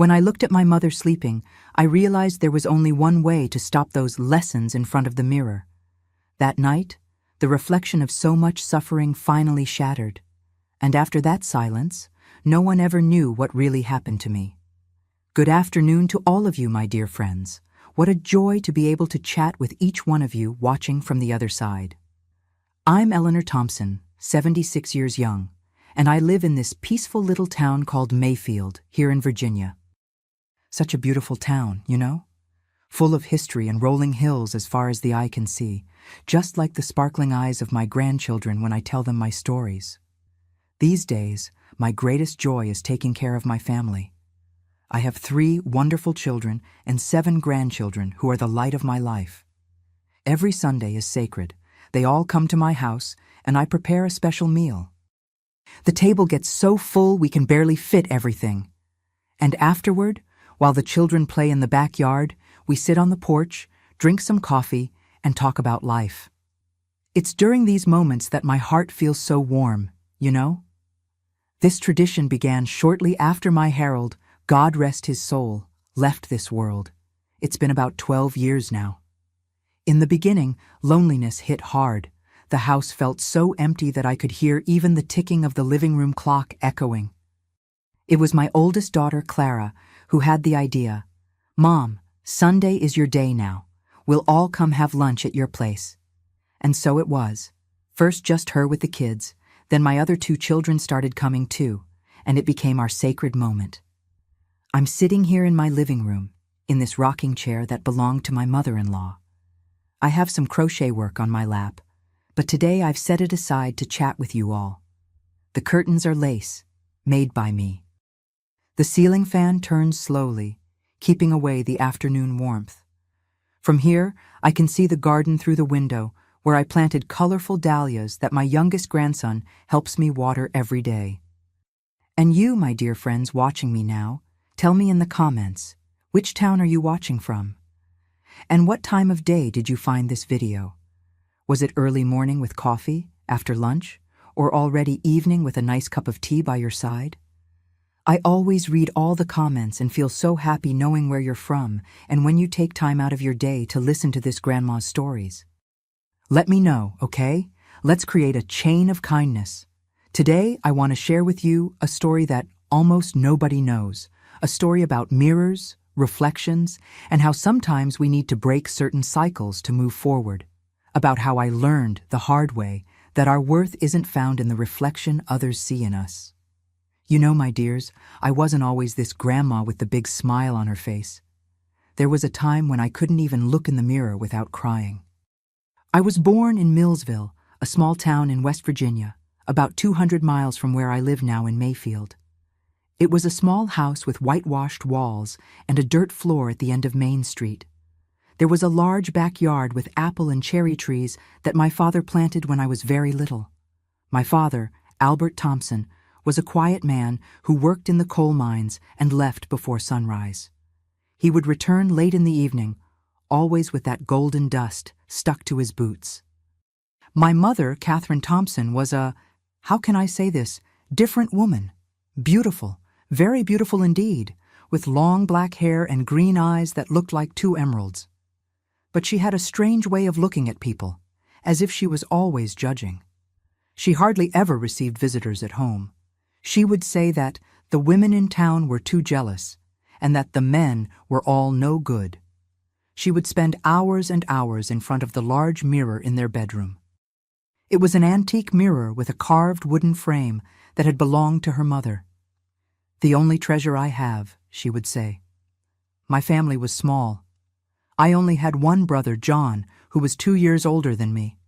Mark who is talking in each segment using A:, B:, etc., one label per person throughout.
A: When I looked at my mother sleeping, I realized there was only one way to stop those lessons in front of the mirror. That night, the reflection of so much suffering finally shattered. And after that silence, no one ever knew what really happened to me. Good afternoon to all of you, my dear friends. What a joy to be able to chat with each one of you watching from the other side. I'm Eleanor Thompson, 76 years young, and I live in this peaceful little town called Mayfield, here in Virginia. Such a beautiful town, you know? Full of history and rolling hills as far as the eye can see, just like the sparkling eyes of my grandchildren when I tell them my stories. These days, my greatest joy is taking care of my family. I have 3 wonderful children and 7 grandchildren who are the light of my life. Every Sunday is sacred. They all come to my house, and I prepare a special meal. The table gets so full we can barely fit everything. And afterward, while the children play in the backyard, we sit on the porch, drink some coffee, and talk about life. It's during these moments that my heart feels so warm, you know? This tradition began shortly after my Harold, God rest his soul, left this world. It's been about 12 years now. In the beginning, loneliness hit hard. The house felt so empty that I could hear even the ticking of the living room clock echoing. It was my oldest daughter, Clara, who had the idea. "Mom, Sunday is your day now. We'll all come have lunch at your place." And so it was. First just her with the kids, then my other 2 children started coming too, and it became our sacred moment. I'm sitting here in my living room, in this rocking chair that belonged to my mother-in-law. I have some crochet work on my lap, but today I've set it aside to chat with you all. The curtains are lace, made by me. The ceiling fan turns slowly, keeping away the afternoon warmth. From here, I can see the garden through the window, where I planted colorful dahlias that my youngest grandson helps me water every day. And you, my dear friends watching me now, tell me in the comments, which town are you watching from? And what time of day did you find this video? Was it early morning with coffee, after lunch, or already evening with a nice cup of tea by your side? I always read all the comments and feel so happy knowing where you're from and when you take time out of your day to listen to this grandma's stories. Let me know, okay? Let's create a chain of kindness. Today, I want to share with you a story that almost nobody knows, a story about mirrors, reflections, and how sometimes we need to break certain cycles to move forward. About how I learned the hard way that our worth isn't found in the reflection others see in us. You know, my dears, I wasn't always this grandma with the big smile on her face. There was a time when I couldn't even look in the mirror without crying. I was born in Millsville, a small town in West Virginia, about 200 miles from where I live now in Mayfield. It was a small house with whitewashed walls and a dirt floor at the end of Main Street. There was a large backyard with apple and cherry trees that my father planted when I was very little. My father, Albert Thompson, was a quiet man who worked in the coal mines and left before sunrise. He would return late in the evening, always with that golden dust stuck to his boots. My mother, Catherine Thompson, was a, how can I say this, different woman. Beautiful, very beautiful indeed, with long black hair and green eyes that looked like 2 emeralds. But she had a strange way of looking at people, as if she was always judging. She hardly ever received visitors at home. She would say that the women in town were too jealous, and that the men were all no good. She would spend hours and hours in front of the large mirror in their bedroom. It was an antique mirror with a carved wooden frame that had belonged to her mother. "The only treasure I have," she would say. My family was small. I only had one brother, John, who was 2 years older than me.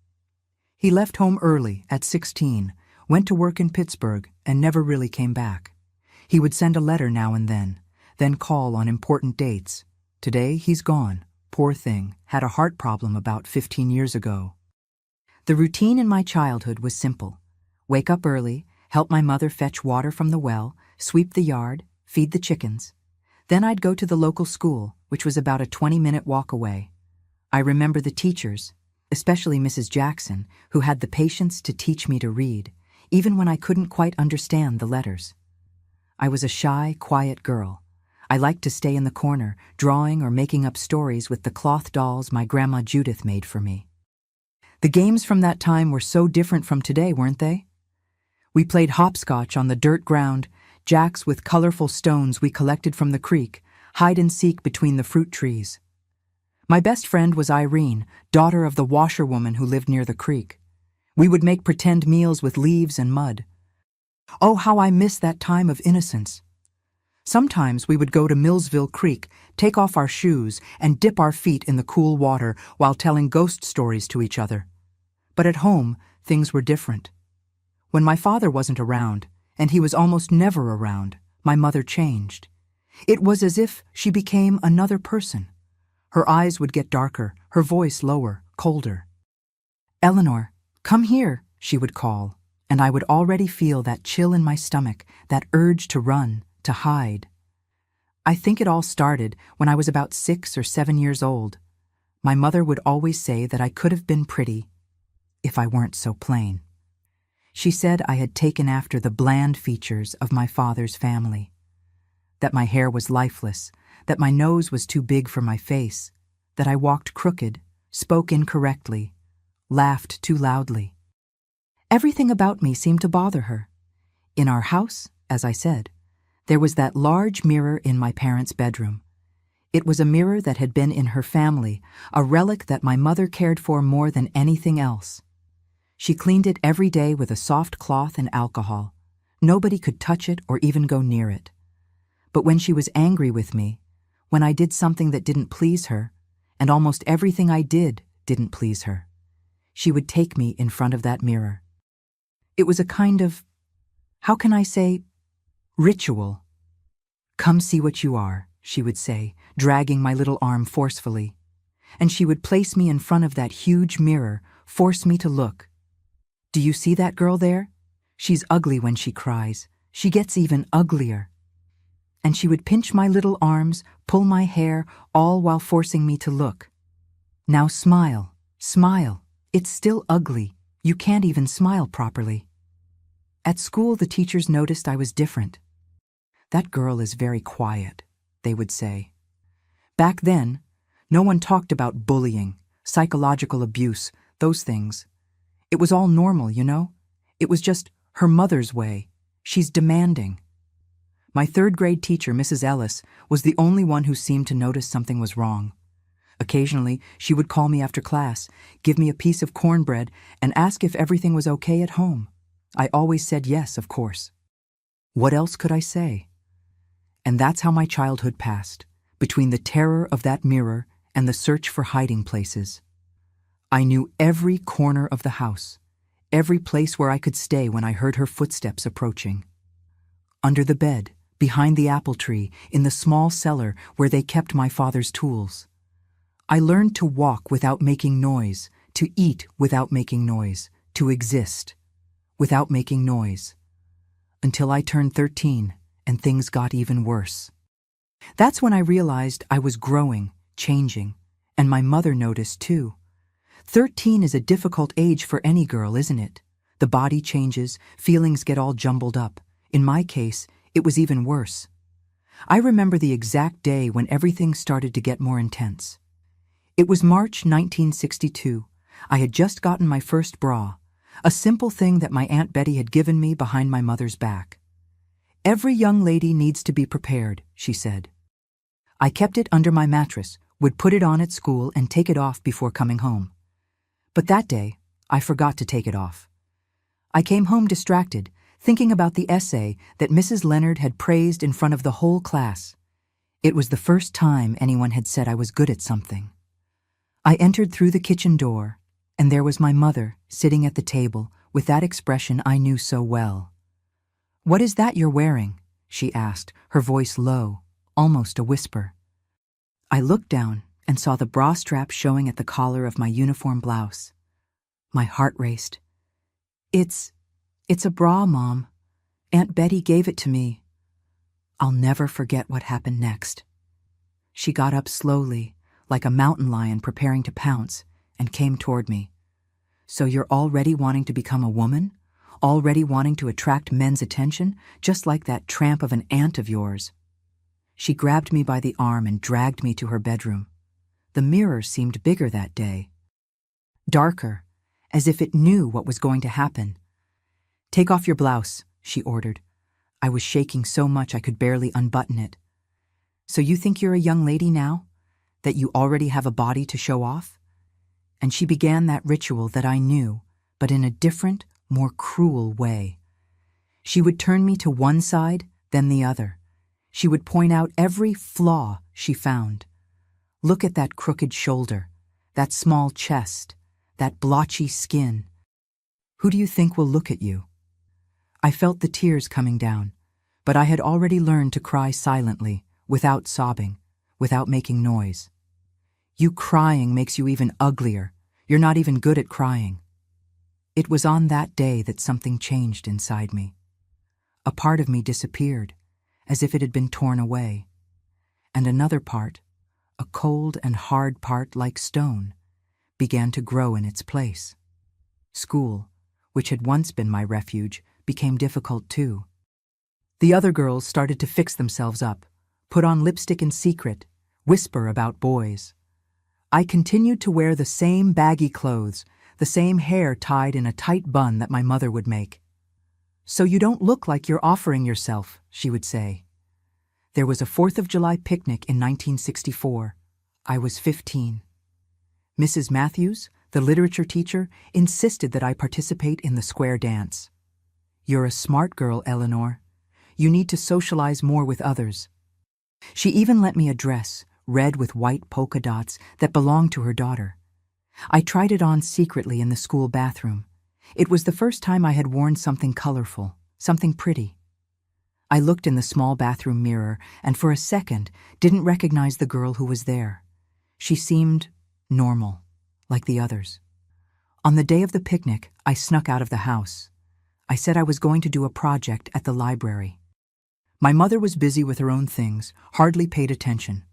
A: He left home early, at 16, went to work in Pittsburgh, and never really came back. He would send a letter now and then call on important dates. Today, he's gone. Poor thing, had a heart problem about 15 years ago. The routine in my childhood was simple. Wake up early, help my mother fetch water from the well, sweep the yard, feed the chickens. Then I'd go to the local school, which was about a 20-minute walk away. I remember the teachers, especially Mrs. Jackson, who had the patience to teach me to read, even when I couldn't quite understand the letters. I was a shy, quiet girl. I liked to stay in the corner, drawing or making up stories with the cloth dolls my Grandma Judith made for me. The games from that time were so different from today, weren't they? We played hopscotch on the dirt ground, jacks with colorful stones we collected from the creek, hide and seek between the fruit trees. My best friend was Irene, daughter of the washerwoman who lived near the creek. We would make pretend meals with leaves and mud. Oh, how I miss that time of innocence. Sometimes we would go to Millsville Creek, take off our shoes, and dip our feet in the cool water while telling ghost stories to each other. But at home, things were different. When my father wasn't around, and he was almost never around, my mother changed. It was as if she became another person. Her eyes would get darker, her voice lower, colder. "Eleanor, come here," she would call, and I would already feel that chill in my stomach, that urge to run, to hide. I think it all started when I was about 6 or 7 years old. My mother would always say that I could have been pretty if I weren't so plain. She said I had taken after the bland features of my father's family, that my hair was lifeless, that my nose was too big for my face, that I walked crooked, spoke incorrectly, laughed too loudly. Everything about me seemed to bother her. In our house, as I said, there was that large mirror in my parents' bedroom. It was a mirror that had been in her family, a relic that my mother cared for more than anything else. She cleaned it every day with a soft cloth and alcohol. Nobody could touch it or even go near it. But when she was angry with me, when I did something that didn't please her, and almost everything I did didn't please her, she would take me in front of that mirror. It was a kind of, how can I say, ritual. "Come see what you are," she would say, dragging my little arm forcefully. And she would place me in front of that huge mirror, force me to look. "Do you see that girl there? She's ugly when she cries. She gets even uglier." And she would pinch my little arms, pull my hair, all while forcing me to look. "Now smile, smile. It's still ugly. You can't even smile properly." At school, the teachers noticed I was different. "That girl is very quiet," they would say. Back then, no one talked about bullying, psychological abuse, those things. It was all normal, you know? It was just her mother's way. She's demanding. My third-grade teacher, Mrs. Ellis, was the only one who seemed to notice something was wrong. Occasionally, she would call me after class, give me a piece of cornbread, and ask if everything was okay at home. I always said yes, of course. What else could I say? And that's how my childhood passed, between the terror of that mirror and the search for hiding places. I knew every corner of the house, every place where I could stay when I heard her footsteps approaching. Under the bed, behind the apple tree, in the small cellar where they kept my father's tools. I learned to walk without making noise, to eat without making noise, to exist without making noise, until I turned 13 and things got even worse. That's when I realized I was growing, changing, and my mother noticed too. 13 is a difficult age for any girl, isn't it? The body changes, feelings get all jumbled up. In my case, it was even worse. I remember the exact day when everything started to get more intense. It was March 1962. I had just gotten my first bra, a simple thing that my Aunt Betty had given me behind my mother's back. "Every young lady needs to be prepared," she said. I kept it under my mattress, would put it on at school and take it off before coming home. But that day, I forgot to take it off. I came home distracted, thinking about the essay that Mrs. Leonard had praised in front of the whole class. It was the first time anyone had said I was good at something. I entered through the kitchen door, and there was my mother sitting at the table with that expression I knew so well. "What is that you're wearing?" she asked, her voice low, almost a whisper. I looked down and saw the bra strap showing at the collar of my uniform blouse. My heart raced. It's a bra, Mom. Aunt Betty gave it to me." I'll never forget what happened next. She got up slowly, like a mountain lion preparing to pounce, and came toward me. "So you're already wanting to become a woman? Already wanting to attract men's attention, just like that tramp of an aunt of yours?" She grabbed me by the arm and dragged me to her bedroom. The mirror seemed bigger that day. Darker, as if it knew what was going to happen. "Take off your blouse," she ordered. I was shaking so much I could barely unbutton it. "So you think you're a young lady now? That you already have a body to show off?" And she began that ritual that I knew, but in a different, more cruel way. She would turn me to one side, then the other. She would point out every flaw she found. "Look at that crooked shoulder, that small chest, that blotchy skin. Who do you think will look at you?" I felt the tears coming down, but I had already learned to cry silently, without sobbing, without making noise. "You crying makes you even uglier. You're not even good at crying." It was on that day that something changed inside me. A part of me disappeared, as if it had been torn away. And another part, a cold and hard part like stone, began to grow in its place. School, which had once been my refuge, became difficult too. The other girls started to fix themselves up, put on lipstick in secret, whisper about boys. I continued to wear the same baggy clothes, the same hair tied in a tight bun that my mother would make. "So you don't look like you're offering yourself," she would say. There was a 4th of July picnic in 1964. I was 15. Mrs. Matthews, the literature teacher, insisted that I participate in the square dance. "You're a smart girl, Eleanor. You need to socialize more with others." She even lent me a dress, red with white polka dots, that belonged to her daughter. I tried it on secretly in the school bathroom. It was the first time I had worn something colorful, something pretty. I looked in the small bathroom mirror and for a second didn't recognize the girl who was there. She seemed normal, like the others. On the day of the picnic, I snuck out of the house. I said I was going to do a project at the library. My mother was busy with her own things, hardly paid attention.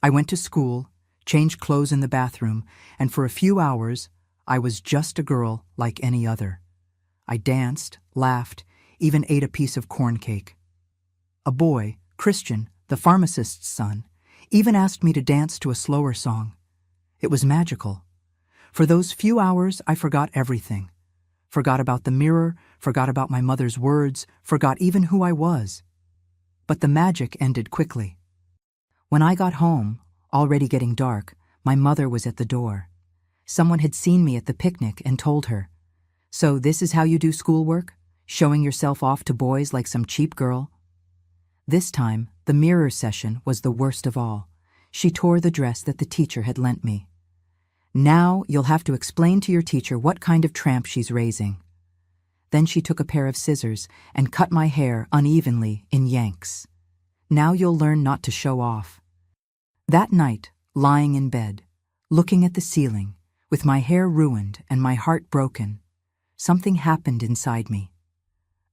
A: I went to school, changed clothes in the bathroom, and for a few hours, I was just a girl like any other. I danced, laughed, even ate a piece of corn cake. A boy, Christian, the pharmacist's son, even asked me to dance to a slower song. It was magical. For those few hours, I forgot everything. Forgot about the mirror, forgot about my mother's words, forgot even who I was. But the magic ended quickly. When I got home, already getting dark, my mother was at the door. Someone had seen me at the picnic and told her, "So this is how you do schoolwork? Showing yourself off to boys like some cheap girl?" This time, the mirror session was the worst of all. She tore the dress that the teacher had lent me. "Now you'll have to explain to your teacher what kind of tramp she's raising." Then she took a pair of scissors and cut my hair unevenly in yanks. "Now you'll learn not to show off." That night, lying in bed, looking at the ceiling, with my hair ruined and my heart broken, something happened inside me.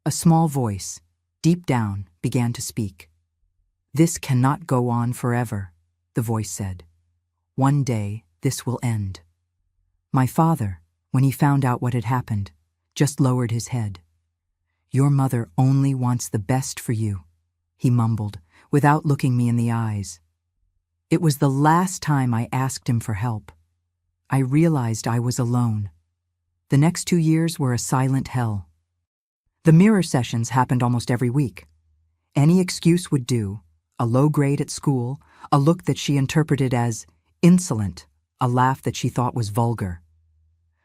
A: A small voice, deep down, began to speak. "This cannot go on forever," the voice said. "One day, this will end." My father, when he found out what had happened, just lowered his head. "Your mother only wants the best for you," he mumbled, without looking me in the eyes. It was the last time I asked him for help. I realized I was alone. The next 2 years were a silent hell. The mirror sessions happened almost every week. Any excuse would do: a low grade at school, a look that she interpreted as insolent, a laugh that she thought was vulgar.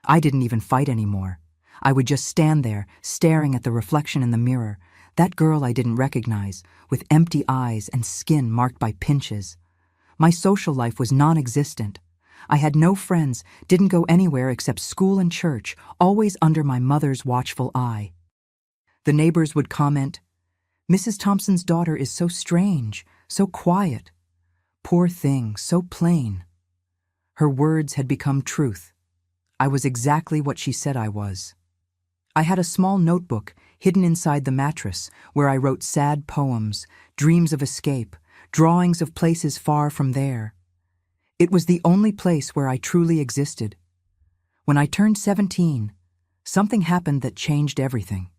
A: I didn't even fight anymore. I would just stand there, staring at the reflection in the mirror, that girl I didn't recognize, with empty eyes and skin marked by pinches. My social life was non-existent. I had no friends, didn't go anywhere except school and church, always under my mother's watchful eye. The neighbors would comment, "Mrs. Thompson's daughter is so strange, so quiet. Poor thing, so plain." Her words had become truth. I was exactly what she said I was. I had a small notebook hidden inside the mattress where I wrote sad poems, dreams of escape, drawings of places far from there. It was the only place where I truly existed. When I turned 17, something happened that changed everything.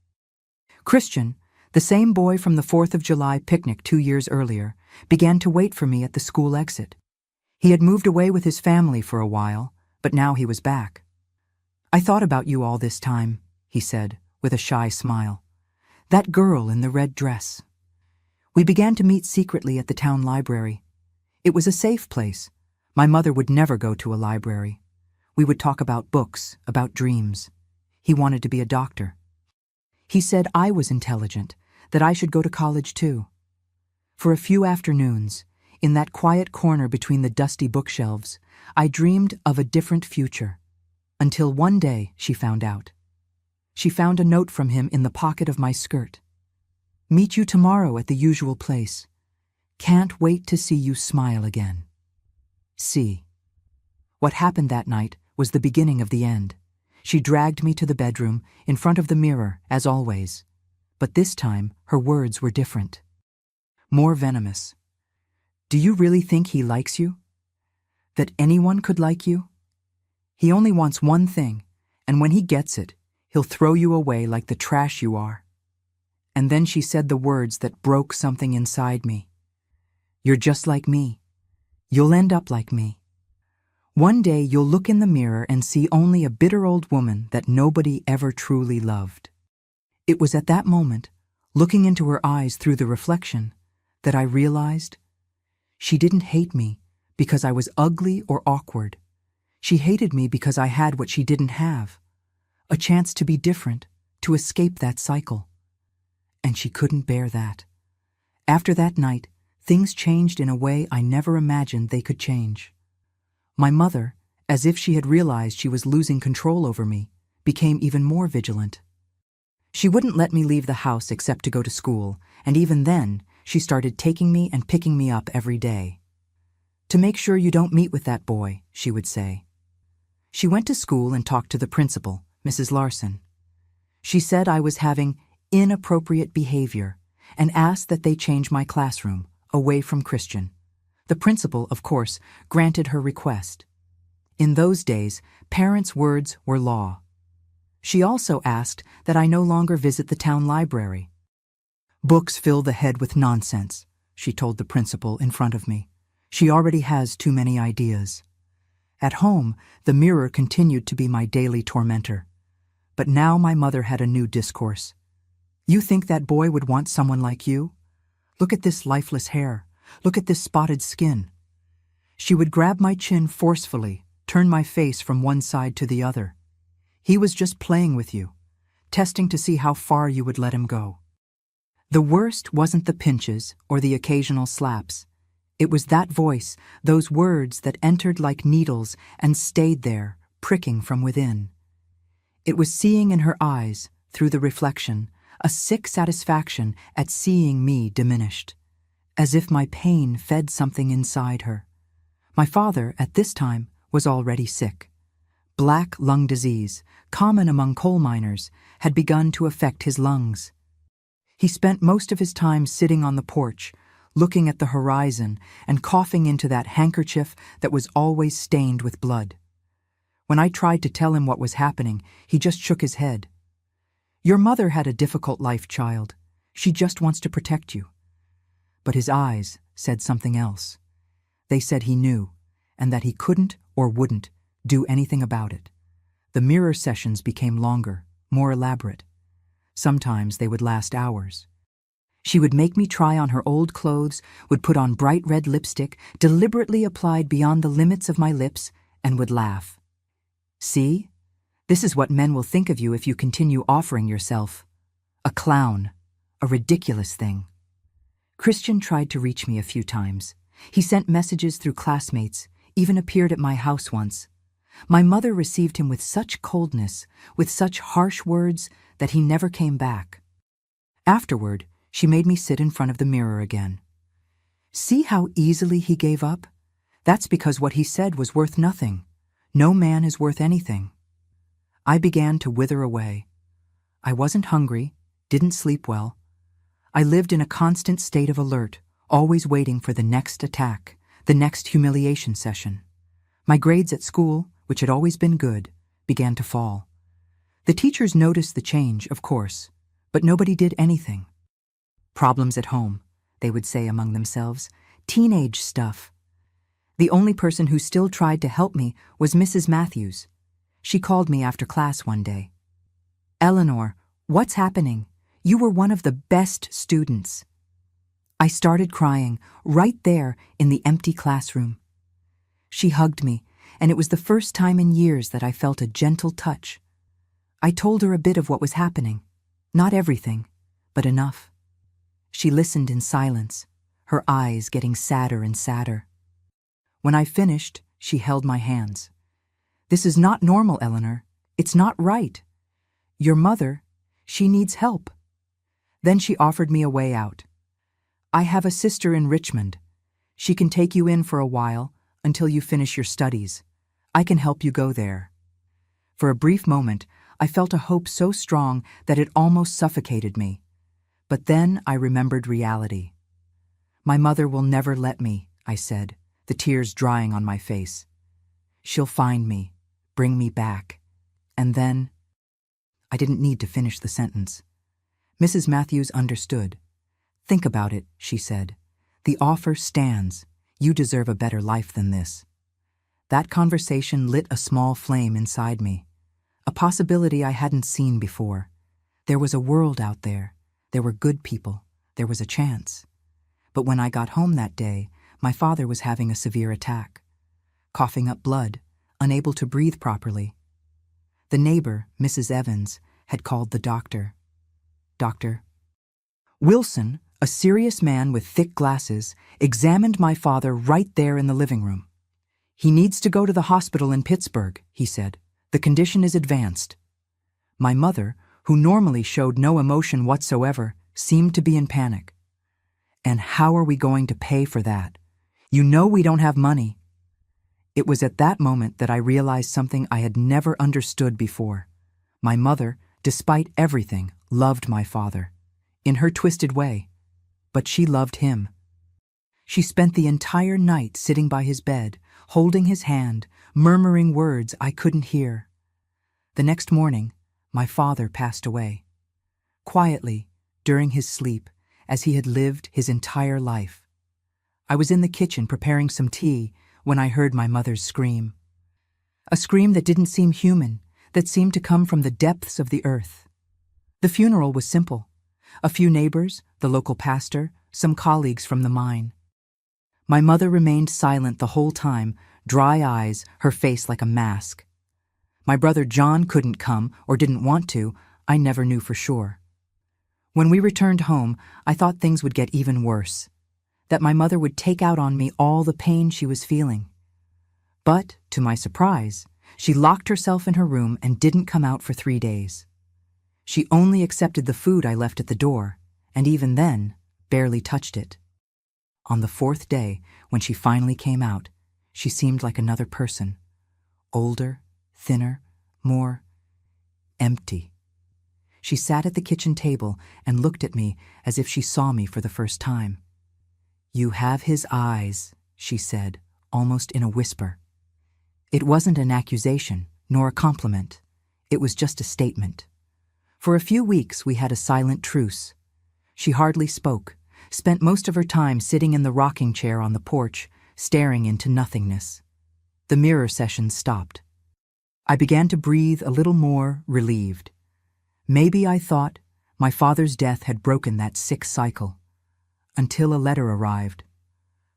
A: Christian, The same boy from the 4th of July picnic 2 years earlier began to wait for me at the school exit. He had moved away with his family for a while, but now he was back. "I thought about you all this time," he said, with a shy smile. "That girl in the red dress." We began to meet secretly at the town library. It was a safe place. My mother would never go to a library. We would talk about books, about dreams. He wanted to be a doctor. He said I was intelligent, that I should go to college too. For a few afternoons, in that quiet corner between the dusty bookshelves, I dreamed of a different future. Until one day she found out. She found a note from him in the pocket of my skirt. "Meet you tomorrow at the usual place. Can't wait to see you smile again." See. What happened that night was the beginning of the end. She dragged me to the bedroom, in front of the mirror, as always. But this time, her words were different. More venomous. "Do you really think he likes you? That anyone could like you? He only wants one thing, and when he gets it, he'll throw you away like the trash you are." And then she said the words that broke something inside me. "You're just like me. You'll end up like me. One day you'll look in the mirror and see only a bitter old woman that nobody ever truly loved." It was at that moment, looking into her eyes through the reflection, that I realized she didn't hate me because I was ugly or awkward. She hated me because I had what she didn't have, a chance to be different, to escape that cycle. And she couldn't bear that. After that night, things changed in a way I never imagined they could change. My mother, as if she had realized she was losing control over me, became even more vigilant. She wouldn't let me leave the house except to go to school, and even then, she started taking me and picking me up every day. "To make sure you don't meet with that boy," she would say. She went to school and talked to the principal, Mrs. Larson. She said I was having inappropriate behavior and asked that they change my classroom away from Christian. The principal, of course, granted her request. In those days, parents' words were law. She also asked that I no longer visit the town library. "Books fill the head with nonsense," she told the principal in front of me. "She already has too many ideas." At home, the mirror continued to be my daily tormentor. But now my mother had a new discourse. "You think that boy would want someone like you? Look at this lifeless hair. Look at this spotted skin." She would grab my chin forcefully, turn my face from one side to the other. "He was just playing with you, testing to see how far you would let him go." The worst wasn't the pinches or the occasional slaps. It was that voice, those words that entered like needles and stayed there, pricking from within. It was seeing in her eyes, through the reflection, a sick satisfaction at seeing me diminished, as if my pain fed something inside her. My father, at this time, was already sick. Black lung disease, common among coal miners, had begun to affect his lungs. He spent most of his time sitting on the porch, looking at the horizon and coughing into that handkerchief that was always stained with blood. When I tried to tell him what was happening, he just shook his head. "Your mother had a difficult life, child. She just wants to protect you." But his eyes said something else. They said he knew, and that he couldn't or wouldn't do anything about it. The mirror sessions became longer, more elaborate. Sometimes they would last hours. She would make me try on her old clothes, would put on bright red lipstick, deliberately applied beyond the limits of my lips, and would laugh. "See? This is what men will think of you if you continue offering yourself. A clown. A ridiculous thing." Christian tried to reach me a few times. He sent messages through classmates, even appeared at my house once. My mother received him with such coldness, with such harsh words, that he never came back. Afterward, she made me sit in front of the mirror again. "See how easily he gave up? That's because what he said was worth nothing. No man is worth anything." I began to wither away. I wasn't hungry, didn't sleep well. I lived in a constant state of alert, always waiting for the next attack, the next humiliation session. My grades at school, which had always been good, began to fall. The teachers noticed the change, of course, but nobody did anything. Problems at home, they would say among themselves. Teenage stuff. The only person who still tried to help me was Mrs. Matthews. She called me after class one day. "Eleanor, what's happening? You were one of the best students." I started crying right there in the empty classroom. She hugged me, and it was the first time in years that I felt a gentle touch. I told her a bit of what was happening. Not everything, but enough. She listened in silence, her eyes getting sadder and sadder. When I finished, she held my hands. "This is not normal, Eleanor. It's not right. Your mother, she needs help." Then she offered me a way out. "I have a sister in Richmond. She can take you in for a while until you finish your studies. I can help you go there." For a brief moment, I felt a hope so strong that it almost suffocated me. But then I remembered reality. "My mother will never let me," I said, the tears drying on my face. "She'll find me, bring me back, and then—" I didn't need to finish the sentence. Mrs. Matthews understood. "Think about it," she said. "The offer stands. You deserve a better life than this." That conversation lit a small flame inside me, a possibility I hadn't seen before. There was a world out there. There were good people. There was a chance. But when I got home that day, my father was having a severe attack, coughing up blood, unable to breathe properly. The neighbor, Mrs. Evans, had called the doctor. Dr. Wilson, a serious man with thick glasses, examined my father right there in the living room. "He needs to go to the hospital in Pittsburgh," he said. "The condition is advanced." My mother, who normally showed no emotion whatsoever, seemed to be in panic. "And how are we going to pay for that? You know we don't have money." It was at that moment that I realized something I had never understood before. My mother, despite everything, loved my father, in her twisted way, but she loved him. She spent the entire night sitting by his bed, holding his hand, murmuring words I couldn't hear. The next morning, my father passed away. Quietly, during his sleep, as he had lived his entire life. I was in the kitchen preparing some tea when I heard my mother's scream. A scream that didn't seem human, that seemed to come from the depths of the earth. The funeral was simple. A few neighbors, the local pastor, some colleagues from the mine. My mother remained silent the whole time, dry eyes, her face like a mask. My brother John couldn't come or didn't want to, I never knew for sure. When we returned home, I thought things would get even worse, that my mother would take out on me all the pain she was feeling. But, to my surprise, she locked herself in her room and didn't come out for 3 days. She only accepted the food I left at the door, and even then, barely touched it. On the 4th day, when she finally came out, she seemed like another person. Older, thinner, more empty. She sat at the kitchen table and looked at me as if she saw me for the first time. "You have his eyes," she said, almost in a whisper. It wasn't an accusation, nor a compliment. It was just a statement. For a few weeks we had a silent truce. She hardly spoke, spent most of her time sitting in the rocking chair on the porch, staring into nothingness. The mirror sessions stopped. I began to breathe a little more relieved. Maybe, I thought, my father's death had broken that sick cycle. Until a letter arrived.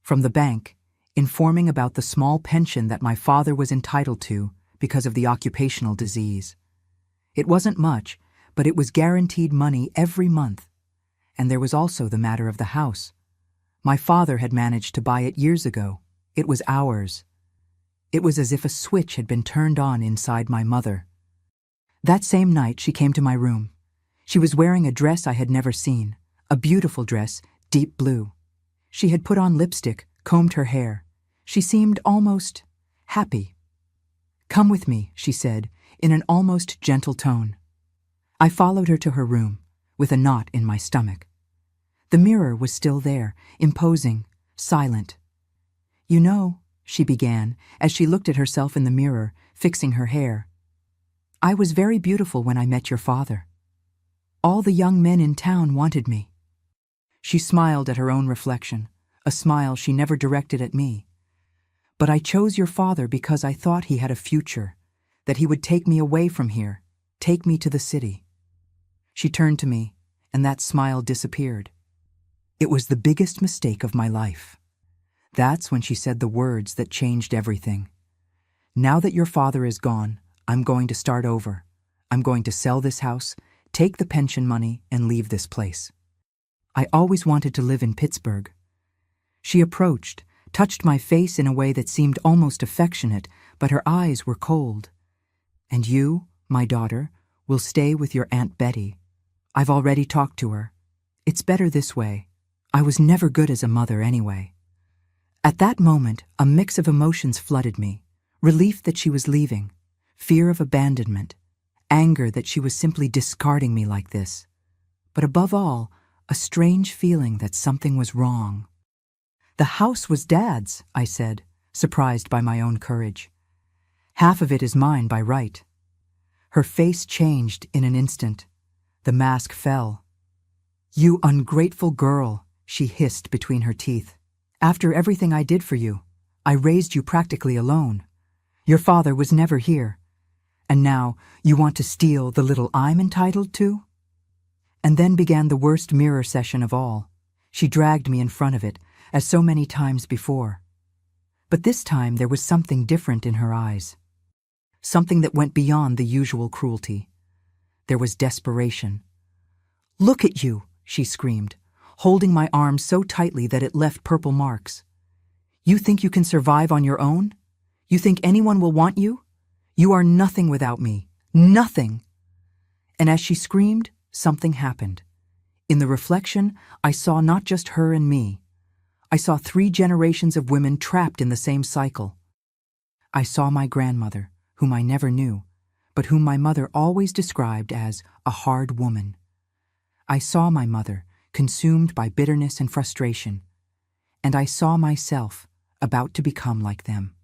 A: From the bank, informing about the small pension that my father was entitled to because of the occupational disease. It wasn't much, but it was guaranteed money every month. And there was also the matter of the house. My father had managed to buy it years ago. It was ours. It was as if a switch had been turned on inside my mother. That same night she came to my room. She was wearing a dress I had never seen, a beautiful dress, deep blue. She had put on lipstick, combed her hair. She seemed almost happy. "Come with me," she said, in an almost gentle tone. I followed her to her room, with a knot in my stomach. The mirror was still there, imposing, silent. "You know," she began, as she looked at herself in the mirror, fixing her hair, "I was very beautiful when I met your father. All the young men in town wanted me." She smiled at her own reflection, a smile she never directed at me. But I chose your father because I thought he had a future, that he would take me away from here, take me to the city. She turned to me, and that smile disappeared. It was the biggest mistake of my life. That's when she said the words that changed everything. Now that your father is gone, I'm going to start over. I'm going to sell this house, take the pension money, and leave this place. I always wanted to live in Pittsburgh. She approached, touched my face in a way that seemed almost affectionate, but her eyes were cold. And you, my daughter, will stay with your Aunt Betty. I've already talked to her. It's better this way. I was never good as a mother anyway. At that moment, a mix of emotions flooded me. Relief that she was leaving, fear of abandonment, anger that she was simply discarding me like this. But above all, a strange feeling that something was wrong. The house was Dad's, I said, surprised by my own courage. Half of it is mine by right. Her face changed in an instant. The mask fell. You ungrateful girl, she hissed between her teeth. After everything I did for you, I raised you practically alone. Your father was never here. And now you want to steal the little I'm entitled to? And then began the worst mirror session of all. She dragged me in front of it, as so many times before. But this time there was something different in her eyes. Something that went beyond the usual cruelty. There was desperation. Look at you, she screamed, holding my arm so tightly that it left purple marks. You think you can survive on your own? You think anyone will want you? You are nothing without me. Nothing! And as she screamed, something happened. In the reflection, I saw not just her and me. I saw 3 generations of women trapped in the same cycle. I saw my grandmother, whom I never knew, but whom my mother always described as a hard woman. I saw my mother, consumed by bitterness and frustration, and I saw myself, about to become like them.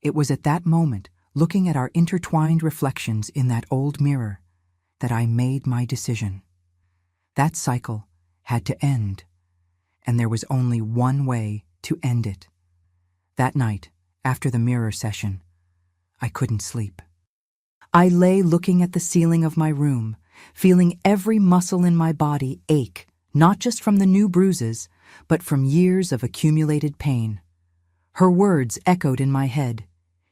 A: It was at that moment, looking at our intertwined reflections in that old mirror, that I made my decision. That cycle had to end, and there was only one way to end it. That night, after the mirror session, I couldn't sleep. I lay looking at the ceiling of my room, feeling every muscle in my body ache, not just from the new bruises, but from years of accumulated pain. Her words echoed in my head.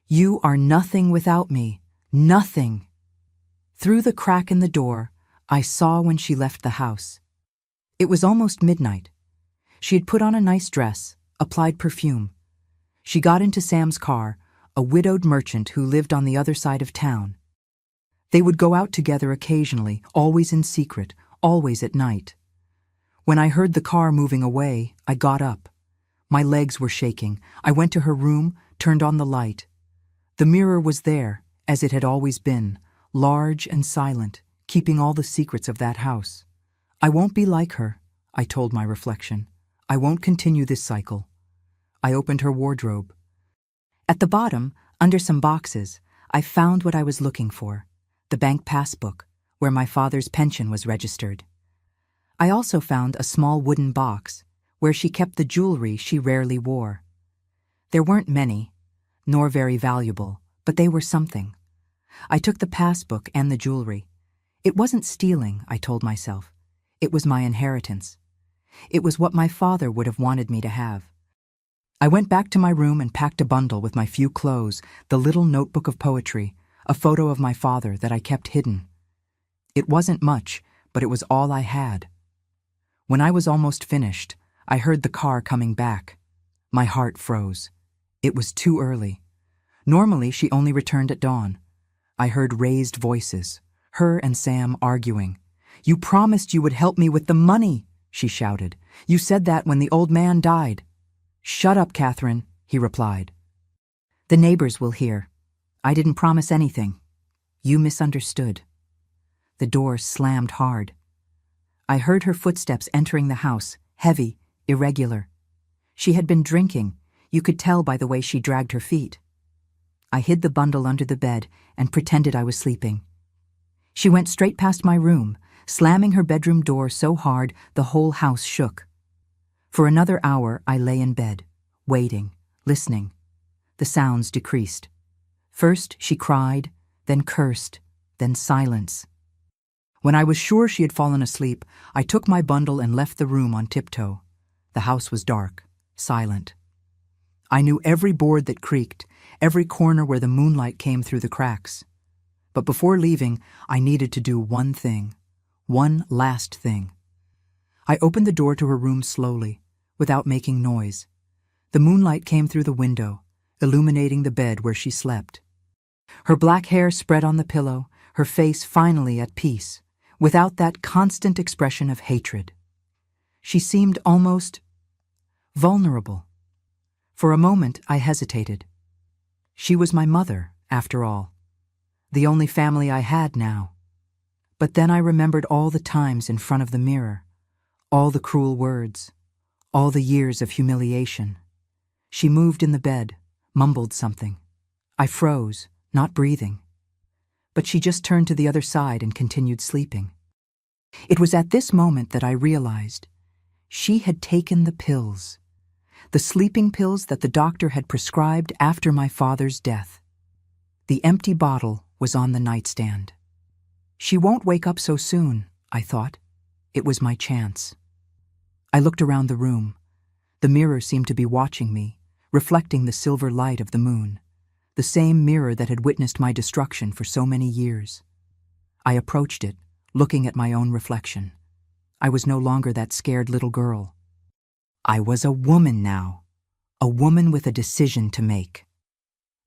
A: You are nothing without me. Nothing. Through the crack in the door, I saw when she left the house. It was almost midnight. She had put on a nice dress, applied perfume. She got into Sam's car, a widowed merchant who lived on the other side of town. They would go out together occasionally, always in secret, always at night. When I heard the car moving away, I got up. My legs were shaking. I went to her room, turned on the light. The mirror was there, as it had always been, large and silent, keeping all the secrets of that house. I won't be like her, I told my reflection. I won't continue this cycle. I opened her wardrobe. At the bottom, under some boxes, I found what I was looking for, the bank passbook, where my father's pension was registered. I also found a small wooden box, where she kept the jewelry she rarely wore. There weren't many, nor very valuable, but they were something. I took the passbook and the jewelry. It wasn't stealing, I told myself. It was my inheritance. It was what my father would have wanted me to have. I went back to my room and packed a bundle with my few clothes, the little notebook of poetry, a photo of my father that I kept hidden. It wasn't much, but it was all I had. When I was almost finished, I heard the car coming back. My heart froze. It was too early. Normally, she only returned at dawn. I heard raised voices, her and Sam arguing. You promised you would help me with the money, she shouted. You said that when the old man died. Shut up, Catherine, he replied. The neighbors will hear. I didn't promise anything. You misunderstood. The door slammed hard. I heard her footsteps entering the house, heavy, irregular. She had been drinking. You could tell by the way she dragged her feet. I hid the bundle under the bed and pretended I was sleeping. She went straight past my room, slamming her bedroom door so hard the whole house shook. For another hour, I lay in bed, waiting, listening. The sounds decreased. First, she cried, then cursed, then silence. When I was sure she had fallen asleep, I took my bundle and left the room on tiptoe. The house was dark, silent. I knew every board that creaked, every corner where the moonlight came through the cracks. But before leaving, I needed to do one thing, one last thing. I opened the door to her room slowly, without making noise. The moonlight came through the window, illuminating the bed where she slept. Her black hair spread on the pillow, her face finally at peace, without that constant expression of hatred. She seemed almost vulnerable. For a moment, I hesitated. She was my mother, after all, the only family I had now. But then I remembered all the times in front of the mirror, all the cruel words, all the years of humiliation. She moved in the bed, mumbled something. I froze, not breathing. But she just turned to the other side and continued sleeping. It was at this moment that I realized she had taken the pills, the sleeping pills that the doctor had prescribed after my father's death. The empty bottle was on the nightstand. She won't wake up so soon, I thought. It was my chance. I looked around the room. The mirror seemed to be watching me, reflecting the silver light of the moon, the same mirror that had witnessed my destruction for so many years. I approached it, looking at my own reflection. I was no longer that scared little girl. I was a woman now, a woman with a decision to make.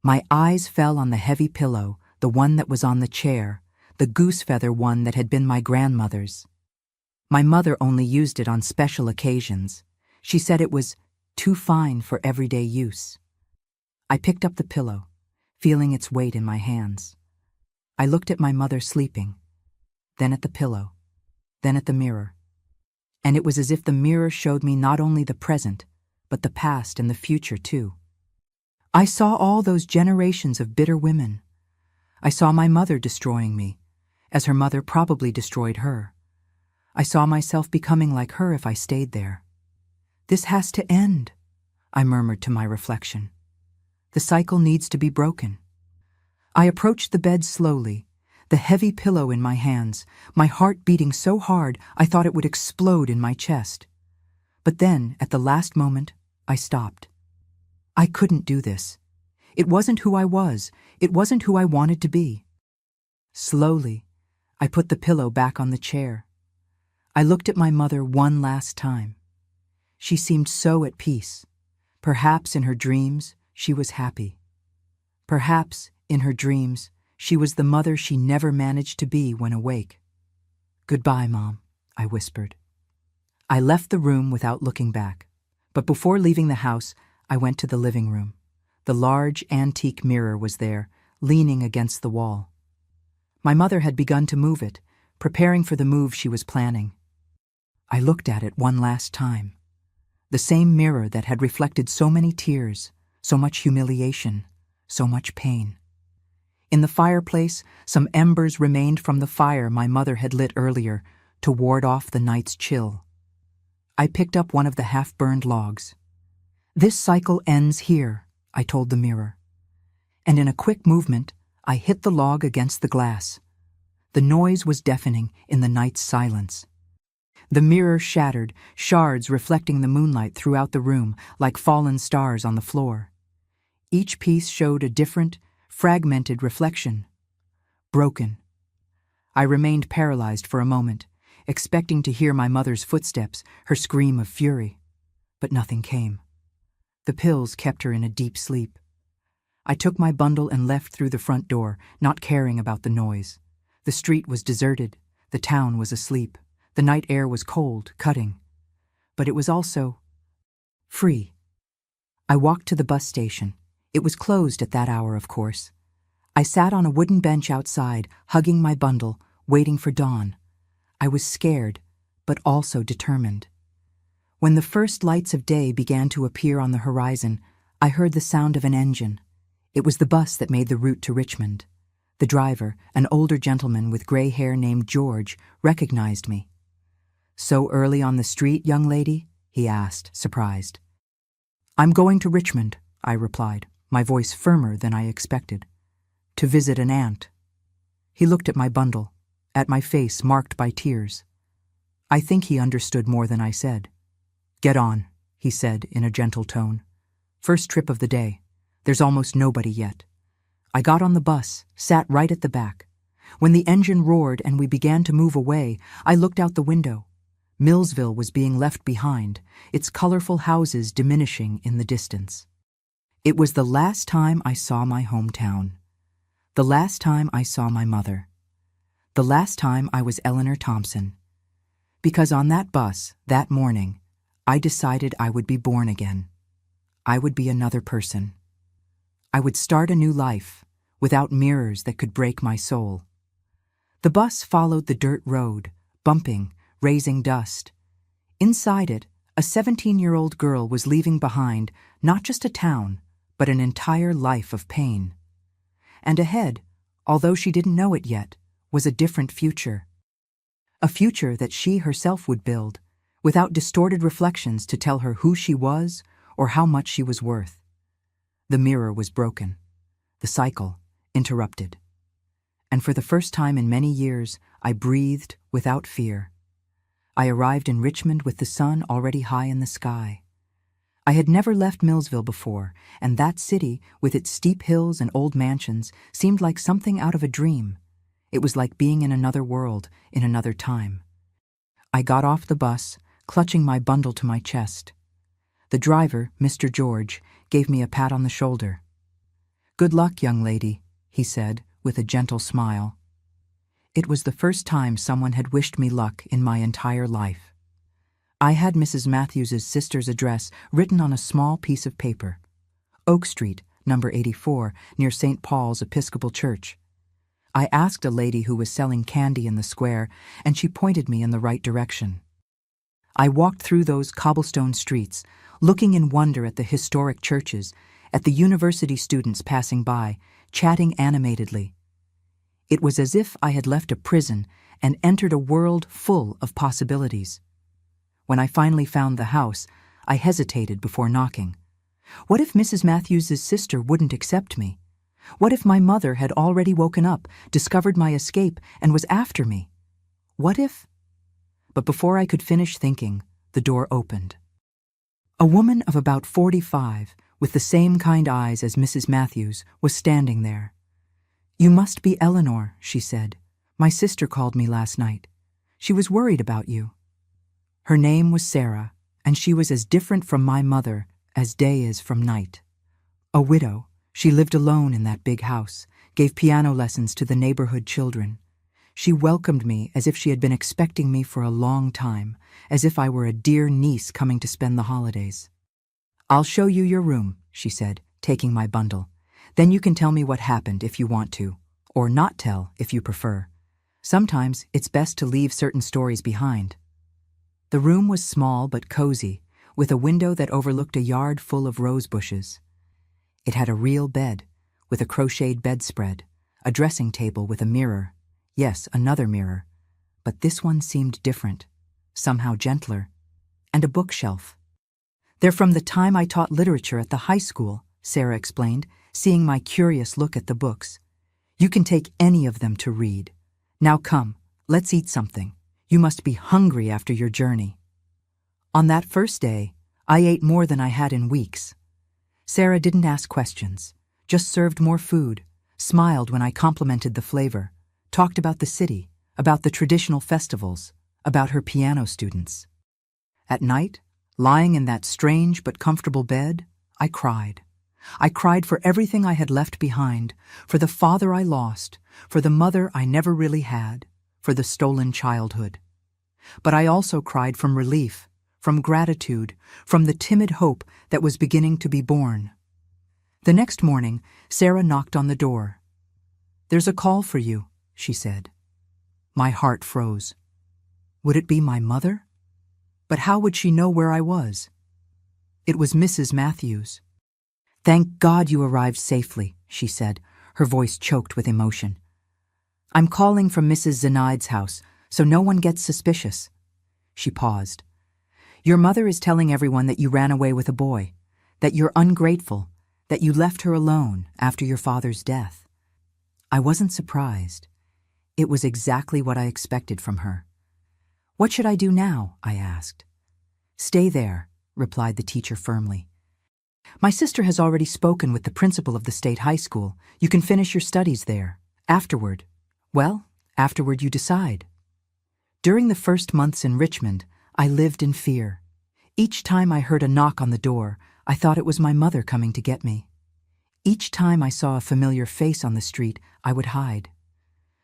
A: My eyes fell on the heavy pillow, the one that was on the chair, the goose feather one that had been my grandmother's. My mother only used it on special occasions. She said it was too fine for everyday use. I picked up the pillow, feeling its weight in my hands. I looked at my mother sleeping, then at the pillow, then at the mirror. And it was as if the mirror showed me not only the present, but the past and the future too. I saw all those generations of bitter women. I saw my mother destroying me, as her mother probably destroyed her. I saw myself becoming like her if I stayed there. This has to end, I murmured to my reflection. The cycle needs to be broken. I approached the bed slowly, the heavy pillow in my hands, my heart beating so hard I thought it would explode in my chest. But then, at the last moment, I stopped. I couldn't do this. It wasn't who I was. It wasn't who I wanted to be. Slowly, I put the pillow back on the chair. I looked at my mother one last time. She seemed so at peace. Perhaps in her dreams, she was happy. Perhaps, in her dreams, she was the mother she never managed to be when awake. "Goodbye, Mom," I whispered. I left the room without looking back. But before leaving the house, I went to the living room. The large, antique mirror was there, leaning against the wall. My mother had begun to move it, preparing for the move she was planning. I looked at it one last time. The same mirror that had reflected so many tears, so much humiliation, so much pain. In the fireplace, some embers remained from the fire my mother had lit earlier to ward off the night's chill. I picked up one of the half-burned logs. "This cycle ends here," I told the mirror. And in a quick movement, I hit the log against the glass. The noise was deafening in the night's silence. The mirror shattered, shards reflecting the moonlight throughout the room like fallen stars on the floor. Each piece showed a different, fragmented reflection. Broken. I remained paralyzed for a moment, expecting to hear my mother's footsteps, her scream of fury. But nothing came. The pills kept her in a deep sleep. I took my bundle and left through the front door, not caring about the noise. The street was deserted. The town was asleep. The night air was cold, cutting. But it was also free. I walked to the bus station. It was closed at that hour, of course. I sat on a wooden bench outside, hugging my bundle, waiting for dawn. I was scared, but also determined. When the first lights of day began to appear on the horizon, I heard the sound of an engine. It was the bus that made the route to Richmond. The driver, an older gentleman with gray hair named George, recognized me. "So early on the street, young lady?" he asked, surprised. "I'm going to Richmond," I replied, my voice firmer than I expected. "To visit an aunt." He looked at my bundle, at my face marked by tears. I think he understood more than I said. "Get on," he said in a gentle tone. "First trip of the day. There's almost nobody yet." I got on the bus, sat right at the back. When the engine roared and we began to move away, I looked out the window. Millsville was being left behind, its colorful houses diminishing in the distance. It was the last time I saw my hometown. The last time I saw my mother. The last time I was Eleanor Thompson. Because on that bus, that morning, I decided I would be born again. I would be another person. I would start a new life, without mirrors that could break my soul. The bus followed the dirt road, bumping, raising dust. Inside it, a 17-year-old girl was leaving behind not just a town, but an entire life of pain. And ahead, although she didn't know it yet, was a different future. A future that she herself would build, without distorted reflections to tell her who she was or how much she was worth. The mirror was broken. The cycle interrupted. And for the first time in many years, I breathed without fear. I arrived in Richmond with the sun already high in the sky. I had never left Millsville before, and that city, with its steep hills and old mansions, seemed like something out of a dream. It was like being in another world, in another time. I got off the bus, clutching my bundle to my chest. The driver, Mr. George, gave me a pat on the shoulder. "Good luck, young lady," he said, with a gentle smile. It was the first time someone had wished me luck in my entire life. I had Mrs. Matthews's sister's address written on a small piece of paper. Oak Street, number 84, near St. Paul's Episcopal Church. I asked a lady who was selling candy in the square, and she pointed me in the right direction. I walked through those cobblestone streets, looking in wonder at the historic churches, at the university students passing by, chatting animatedly. It was as if I had left a prison and entered a world full of possibilities. When I finally found the house, I hesitated before knocking. What if Mrs. Matthews's sister wouldn't accept me? What if my mother had already woken up, discovered my escape, and was after me? What if? But before I could finish thinking, the door opened. A woman of about 45, with the same kind eyes as Mrs. Matthews, was standing there. "You must be Eleanor," she said. "My sister called me last night. She was worried about you." Her name was Sarah, and she was as different from my mother as day is from night. A widow, she lived alone in that big house, gave piano lessons to the neighborhood children. She welcomed me as if she had been expecting me for a long time, as if I were a dear niece coming to spend the holidays. "I'll show you your room," she said, taking my bundle. "Then you can tell me what happened if you want to, or not tell if you prefer. Sometimes it's best to leave certain stories behind." The room was small but cozy, with a window that overlooked a yard full of rose bushes. It had a real bed, with a crocheted bedspread, a dressing table with a mirror. Yes, another mirror. But this one seemed different, somehow gentler. And a bookshelf. "They're from the time I taught literature at the high school," Sarah explained, seeing my curious look at the books. "You can take any of them to read. Now come, let's eat something. You must be hungry after your journey." On that first day, I ate more than I had in weeks. Sarah didn't ask questions, just served more food, smiled when I complimented the flavor, talked about the city, about the traditional festivals, about her piano students. At night, lying in that strange but comfortable bed, I cried. I cried for everything I had left behind, for the father I lost, for the mother I never really had, for the stolen childhood. But I also cried from relief, from gratitude, from the timid hope that was beginning to be born. The next morning, Sarah knocked on the door. "There's a call for you," she said. My heart froze. Would it be my mother? But how would she know where I was? It was Mrs. Matthews. "Thank God you arrived safely," she said, her voice choked with emotion. I'm calling from Mrs. Zenaid's house, so no one gets suspicious." She paused. "Your mother is telling everyone that you ran away with a boy, that you're ungrateful, that you left her alone after your father's death." I wasn't surprised. It was exactly what I expected from her. "What should I do now?" I asked. "Stay there," replied the teacher firmly. "My sister has already spoken with the principal of the state high school. You can finish your studies there. Afterward you decide." During the first months in Richmond, I lived in fear. Each time I heard a knock on the door, I thought it was my mother coming to get me. Each time I saw a familiar face on the street, I would hide.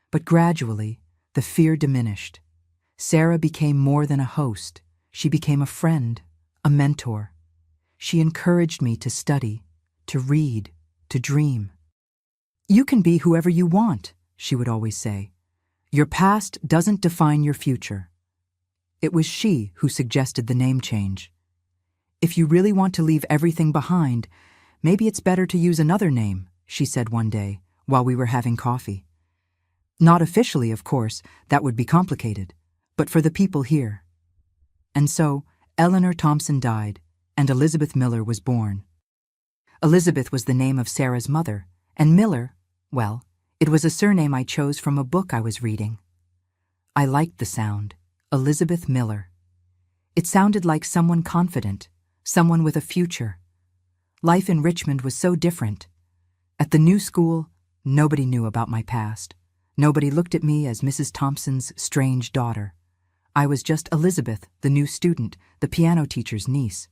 A: But gradually, the fear diminished. Sarah became more than a host. She became a friend, a mentor. She encouraged me to study, to read, to dream. "You can be whoever you want," she would always say. "Your past doesn't define your future." It was she who suggested the name change. "If you really want to leave everything behind, maybe it's better to use another name," she said one day while we were having coffee. "Not officially, of course, that would be complicated, but for the people here." And so, Eleanor Thompson died, and Elizabeth Miller was born. Elizabeth was the name of Sarah's mother, and Miller, well, it was a surname I chose from a book I was reading. I liked the sound, Elizabeth Miller. It sounded like someone confident, someone with a future. Life in Richmond was so different. At the new school, nobody knew about my past. Nobody looked at me as Mrs. Thompson's strange daughter. I was just Elizabeth, the new student, the piano teacher's niece.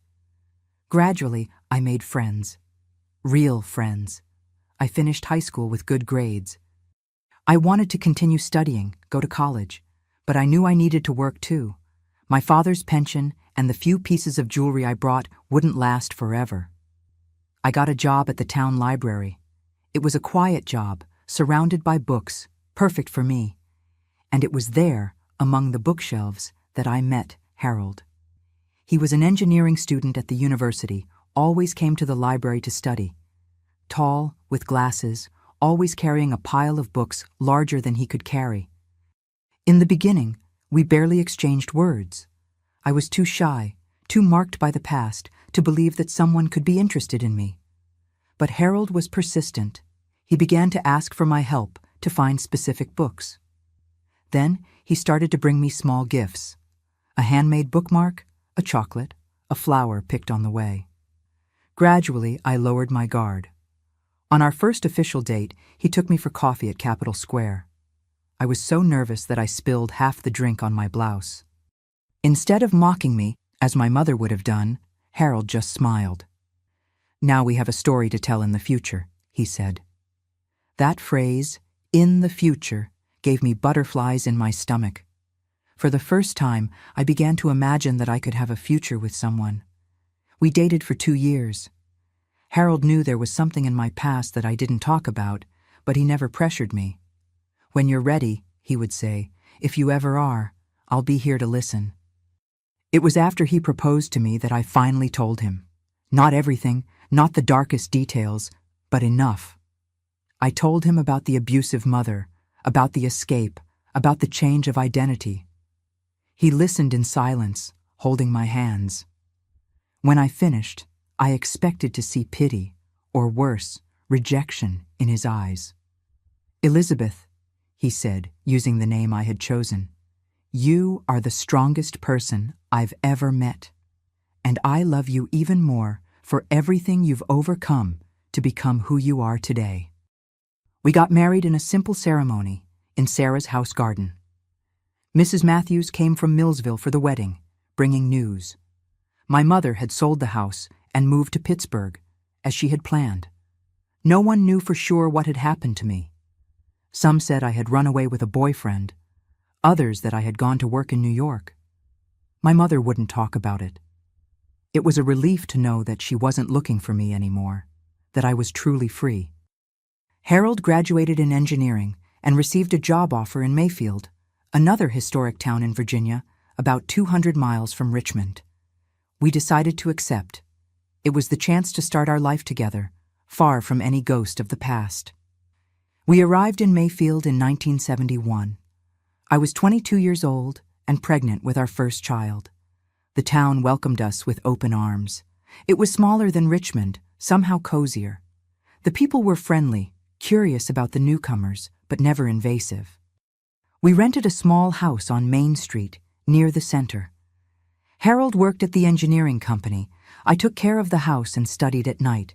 A: Gradually, I made friends. Real friends. I finished high school with good grades. I wanted to continue studying, go to college, but I knew I needed to work too. My father's pension and the few pieces of jewelry I brought wouldn't last forever. I got a job at the town library. It was a quiet job, surrounded by books, perfect for me. And it was there, among the bookshelves, that I met Harold. He was an engineering student at the university, always came to the library to study. Tall, with glasses, always carrying a pile of books larger than he could carry. In the beginning, we barely exchanged words. I was too shy, too marked by the past, to believe that someone could be interested in me. But Harold was persistent. He began to ask for my help to find specific books. Then he started to bring me small gifts. A handmade bookmark, a chocolate, a flower picked on the way. Gradually, I lowered my guard. On our first official date, he took me for coffee at Capitol Square. I was so nervous that I spilled half the drink on my blouse. Instead of mocking me, as my mother would have done, Harold just smiled. "Now we have a story to tell in the future," he said. That phrase, "in the future," gave me butterflies in my stomach. For the first time, I began to imagine that I could have a future with someone. We dated for 2 years. Harold knew there was something in my past that I didn't talk about, but he never pressured me. "When you're ready," he would say, "if you ever are, I'll be here to listen." It was after he proposed to me that I finally told him. Not everything, not the darkest details, but enough. I told him about the abusive mother, about the escape, about the change of identity. He listened in silence, holding my hands. When I finished, I expected to see pity, or worse, rejection in his eyes. "Elizabeth," he said, using the name I had chosen, "you are the strongest person I've ever met, and I love you even more for everything you've overcome to become who you are today." We got married in a simple ceremony in Sarah's house garden. Mrs. Matthews came from Millsville for the wedding, bringing news. My mother had sold the house and moved to Pittsburgh, as she had planned. No one knew for sure what had happened to me. Some said I had run away with a boyfriend, others that I had gone to work in New York. My mother wouldn't talk about it. It was a relief to know that she wasn't looking for me anymore, that I was truly free. Harold graduated in engineering and received a job offer in Mayfield, another historic town in Virginia, about 200 miles from Richmond. We decided to accept. It was the chance to start our life together, far from any ghost of the past. We arrived in Mayfield in 1971. I was 22 years old and pregnant with our first child. The town welcomed us with open arms. It was smaller than Richmond, somehow cozier. The people were friendly, curious about the newcomers, but never invasive. We rented a small house on Main Street, near the center. Harold worked at the engineering company. I took care of the house and studied at night.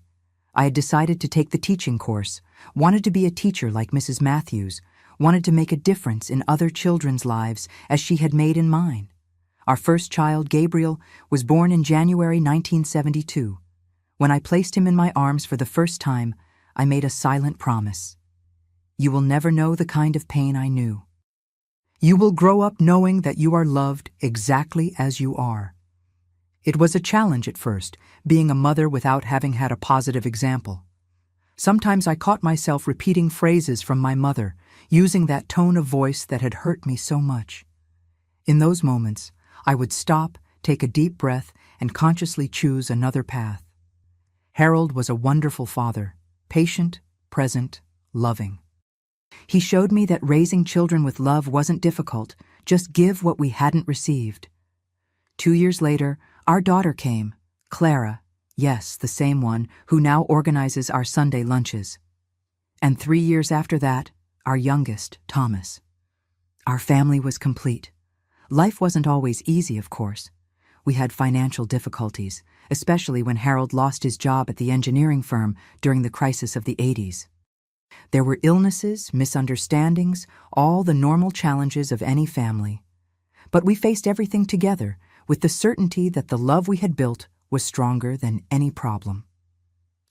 A: I had decided to take the teaching course, wanted to be a teacher like Mrs. Matthews, wanted to make a difference in other children's lives as she had made in mine. Our first child, Gabriel, was born in January 1972. When I placed him in my arms for the first time, I made a silent promise. You will never know the kind of pain I knew. You will grow up knowing that you are loved exactly as you are. It was a challenge at first, being a mother without having had a positive example. Sometimes I caught myself repeating phrases from my mother, using that tone of voice that had hurt me so much. In those moments, I would stop, take a deep breath, and consciously choose another path. Harold was a wonderful father, patient, present, loving. He showed me that raising children with love wasn't difficult, just give what we hadn't received. 2 years later, our daughter came, Clara, yes, the same one, who now organizes our Sunday lunches. And 3 years after that, our youngest, Thomas. Our family was complete. Life wasn't always easy, of course. We had financial difficulties, especially when Harold lost his job at the engineering firm during the crisis of the 80s. There were illnesses, misunderstandings, all the normal challenges of any family. But we faced everything together with the certainty that the love we had built was stronger than any problem.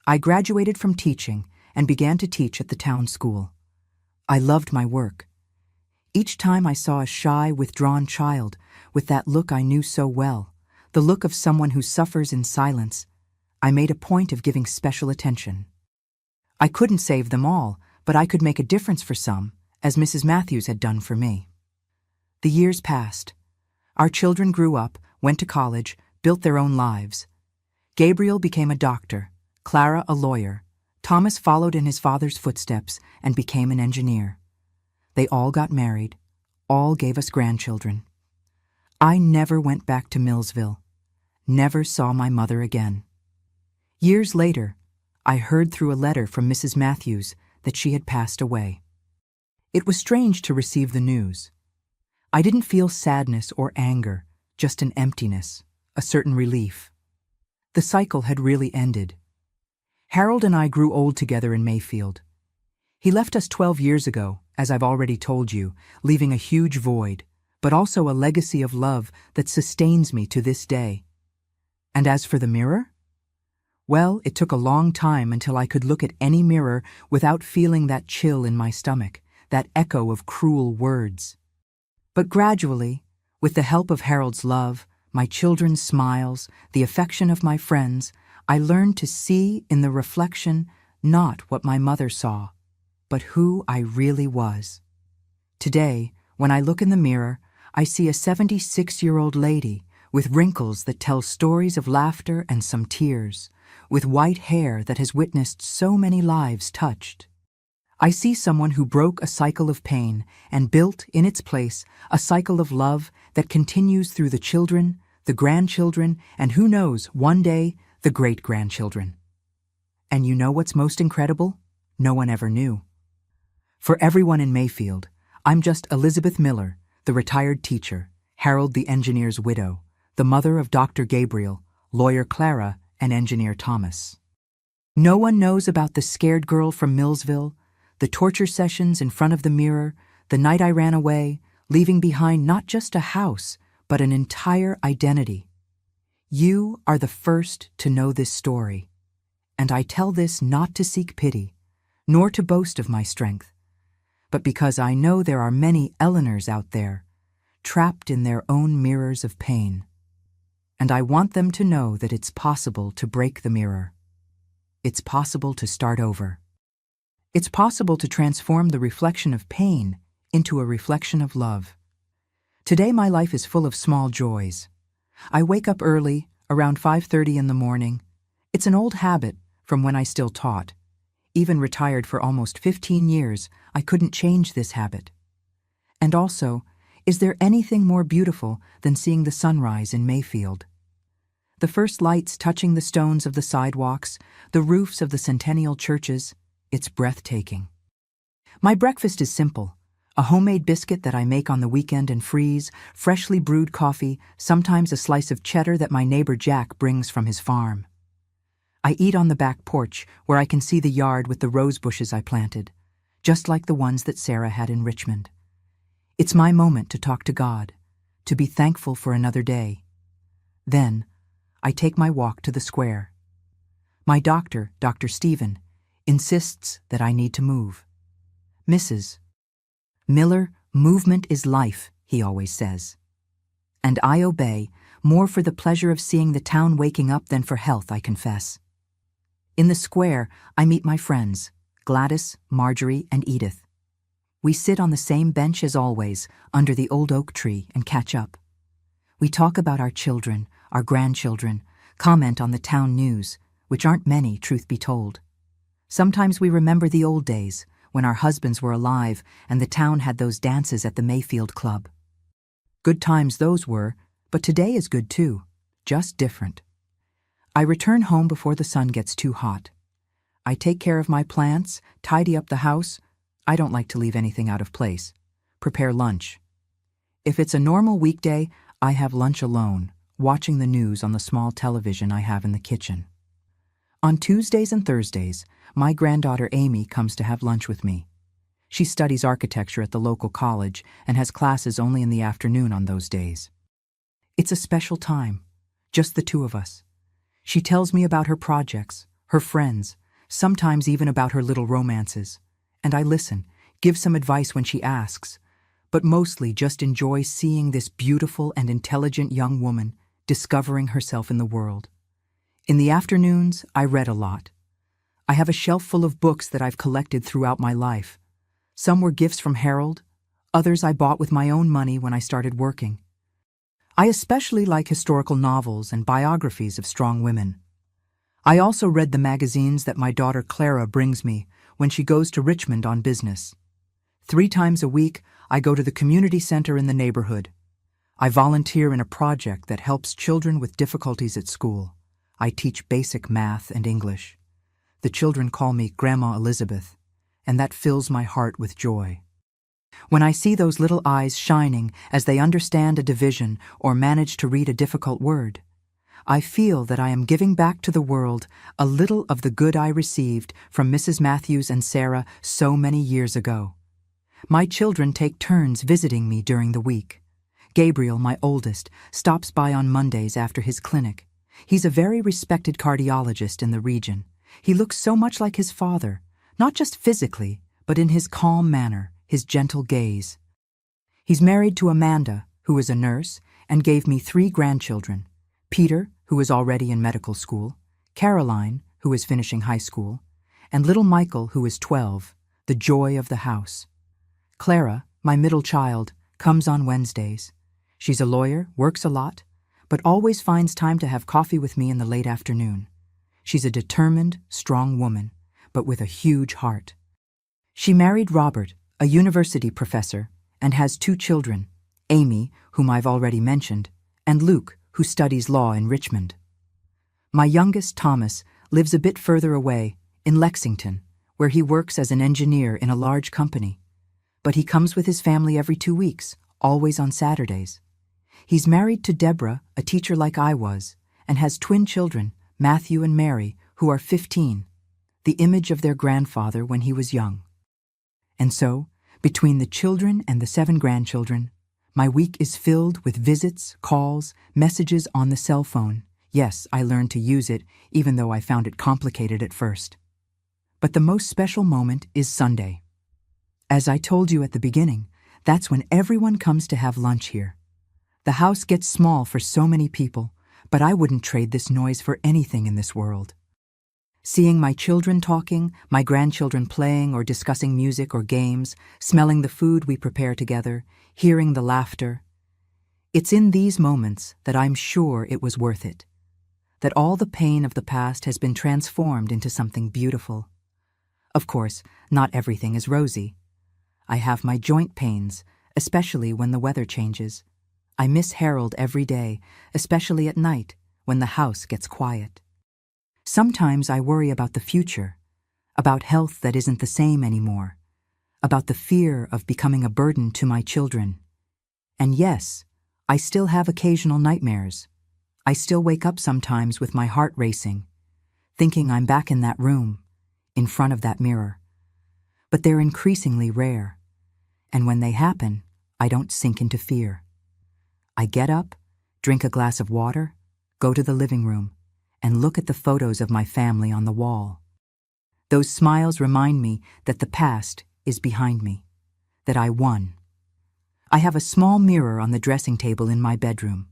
A: I graduated from teaching and began to teach at the town school. I loved my work. Each time I saw a shy, withdrawn child with that look I knew so well, the look of someone who suffers in silence, I made a point of giving special attention. I couldn't save them all, but I could make a difference for some, as Mrs. Matthews had done for me. The years passed. Our children grew up, went to college, built their own lives. Gabriel became a doctor, Clara a lawyer, Thomas followed in his father's footsteps and became an engineer. They all got married, all gave us grandchildren. I never went back to Millsville, never saw my mother again. Years later, I heard through a letter from Mrs. Matthews that she had passed away. It was strange to receive the news. I didn't feel sadness or anger, just an emptiness, a certain relief. The cycle had really ended. Harold and I grew old together in Mayfield. He left us 12 years ago, as I've already told you, leaving a huge void, but also a legacy of love that sustains me to this day. And as for the mirror? Well, it took a long time until I could look at any mirror without feeling that chill in my stomach, that echo of cruel words. But gradually, with the help of Harold's love, my children's smiles, the affection of my friends, I learned to see in the reflection not what my mother saw, but who I really was. Today, when I look in the mirror, I see a 76-year-old lady with wrinkles that tell stories of laughter and some tears, with white hair that has witnessed so many lives touched. I see someone who broke a cycle of pain and built, in its place, a cycle of love that continues through the children, the grandchildren, and who knows, one day, the great-grandchildren. And you know what's most incredible? No one ever knew. For everyone in Mayfield, I'm just Elizabeth Miller, the retired teacher, Harold the engineer's widow, the mother of Dr. Gabriel, lawyer Clara, and engineer Thomas. No one knows about the scared girl from Millsville, the torture sessions in front of the mirror, the night I ran away, leaving behind not just a house, but an entire identity. You are the first to know this story, and I tell this not to seek pity, nor to boast of my strength, but because I know there are many Eleanors out there, trapped in their own mirrors of pain. And I want them to know that it's possible to break the mirror. It's possible to start over. It's possible to transform the reflection of pain into a reflection of love. Today my life is full of small joys. I wake up early, around 5:30 in the morning. It's an old habit from when I still taught. Even retired for almost 15 years, I couldn't change this habit. And also, is there anything more beautiful than seeing the sunrise in Mayfield? The first lights touching the stones of the sidewalks, the roofs of the centennial churches, it's breathtaking. My breakfast is simple. A homemade biscuit that I make on the weekend and freeze, freshly brewed coffee, sometimes a slice of cheddar that my neighbor Jack brings from his farm. I eat on the back porch, where I can see the yard with the rose bushes I planted, just like the ones that Sarah had in Richmond. It's my moment to talk to God, to be thankful for another day. Then, I take my walk to the square. My doctor, Dr. Stephen, insists that I need to move. Mrs. Miller, movement is life, he always says. And I obey, more for the pleasure of seeing the town waking up than for health, I confess. In the square, I meet my friends, Gladys, Marjorie, and Edith. We sit on the same bench as always, under the old oak tree, and catch up. We talk about our children, our grandchildren, comment on the town news, which aren't many, truth be told. Sometimes we remember the old days, when our husbands were alive and the town had those dances at the Mayfield Club. Good times those were, but today is good too, just different. I return home before the sun gets too hot. I take care of my plants, tidy up the house. I don't like to leave anything out of place. Prepare lunch. If it's a normal weekday, I have lunch alone, watching the news on the small television I have in the kitchen. On Tuesdays and Thursdays, my granddaughter Amy comes to have lunch with me. She studies architecture at the local college and has classes only in the afternoon on those days. It's a special time, just the two of us. She tells me about her projects, her friends, sometimes even about her little romances, and I listen, give some advice when she asks, but mostly just enjoy seeing this beautiful and intelligent young woman discovering herself in the world. In the afternoons, I read a lot. I have a shelf full of books that I've collected throughout my life. Some were gifts from Harold, others I bought with my own money when I started working. I especially like historical novels and biographies of strong women. I also read the magazines that my daughter Clara brings me when she goes to Richmond on business. 3 times a week, I go to the community center in the neighborhood. I volunteer in a project that helps children with difficulties at school. I teach basic math and English. The children call me Grandma Elizabeth, and that fills my heart with joy. When I see those little eyes shining as they understand a division or manage to read a difficult word, I feel that I am giving back to the world a little of the good I received from Mrs. Matthews and Sarah so many years ago. My children take turns visiting me during the week. Gabriel, my oldest, stops by on Mondays after his clinic. He's a very respected cardiologist in the region. He looks so much like his father, not just physically, but in his calm manner, his gentle gaze. He's married to Amanda, who is a nurse, and gave me 3 grandchildren: Peter, who is already in medical school, Caroline, who is finishing high school, and little Michael, who is 12, the joy of the house. Clara, my middle child, comes on Wednesdays. She's a lawyer, works a lot, but always finds time to have coffee with me in the late afternoon. She's a determined, strong woman, but with a huge heart. She married Robert, a university professor, and has 2 children, Amy, whom I've already mentioned, and Luke, who studies law in Richmond. My youngest, Thomas, lives a bit further away, in Lexington, where he works as an engineer in a large company. But he comes with his family every 2 weeks, always on Saturdays. He's married to Deborah, a teacher like I was, and has twin children, Matthew and Mary, who are 15, the image of their grandfather when he was young. And so, between the children and the 7 grandchildren, my week is filled with visits, calls, messages on the cell phone. Yes, I learned to use it, even though I found it complicated at first. But the most special moment is Sunday. As I told you at the beginning, that's when everyone comes to have lunch here. The house gets small for so many people, but I wouldn't trade this noise for anything in this world. Seeing my children talking, my grandchildren playing or discussing music or games, smelling the food we prepare together, hearing the laughter. It's in these moments that I'm sure it was worth it, that all the pain of the past has been transformed into something beautiful. Of course, not everything is rosy. I have my joint pains, especially when the weather changes. I miss Harold every day, especially at night, when the house gets quiet. Sometimes I worry about the future, about health that isn't the same anymore, about the fear of becoming a burden to my children. And yes, I still have occasional nightmares. I still wake up sometimes with my heart racing, thinking I'm back in that room, in front of that mirror. But they're increasingly rare, and when they happen, I don't sink into fear. I get up, drink a glass of water, go to the living room, and look at the photos of my family on the wall. Those smiles remind me that the past is behind me, that I won. I have a small mirror on the dressing table in my bedroom.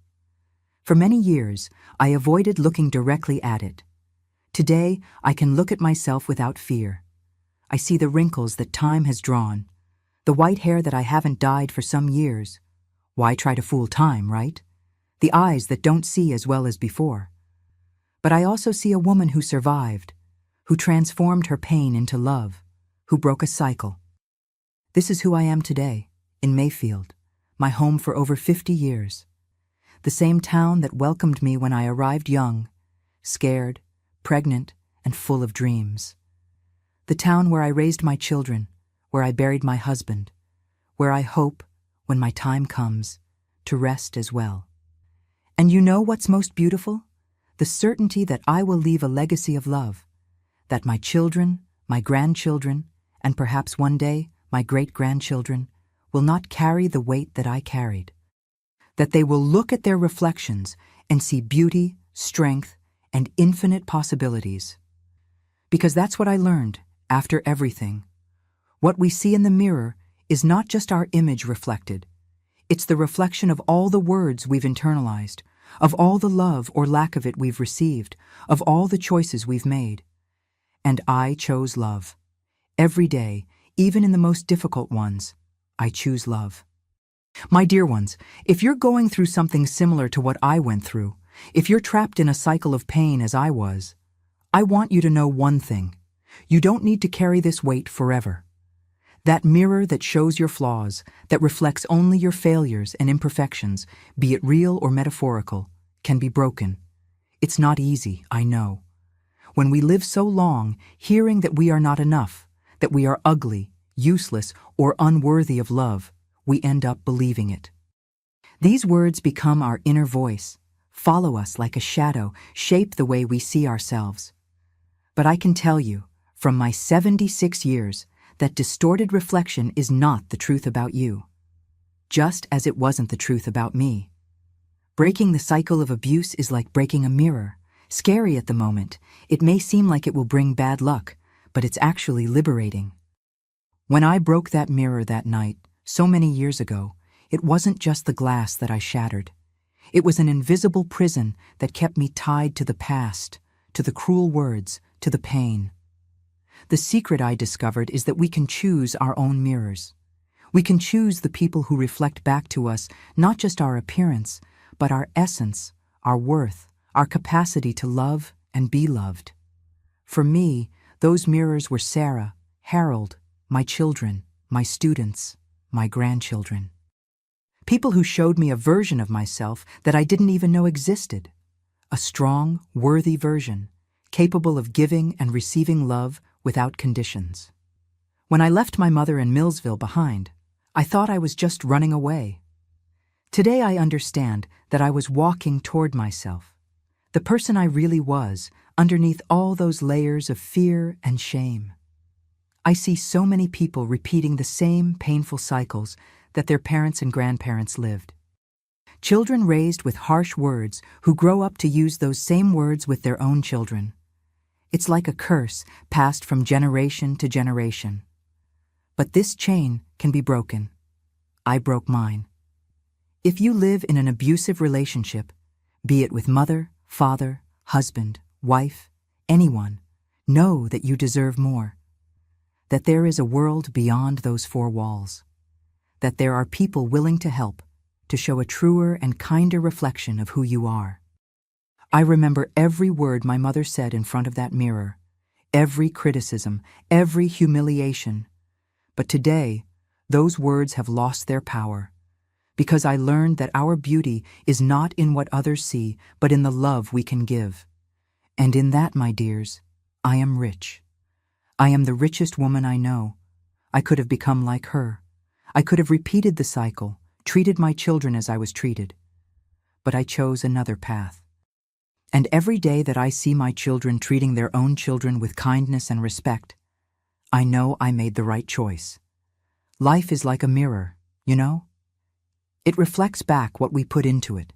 A: For many years, I avoided looking directly at it. Today, I can look at myself without fear. I see the wrinkles that time has drawn, the white hair that I haven't dyed for some years. Why try to fool time, right? The eyes that don't see as well as before. But I also see a woman who survived, who transformed her pain into love, who broke a cycle. This is who I am today, in Mayfield, my home for over 50 years. The same town that welcomed me when I arrived young, scared, pregnant, and full of dreams. The town where I raised my children, where I buried my husband, where I hope, when my time comes, to rest as well. And you know what's most beautiful? The certainty that I will leave a legacy of love, that my children, my grandchildren, and perhaps one day my great-grandchildren will not carry the weight that I carried, that they will look at their reflections and see beauty, strength, and infinite possibilities. Because that's what I learned after everything. What we see in the mirror is not just our image reflected. It's the reflection of all the words we've internalized, of all the love or lack of it we've received, of all the choices we've made. And I chose love. Every day, even in the most difficult ones, I choose love. My dear ones, if you're going through something similar to what I went through, if you're trapped in a cycle of pain as I was, I want you to know one thing. You don't need to carry this weight forever. That mirror that shows your flaws, that reflects only your failures and imperfections, be it real or metaphorical, can be broken. It's not easy, I know. When we live so long, hearing that we are not enough, that we are ugly, useless, or unworthy of love, we end up believing it. These words become our inner voice, follow us like a shadow, shape the way we see ourselves. But I can tell you, from my 76 years, that distorted reflection is not the truth about you, just as it wasn't the truth about me. Breaking the cycle of abuse is like breaking a mirror. Scary at the moment, it may seem like it will bring bad luck, but it's actually liberating. When I broke that mirror that night, so many years ago, it wasn't just the glass that I shattered. It was an invisible prison that kept me tied to the past, to the cruel words, to the pain. The secret I discovered is that we can choose our own mirrors. We can choose the people who reflect back to us not just our appearance, but our essence, our worth, our capacity to love and be loved. For me, those mirrors were Sarah, Harold, my children, my students, my grandchildren. People who showed me a version of myself that I didn't even know existed. A strong, worthy version, capable of giving and receiving love without conditions. When I left my mother in Millsville behind, I thought I was just running away. Today I understand that I was walking toward myself, the person I really was, underneath all those layers of fear and shame. I see so many people repeating the same painful cycles that their parents and grandparents lived. Children raised with harsh words who grow up to use those same words with their own children. It's like a curse passed from generation to generation. But this chain can be broken. I broke mine. If you live in an abusive relationship, be it with mother, father, husband, wife, anyone, know that you deserve more. That there is a world beyond those four walls. That there are people willing to help, to show a truer and kinder reflection of who you are. I remember every word my mother said in front of that mirror. every criticism, every humiliation. But today, those words have lost their power, because I learned that our beauty is not in what others see, but in the love we can give. And in that, my dears, I am rich. I am the richest woman I know. I could have become like her. I could have repeated the cycle, treated my children as I was treated. But I chose another path. And every day that I see my children treating their own children with kindness and respect, I know I made the right choice. Life is like a mirror, you know? It reflects back what we put into it.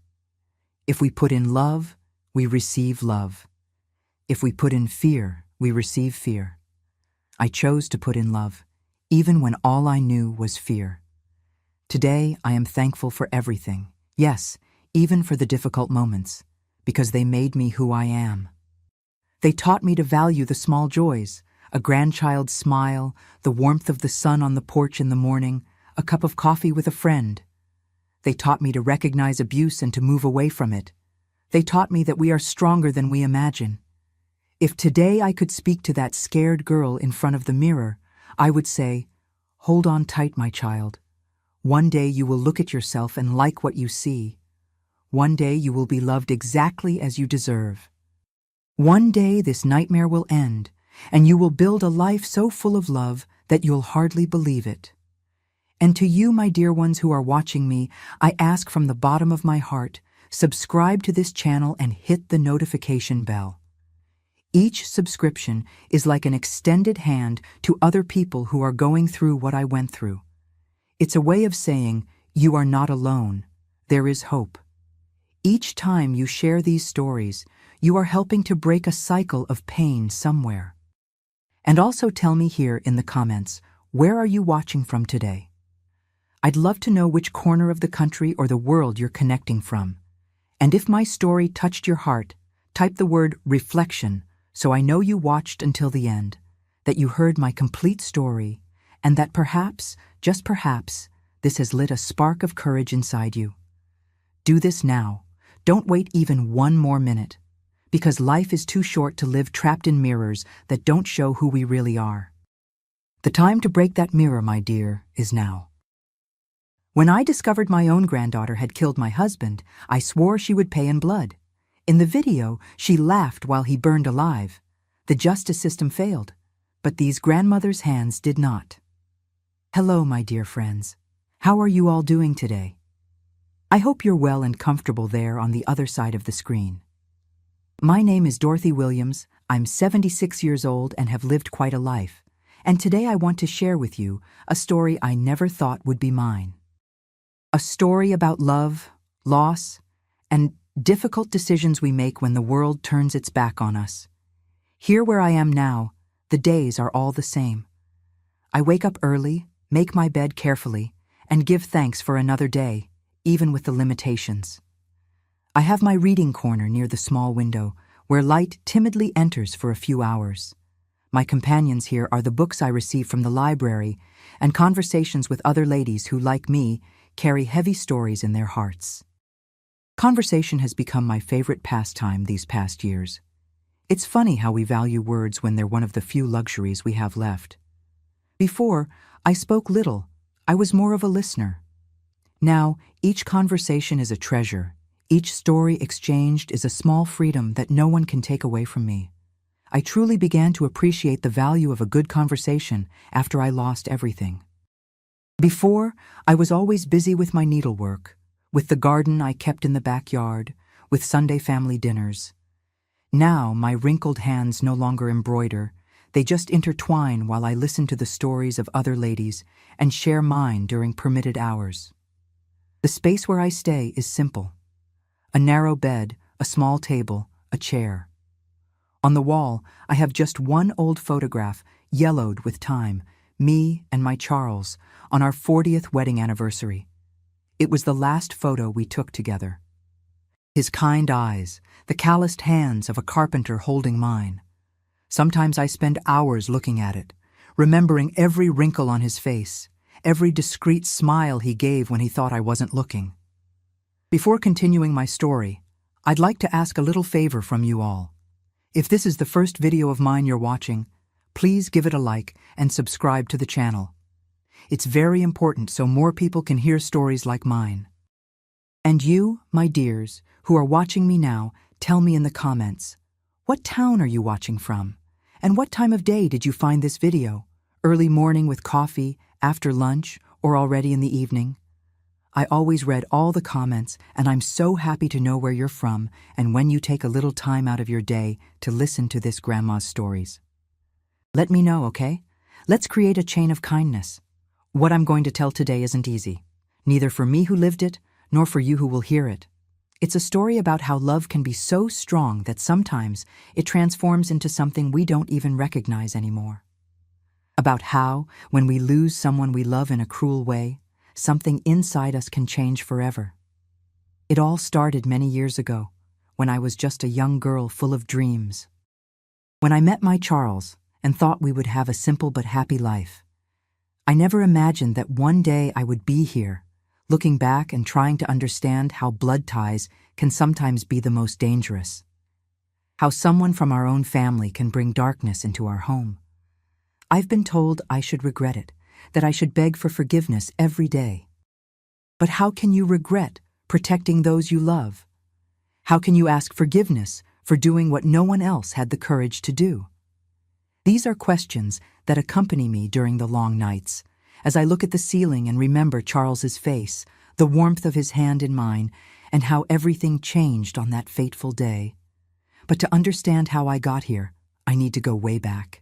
A: If we put in love, we receive love. If we put in fear, we receive fear. I chose to put in love, even when all I knew was fear. Today, I am thankful for everything. Yes, even for the difficult moments, because they made me who I am. They taught me to value the small joys, a grandchild's smile, the warmth of the sun on the porch in the morning, a cup of coffee with a friend. They taught me to recognize abuse and to move away from it. They taught me that we are stronger than we imagine. If today I could speak to that scared girl in front of the mirror, I would say, "Hold on tight, my child. One day you will look at yourself and like what you see. One day you will be loved exactly as you deserve. One day this nightmare will end, and you will build a life so full of love that you'll hardly believe it." And to you, my dear ones who are watching me, I ask from the bottom of my heart, subscribe to this channel and hit the notification bell. Each subscription is like an extended hand to other people who are going through what I went through. It's a way of saying, you are not alone. There is hope. Each time you share these stories, you are helping to break a cycle of pain somewhere. And also tell me here in the comments, where are you watching from today? I'd love to know which corner of the country or the world you're connecting from. And if my story touched your heart, type the word reflection so I know you watched until the end, that you heard my complete story, and that perhaps, just perhaps, this has lit a spark of courage inside you. Do this now. Don't wait even one more minute, because life is too short to live trapped in mirrors that don't show who we really are. The time to break that mirror, my dear, is now. When I discovered my own granddaughter had killed my husband, I swore she would pay in blood. In the video, she laughed while he burned alive. The justice system failed, but these grandmothers' hands did not. Hello, my dear friends. How are you all doing today? I hope you're well and comfortable there on the other side of the screen. My name is Dorothy Williams. I'm 76 years old and have lived quite a life. And today I want to share with you a story I never thought would be mine. A story about love, loss, and difficult decisions we make when the world turns its back on us. Here where I am now, the days are all the same. I wake up early, make my bed carefully, and give thanks for another day, even with the limitations. I have my reading corner near the small window, where light timidly enters for a few hours. My companions here are the books I receive from the library and conversations with other ladies who, like me, carry heavy stories in their hearts. Conversation has become my favorite pastime these past years. It's funny how we value words when they're one of the few luxuries we have left. Before, I spoke little. I was more of a listener. Now, each conversation is a treasure. Each story exchanged is a small freedom that no one can take away from me. I truly began to appreciate the value of a good conversation after I lost everything. Before, I was always busy with my needlework, with the garden I kept in the backyard, with Sunday family dinners. Now, my wrinkled hands no longer embroider. They just intertwine while I listen to the stories of other ladies and share mine during permitted hours. The space where I stay is simple. A narrow bed, a small table, a chair. On the wall, I have just one old photograph, yellowed with time, me and my Charles, on our 40th wedding anniversary. It was the last photo we took together. His kind eyes, the calloused hands of a carpenter holding mine. Sometimes I spend hours looking at it, remembering every wrinkle on his face, every discreet smile he gave when he thought I wasn't looking. Before continuing my story, I'd like to ask a little favor from you all. If this is the first video of mine you're watching, please give it a like and subscribe to the channel. It's very important so more people can hear stories like mine. And you, my dears, who are watching me now, tell me in the comments, what town are you watching from? And what time of day did you find this video? Early morning with coffee, after lunch, or already in the evening? I always read all the comments, and I'm so happy to know where you're from and when you take a little time out of your day to listen to this grandma's stories. Let me know, okay? Let's create a chain of kindness. What I'm going to tell today isn't easy, neither for me who lived it, nor for you who will hear it. It's a story about how love can be so strong that sometimes it transforms into something we don't even recognize anymore. About how, when we lose someone we love in a cruel way, something inside us can change forever. It all started many years ago, when I was just a young girl full of dreams. When I met my Charles and thought we would have a simple but happy life, I never imagined that one day I would be here, looking back and trying to understand how blood ties can sometimes be the most dangerous. How someone from our own family can bring darkness into our home. I've been told I should regret it, that I should beg for forgiveness every day. But how can you regret protecting those you love? How can you ask forgiveness for doing what no one else had the courage to do? These are questions that accompany me during the long nights, as I look at the ceiling and remember Charles's face, the warmth of his hand in mine, and how everything changed on that fateful day. But to understand how I got here, I need to go way back.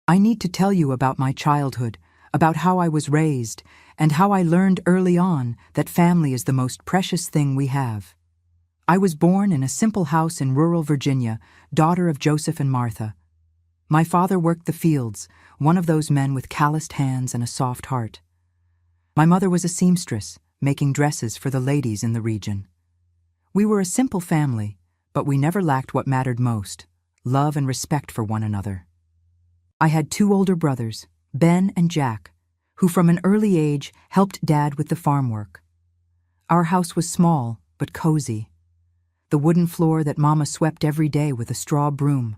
A: I need to tell you about my childhood, about how I was raised, and how I learned early on that family is the most precious thing we have. I was born in a simple house in rural Virginia, daughter of Joseph and Martha. My father worked the fields, one of those men with calloused hands and a soft heart. My mother was a seamstress, making dresses for the ladies in the region. We were a simple family, but we never lacked what mattered most, love and respect for one another. I had two older brothers, Ben and Jack, who from an early age helped Dad with the farm work. Our house was small, but cozy. The wooden floor that Mama swept every day with a straw broom.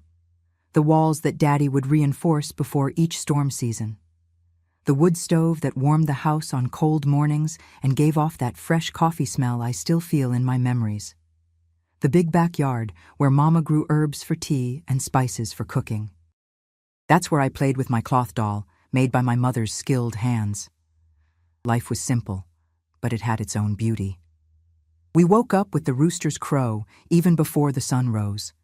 A: The walls that Daddy would reinforce before each storm season. The wood stove that warmed the house on cold mornings and gave off that fresh coffee smell I still feel in my memories. The big backyard where Mama grew herbs for tea and spices for cooking. That's where I played with my cloth doll, made by my mother's skilled hands. Life was simple, but it had its own beauty. We woke up with the rooster's crow even before the sun rose.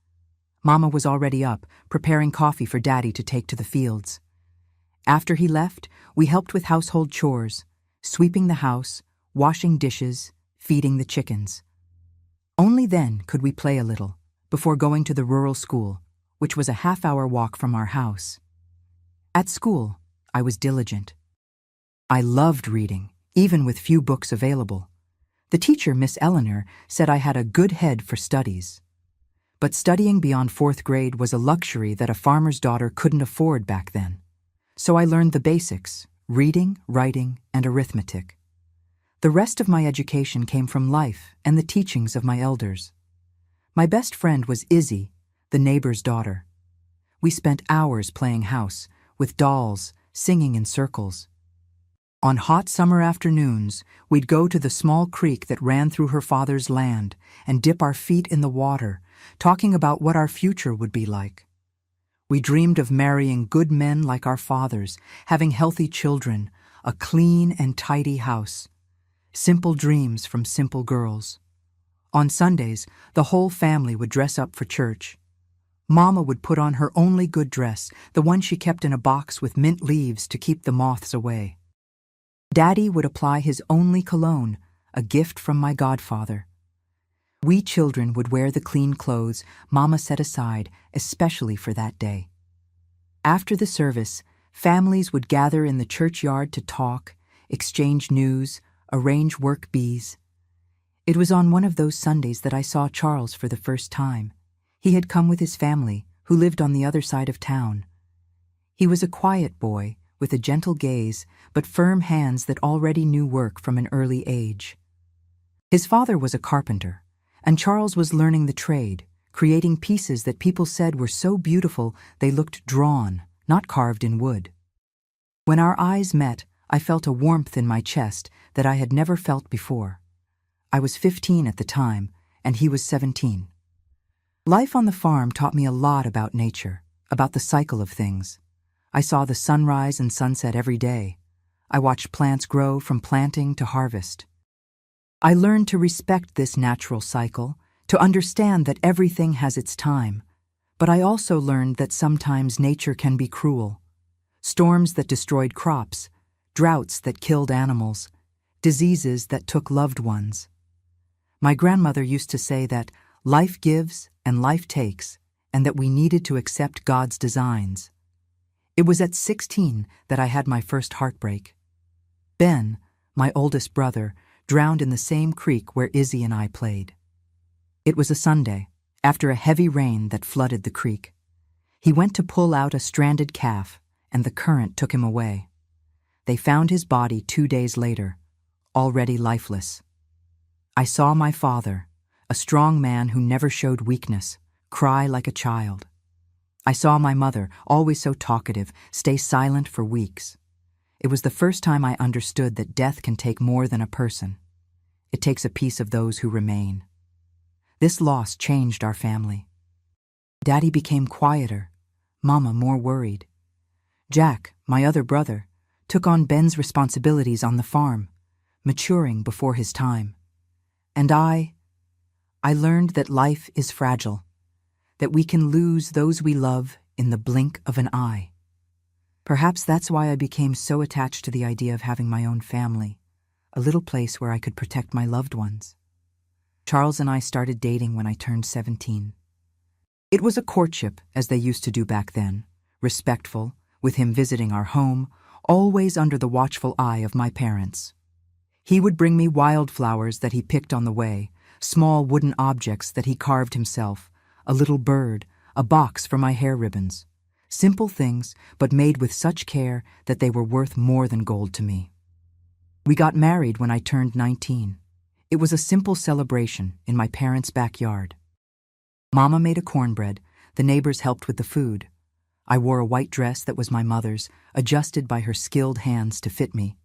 A: Mama was already up, preparing coffee for Daddy to take to the fields. After he left, we helped with household chores, sweeping the house, washing dishes, feeding the chickens. Only then could we play a little, before going to the rural school, which was a half-hour walk from our house. At school, I was diligent. I loved reading, even with few books available. The teacher, Miss Eleanor, said I had a good head for studies. But studying beyond 4th grade was a luxury that a farmer's daughter couldn't afford back then. So I learned the basics, reading, writing, and arithmetic. The rest of my education came from life and the teachings of my elders. My best friend was Izzy, the neighbor's daughter. We spent hours playing house, with dolls, singing in circles. On hot summer afternoons, we'd go to the small creek that ran through her father's land and dip our feet in the water, talking about what our future would be like. We dreamed of marrying good men like our fathers, having healthy children, a clean and tidy house. Simple dreams from simple girls. On Sundays, the whole family would dress up for church. Mama would put on her only good dress, the one she kept in a box with mint leaves to keep the moths away. Daddy would apply his only cologne, a gift from my godfather. We children would wear the clean clothes Mama set aside especially for that day. After the service, families would gather in the churchyard to talk, exchange news, arrange work bees. It was on one of those Sundays that I saw Charles for the first time. He had come with his family, who lived on the other side of town. He was a quiet boy, with a gentle gaze, but firm hands that already knew work from an early age. His father was a carpenter, and Charles was learning the trade, creating pieces that people said were so beautiful they looked drawn, not carved in wood. When our eyes met, I felt a warmth in my chest that I had never felt before. I was 15 at the time, and he was 17. Life on the farm taught me a lot about nature, about the cycle of things. I saw the sunrise and sunset every day. I watched plants grow from planting to harvest. I learned to respect this natural cycle, to understand that everything has its time. But I also learned that sometimes nature can be cruel. Storms that destroyed crops, droughts that killed animals, diseases that took loved ones. My grandmother used to say that life gives and life takes, and that we needed to accept God's designs. It was at 16 that I had my first heartbreak. Ben, my oldest brother, drowned in the same creek where Izzy and I played. It was a Sunday, after a heavy rain that flooded the creek. He went to pull out a stranded calf, and the current took him away. They found his body 2 days later, already lifeless. I saw my father, a strong man who never showed weakness, cry like a child. I saw my mother, always so talkative, stay silent for weeks. It was the first time I understood that death can take more than a person. It takes a piece of those who remain. This loss changed our family. Daddy became quieter, Mama more worried. Jack, my other brother, took on Ben's responsibilities on the farm, maturing before his time. And I learned that life is fragile, that we can lose those we love in the blink of an eye. Perhaps that's why I became so attached to the idea of having my own family, a little place where I could protect my loved ones. Charles and I started dating when I turned 17. It was a courtship, as they used to do back then, respectful, with him visiting our home, always under the watchful eye of my parents. He would bring me wildflowers that he picked on the way, small wooden objects that he carved himself, a little bird, a box for my hair ribbons. Simple things, but made with such care that they were worth more than gold to me. We got married when I turned 19. It was a simple celebration in my parents' backyard. Mama made a cornbread, the neighbors helped with the food. I wore a white dress that was my mother's, adjusted by her skilled hands to fit me.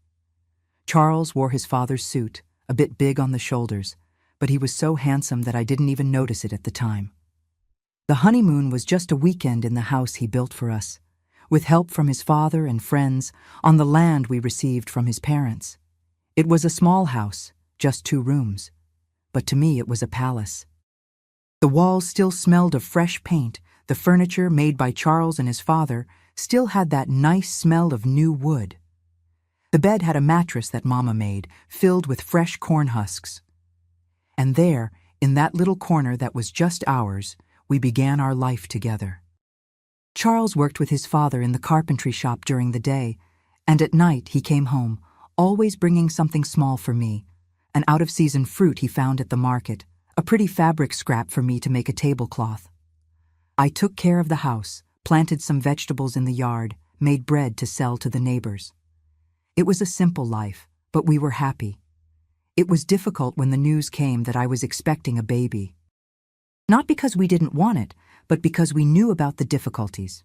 A: Charles wore his father's suit, a bit big on the shoulders, but he was so handsome that I didn't even notice it at the time. The honeymoon was just a weekend in the house he built for us, with help from his father and friends on the land we received from his parents. It was a small house, just 2 rooms, but to me it was a palace. The walls still smelled of fresh paint, the furniture made by Charles and his father still had that nice smell of new wood. The bed had a mattress that Mama made, filled with fresh corn husks. And there, in that little corner that was just ours, we began our life together. Charles worked with his father in the carpentry shop during the day, and at night he came home, always bringing something small for me, an out-of-season fruit he found at the market, a pretty fabric scrap for me to make a tablecloth. I took care of the house, planted some vegetables in the yard, made bread to sell to the neighbors. It was a simple life, but we were happy. It was difficult when the news came that I was expecting a baby. Not because we didn't want it, but because we knew about the difficulties.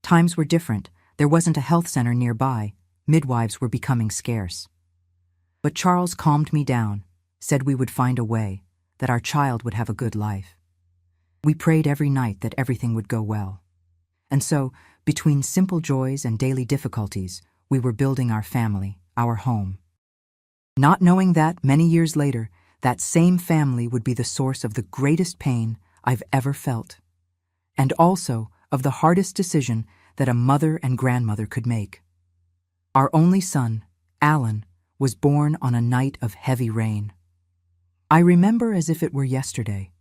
A: Times were different. There wasn't a health center nearby. Midwives were becoming scarce. But Charles calmed me down, said we would find a way, that our child would have a good life. We prayed every night that everything would go well. And so, between simple joys and daily difficulties, we were building our family, our home. Not knowing that, many years later, that same family would be the source of the greatest pain I've ever felt, and also of the hardest decision that a mother and grandmother could make. Our only son, Alan, was born on a night of heavy rain. I remember as if it were yesterday.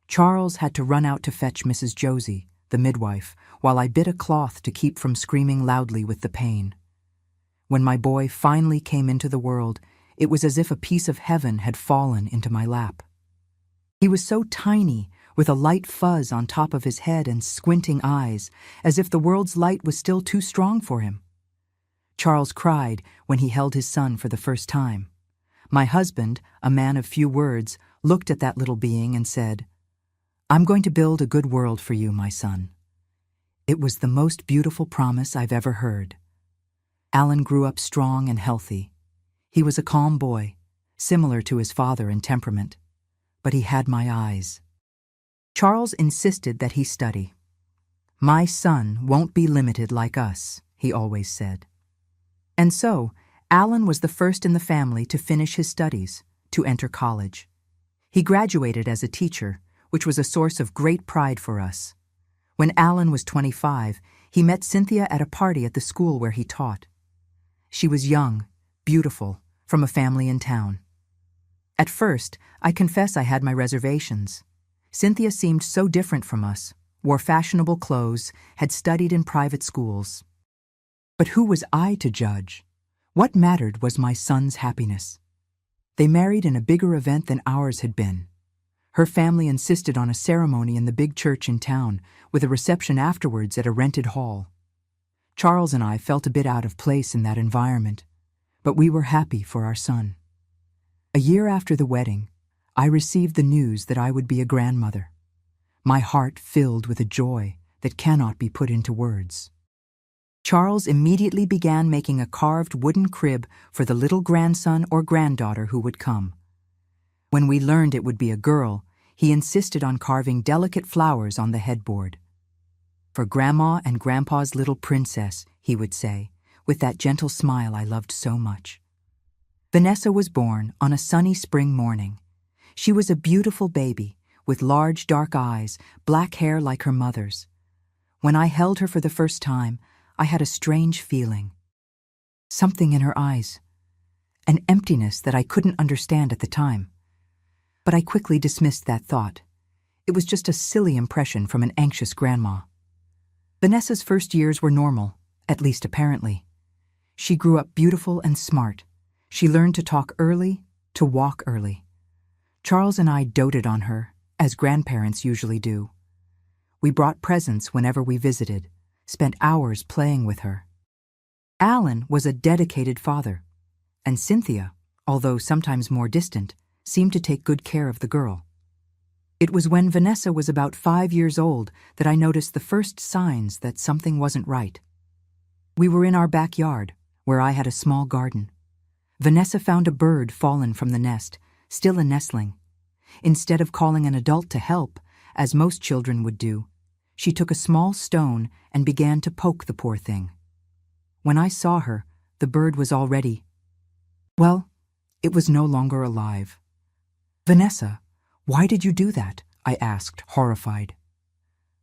A: Charles had to run out to fetch Mrs. Josie, the midwife, while I bit a cloth to keep from screaming loudly with the pain. When my boy finally came into the world, it was as if a piece of heaven had fallen into my lap. He was so tiny, with a light fuzz on top of his head and squinting eyes, as if the world's light was still too strong for him. Charles cried when he held his son for the first time. My husband, a man of few words, looked at that little being and said, I'm going to build a good world for you, my son. It was the most beautiful promise I've ever heard. Alan grew up strong and healthy. He was a calm boy, similar to his father in temperament, but he had my eyes. Charles insisted that he study. My son won't be limited like us, he always said. And so, Alan was the first in the family to finish his studies, to enter college. He graduated as a teacher, which was a source of great pride for us. When Alan was 25, he met Cynthia at a party at the school where he taught. She was young, beautiful, from a family in town. At first, I confess I had my reservations. Cynthia seemed so different from us, wore fashionable clothes, had studied in private schools. But who was I to judge? What mattered was my son's happiness. They married in a bigger event than ours had been. Her family insisted on a ceremony in the big church in town, with a reception afterwards at a rented hall. Charles and I felt a bit out of place in that environment, but we were happy for our son. A year after the wedding, I received the news that I would be a grandmother. My heart filled with a joy that cannot be put into words. Charles immediately began making a carved wooden crib for the little grandson or granddaughter who would come. When we learned it would be a girl, he insisted on carving delicate flowers on the headboard. "For Grandma and Grandpa's little princess," he would say, with that gentle smile I loved so much. Vanessa was born on a sunny spring morning. She was a beautiful baby, with large dark eyes, black hair like her mother's. When I held her for the first time, I had a strange feeling. Something in her eyes. An emptiness that I couldn't understand at the time. But I quickly dismissed that thought. It was just a silly impression from an anxious grandma. Vanessa's first years were normal, at least apparently. She grew up beautiful and smart. She learned to talk early, to walk early. Charles and I doted on her, as grandparents usually do. We brought presents whenever we visited, spent hours playing with her. Alan was a dedicated father, and Cynthia, although sometimes more distant, seemed to take good care of the girl. It was when Vanessa was about 5 years old that I noticed the first signs that something wasn't right. We were in our backyard, where I had a small garden. Vanessa found a bird fallen from the nest, still a nestling. Instead of calling an adult to help, as most children would do, she took a small stone and began to poke the poor thing. When I saw her, the bird was already... well, it was no longer alive. "Vanessa, why did you do that?" I asked, horrified.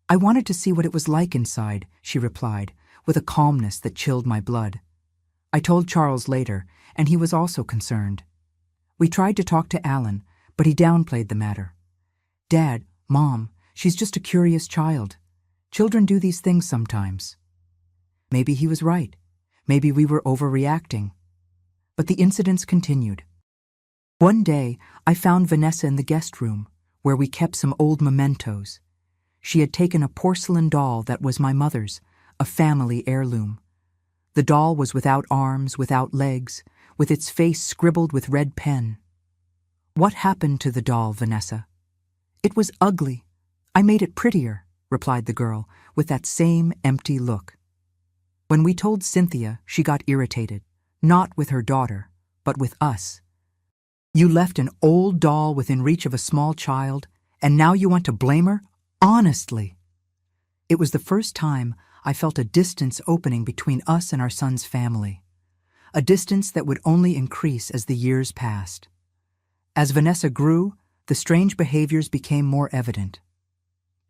A: "I wanted to see what it was like inside," she replied, with a calmness that chilled my blood. I told Charles later, and he was also concerned. We tried to talk to Alan, but he downplayed the matter. "Dad, Mom, she's just a curious child. Children do these things sometimes." Maybe he was right. Maybe we were overreacting. But the incidents continued. One day, I found Vanessa in the guest room, where we kept some old mementos. She had taken a porcelain doll that was my mother's, a family heirloom. The doll was without arms, without legs, with its face scribbled with red pen. "What happened to the doll, Vanessa?" "It was ugly. I made it prettier," replied the girl, with that same empty look. When we told Cynthia, she got irritated, not with her daughter, but with us. "You left an old doll within reach of a small child, and now you want to blame her? Honestly!" It was the first time I felt a distance opening between us and our son's family, a distance that would only increase as the years passed. As Vanessa grew, the strange behaviors became more evident.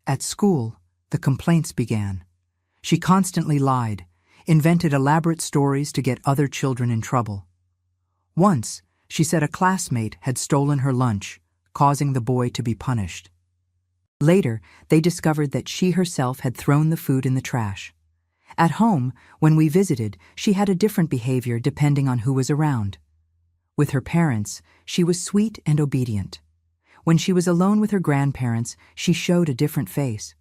A: At school, the complaints began. She constantly lied, invented elaborate stories to get other children in trouble. Once, she said a classmate had stolen her lunch, causing the boy to be punished. Later, they discovered that she herself had thrown the food in the trash. At home, when we visited, she had a different behavior depending on who was around. With her parents, she was sweet and obedient. When she was alone with her grandparents, she showed a different face.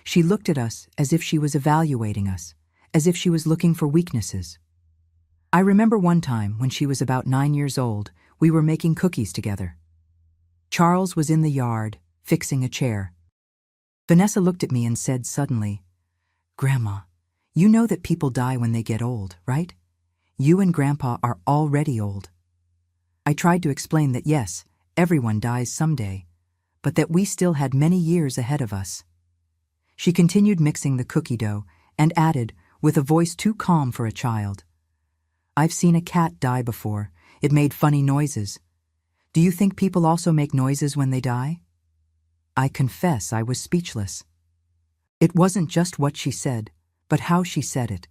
A: She looked at us as if she was evaluating us, as if she was looking for weaknesses. I remember one time when she was about 9 years old, we were making cookies together. Charles was in the yard, fixing a chair. Vanessa looked at me and said suddenly, "Grandma, you know that people die when they get old, right? You and Grandpa are already old." I tried to explain that yes, everyone dies someday, but that we still had many years ahead of us. She continued mixing the cookie dough and added, with a voice too calm for a child, "I've seen a cat die before. It made funny noises. Do you think people also make noises when they die?" I confess I was speechless. It wasn't just what she said, but how she said it.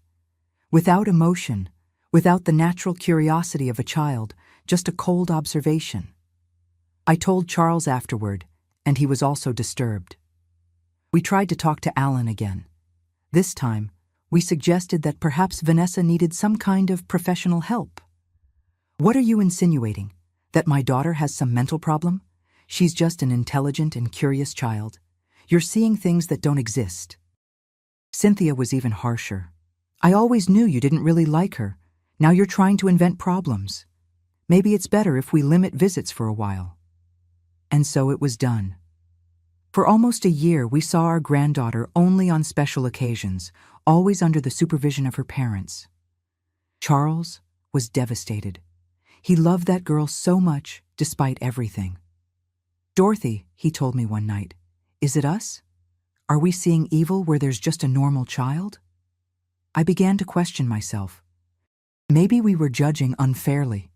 A: Without emotion, without the natural curiosity of a child, just a cold observation. I told Charles afterward, and he was also disturbed. We tried to talk to Alan again. This time, we suggested that perhaps Vanessa needed some kind of professional help. "What are you insinuating? That my daughter has some mental problem? She's just an intelligent and curious child. You're seeing things that don't exist." Cynthia was even harsher. "I always knew you didn't really like her. Now you're trying to invent problems. Maybe it's better if we limit visits for a while." And so it was done. For almost a year, we saw our granddaughter only on special occasions, always under the supervision of her parents. Charles was devastated. He loved that girl so much, despite everything. "Dorothy," he told me one night, "is it us? Are we seeing evil where there's just a normal child?" I began to question myself. Maybe we were judging unfairly.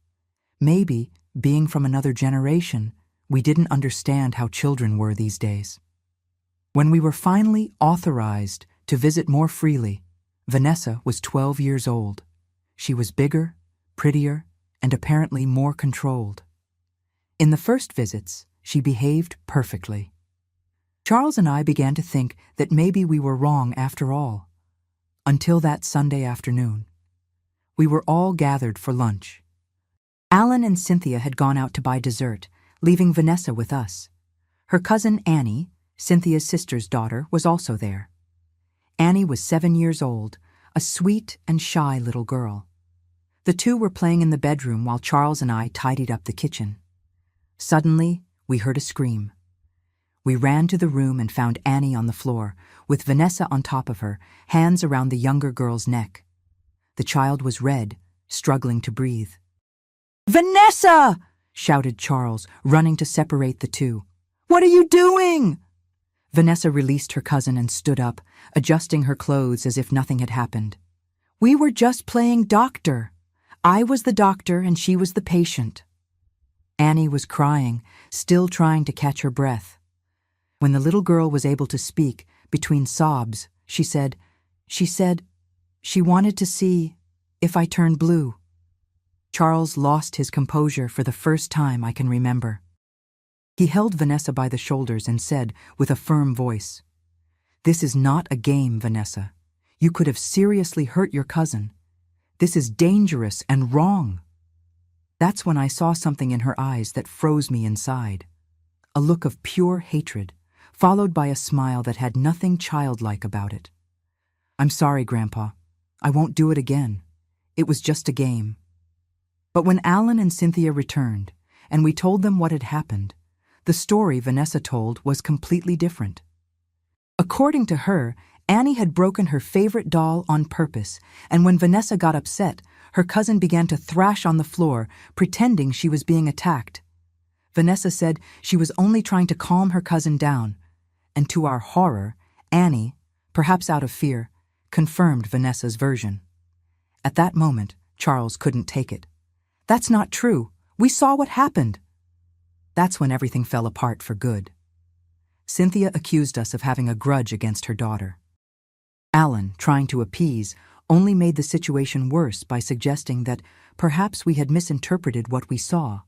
A: Maybe, being from another generation, we didn't understand how children were these days. When we were finally authorized to visit more freely, Vanessa was 12 years old. She was bigger, prettier, and apparently more controlled. In the first visits, she behaved perfectly. Charles and I began to think that maybe we were wrong after all. Until that Sunday afternoon. We were all gathered for lunch. Alan and Cynthia had gone out to buy dessert, leaving Vanessa with us. Her cousin Annie, Cynthia's sister's daughter, was also there. Annie was 7 years old, a sweet and shy little girl. The two were playing in the bedroom while Charles and I tidied up the kitchen. Suddenly, we heard a scream. We ran to the room and found Annie on the floor, with Vanessa on top of her, hands around the younger girl's neck. The child was red, struggling to breathe. "Vanessa!" shouted Charles, running to separate the two. "What are you doing?" Vanessa released her cousin and stood up, adjusting her clothes as if nothing had happened. "We were just playing doctor. I was the doctor and she was the patient." Annie was crying, still trying to catch her breath. When the little girl was able to speak, between sobs, she said she wanted to see if I turned blue. Charles lost his composure for the first time I can remember. He held Vanessa by the shoulders and said with a firm voice, "This is not a game, Vanessa. You could have seriously hurt your cousin. This is dangerous and wrong." That's when I saw something in her eyes that froze me inside. A look of pure hatred, followed by a smile that had nothing childlike about it. "I'm sorry, Grandpa. I won't do it again. It was just a game." But when Alan and Cynthia returned, and we told them what had happened, the story Vanessa told was completely different. According to her, Annie had broken her favorite doll on purpose, and when Vanessa got upset, her cousin began to thrash on the floor, pretending she was being attacked. Vanessa said she was only trying to calm her cousin down, and to our horror, Annie, perhaps out of fear, confirmed Vanessa's version. At that moment, Charles couldn't take it. "That's not true. We saw what happened." That's when everything fell apart for good. Cynthia accused us of having a grudge against her daughter. Alan, trying to appease, only made the situation worse by suggesting that perhaps we had misinterpreted what we saw.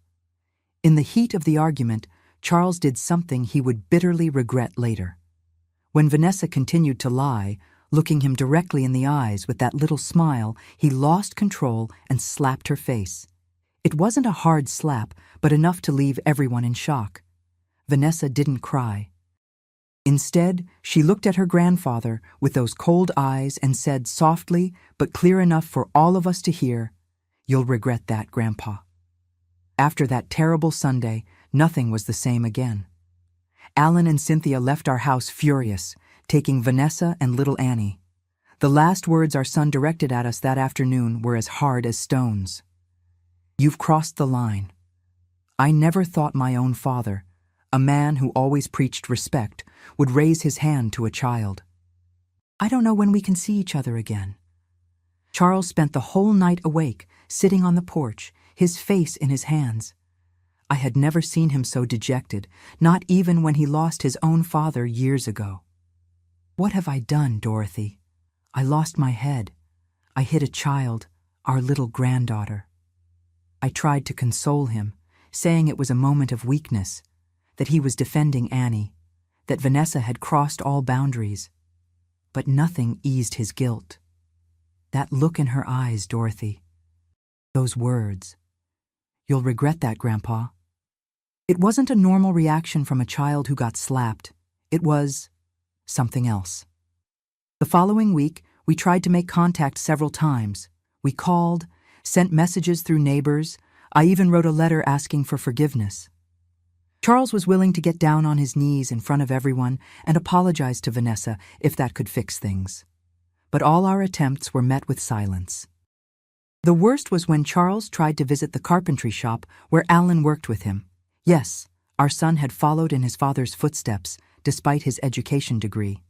A: In the heat of the argument, Charles did something he would bitterly regret later. When Vanessa continued to lie, looking him directly in the eyes with that little smile, he lost control and slapped her face. It wasn't a hard slap, but enough to leave everyone in shock. Vanessa didn't cry. Instead, she looked at her grandfather with those cold eyes and said softly, but clear enough for all of us to hear, "You'll regret that, Grandpa." After that terrible Sunday, nothing was the same again. Alan and Cynthia left our house furious, taking Vanessa and little Annie. The last words our son directed at us that afternoon were as hard as stones. "You've crossed the line." I never thought my own father, a man who always preached respect, would raise his hand to a child. "I don't know when we can see each other again." Charles spent the whole night awake, sitting on the porch, his face in his hands. I had never seen him so dejected, not even when he lost his own father years ago. "What have I done, Dorothy? I lost my head. I hit a child, our little granddaughter." I tried to console him, saying it was a moment of weakness, that he was defending Annie, that Vanessa had crossed all boundaries. But nothing eased his guilt. That look in her eyes, Dorothy. Those words. "You'll regret that, Grandpa." It wasn't a normal reaction from a child who got slapped. It was something else. The following week, we tried to make contact several times. We called, sent messages through neighbors. I even wrote a letter asking for forgiveness. Charles was willing to get down on his knees in front of everyone and apologize to Vanessa if that could fix things. But all our attempts were met with silence. The worst was when Charles tried to visit the carpentry shop where Alan worked with him. Yes, our son had followed in his father's footsteps, despite his education degree.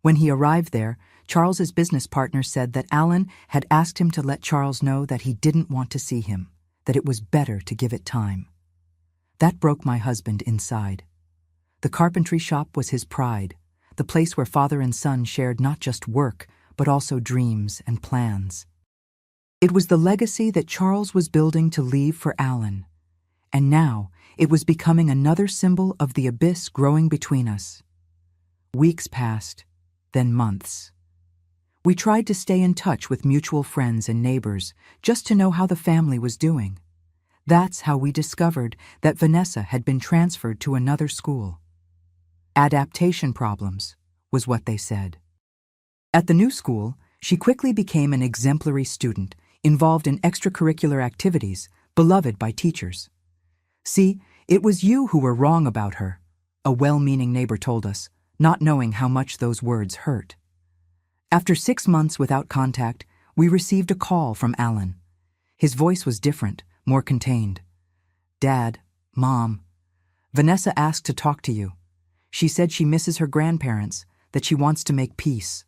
A: When he arrived there, Charles's business partner said that Alan had asked him to let Charles know that he didn't want to see him, that it was better to give it time. That broke my husband inside. The carpentry shop was his pride, the place where father and son shared not just work, but also dreams and plans. It was the legacy that Charles was building to leave for Alan, and now it was becoming another symbol of the abyss growing between us. Weeks passed, then months. We tried to stay in touch with mutual friends and neighbors just to know how the family was doing. That's how we discovered that Vanessa had been transferred to another school. Adaptation problems was what they said. At the new school, she quickly became an exemplary student, involved in extracurricular activities, beloved by teachers. "See, it was you who were wrong about her," a well-meaning neighbor told us, not knowing how much those words hurt. After 6 months without contact, we received a call from Alan. His voice was different, more contained. "Dad, Mom, Vanessa asked to talk to you. She said she misses her grandparents, that she wants to make peace."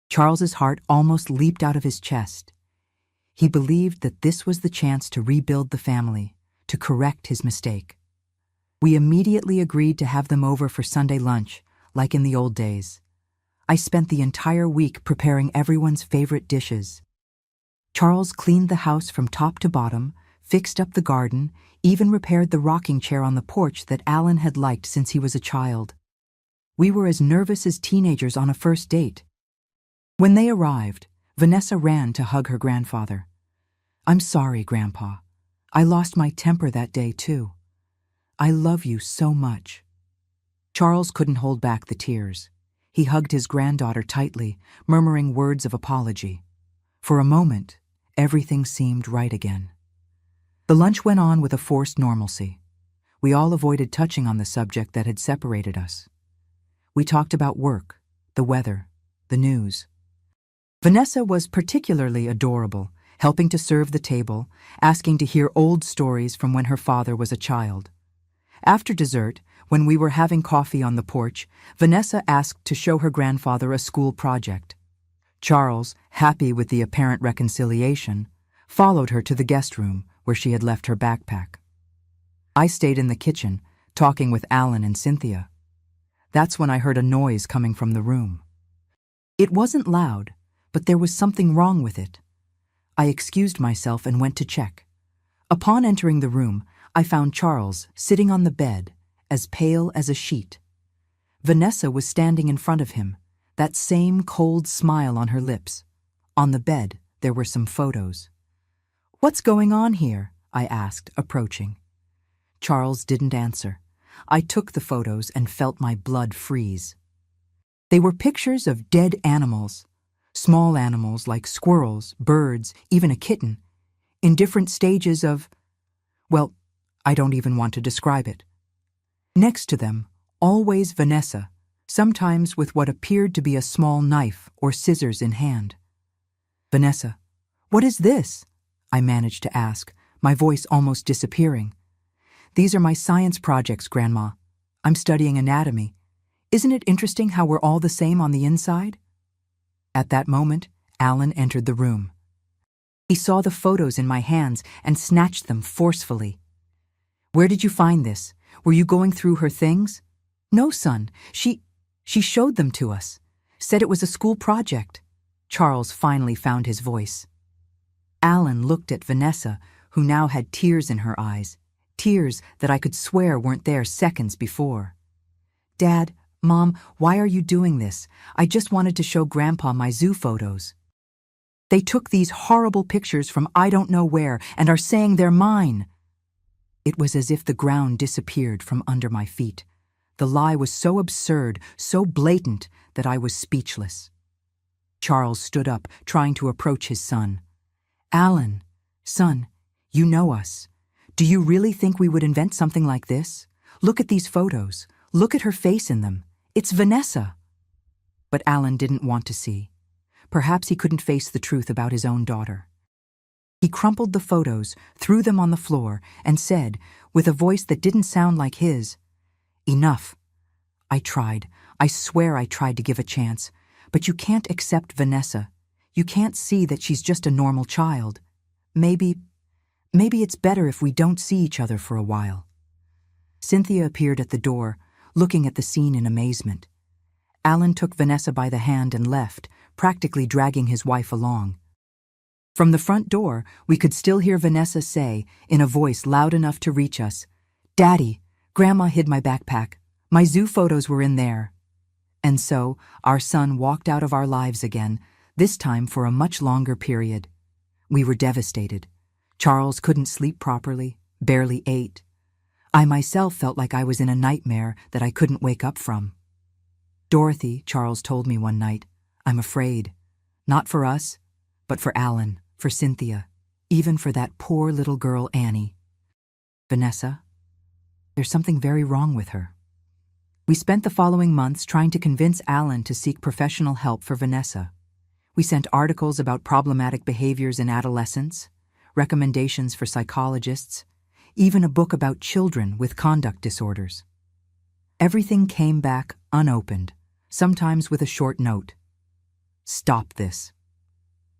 A: Charles's heart almost leaped out of his chest. He believed that this was the chance to rebuild the family, to correct his mistake. We immediately agreed to have them over for Sunday lunch, like in the old days. I spent the entire week preparing everyone's favorite dishes. Charles cleaned the house from top to bottom, fixed up the garden, even repaired the rocking chair on the porch that Alan had liked since he was a child. We were as nervous as teenagers on a first date. When they arrived, Vanessa ran to hug her grandfather. "I'm sorry, Grandpa. I lost my temper that day, too. I love you so much." Charles couldn't hold back the tears. He hugged his granddaughter tightly, murmuring words of apology. For a moment, everything seemed right again. The lunch went on with a forced normalcy. We all avoided touching on the subject that had separated us. We talked about work, the weather, the news. Vanessa was particularly adorable, helping to serve the table, asking to hear old stories from when her father was a child. After dessert, when we were having coffee on the porch, Vanessa asked to show her grandfather a school project. Charles, happy with the apparent reconciliation, followed her to the guest room where she had left her backpack. I stayed in the kitchen, talking with Alan and Cynthia. That's when I heard a noise coming from the room. It wasn't loud, but there was something wrong with it. I excused myself and went to check. Upon entering the room, I found Charles sitting on the bed, as pale as a sheet. Vanessa was standing in front of him, that same cold smile on her lips. On the bed, there were some photos. "What's going on here?" I asked, approaching. Charles didn't answer. I took the photos and felt my blood freeze. They were pictures of dead animals, small animals like squirrels, birds, even a kitten, in different stages of, well, I don't even want to describe it. Next to them, Always Vanessa, sometimes with what appeared to be a small knife or scissors in hand. "Vanessa, what is this?" I managed to ask, my voice almost disappearing. "These are my science projects, Grandma. I'm studying anatomy. Isn't it interesting how we're all the same on the inside?" At that moment, Alan entered the room. He saw the photos in my hands and snatched them forcefully. "Where did you find this? Were you going through her things?" "No, son. She showed them to us. Said it was a school project." Charles finally found his voice. Alan looked at Vanessa, who now had tears in her eyes, tears that I could swear weren't there seconds before. "Dad, Mom, why are you doing this? I just wanted to show Grandpa my zoo photos. They took these horrible pictures from I don't know where and are saying they're mine." It was as if the ground disappeared from under my feet. The lie was so absurd, so blatant, that I was speechless. Charles stood up, trying to approach his son. "Alan, son, you know us. Do you really think we would invent something like this? Look at these photos. Look at her face in them. It's Vanessa." But Alan didn't want to see. Perhaps he couldn't face the truth about his own daughter. He crumpled the photos, threw them on the floor, and said, with a voice that didn't sound like his, "Enough. I tried. I swear I tried to give a chance. But you can't accept Vanessa. You can't see that she's just a normal child. Maybe it's better if we don't see each other for a while." Cynthia appeared at the door, looking at the scene in amazement. Alan took Vanessa by the hand and left, practically dragging his wife along. From the front door, we could still hear Vanessa say, in a voice loud enough to reach us, "Daddy, Grandma hid my backpack. My zoo photos were in there." And so, our son walked out of our lives again, this time for a much longer period. We were devastated. Charles couldn't sleep properly, barely ate. I myself felt like I was in a nightmare that I couldn't wake up from. "Dorothy," Charles told me one night, "I'm afraid. Not for us, but for Alan, for Cynthia, even for that poor little girl Annie. Vanessa, there's something very wrong with her." We spent the following months trying to convince Alan to seek professional help for Vanessa. We sent articles about problematic behaviors in adolescence, recommendations for psychologists, even a book about children with conduct disorders. Everything came back unopened, sometimes with a short note. "Stop this."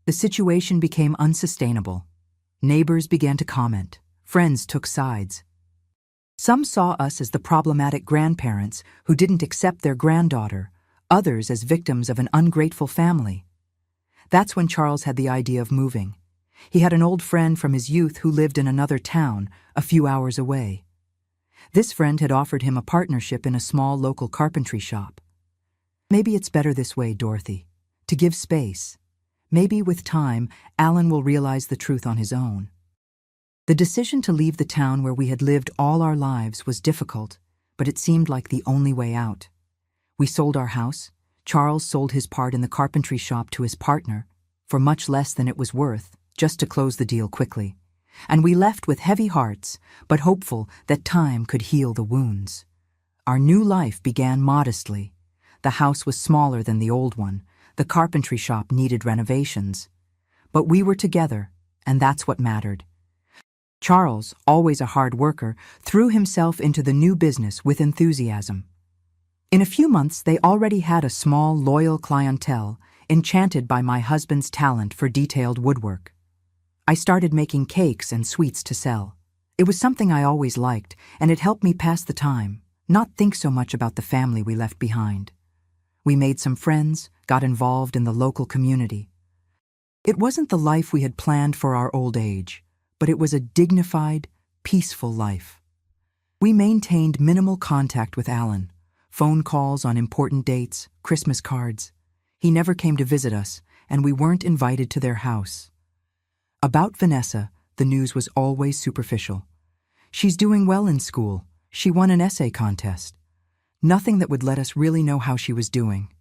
A: The situation became unsustainable. Neighbors began to comment. Friends took sides. Some saw us as the problematic grandparents who didn't accept their granddaughter, others as victims of an ungrateful family. That's when Charles had the idea of moving. He had an old friend from his youth who lived in another town, a few hours away. This friend had offered him a partnership in a small local carpentry shop. "Maybe it's better this way, Dorothy, to give space. Maybe with time, Alan will realize the truth on his own." The decision to leave the town where we had lived all our lives was difficult, but it seemed like the only way out. We sold our house. Charles sold his part in the carpentry shop to his partner, for much less than it was worth, just to close the deal quickly. And we left with heavy hearts, but hopeful that time could heal the wounds. Our new life began modestly. The house was smaller than the old one. The carpentry shop needed renovations. But we were together, and that's what mattered. Charles, always a hard worker, threw himself into the new business with enthusiasm. In a few months, they already had a small, loyal clientele, enchanted by my husband's talent for detailed woodwork. I started making cakes and sweets to sell. It was something I always liked, and it helped me pass the time, not think so much about the family we left behind. We made some friends, got involved in the local community. It wasn't the life we had planned for our old age, but it was a dignified, peaceful life. We maintained minimal contact with Alan, phone calls on important dates, Christmas cards. He never came to visit us, and we weren't invited to their house. About Vanessa, the news was always superficial. "She's doing well in school. She won an essay contest." Nothing that would let us really know how she was doing.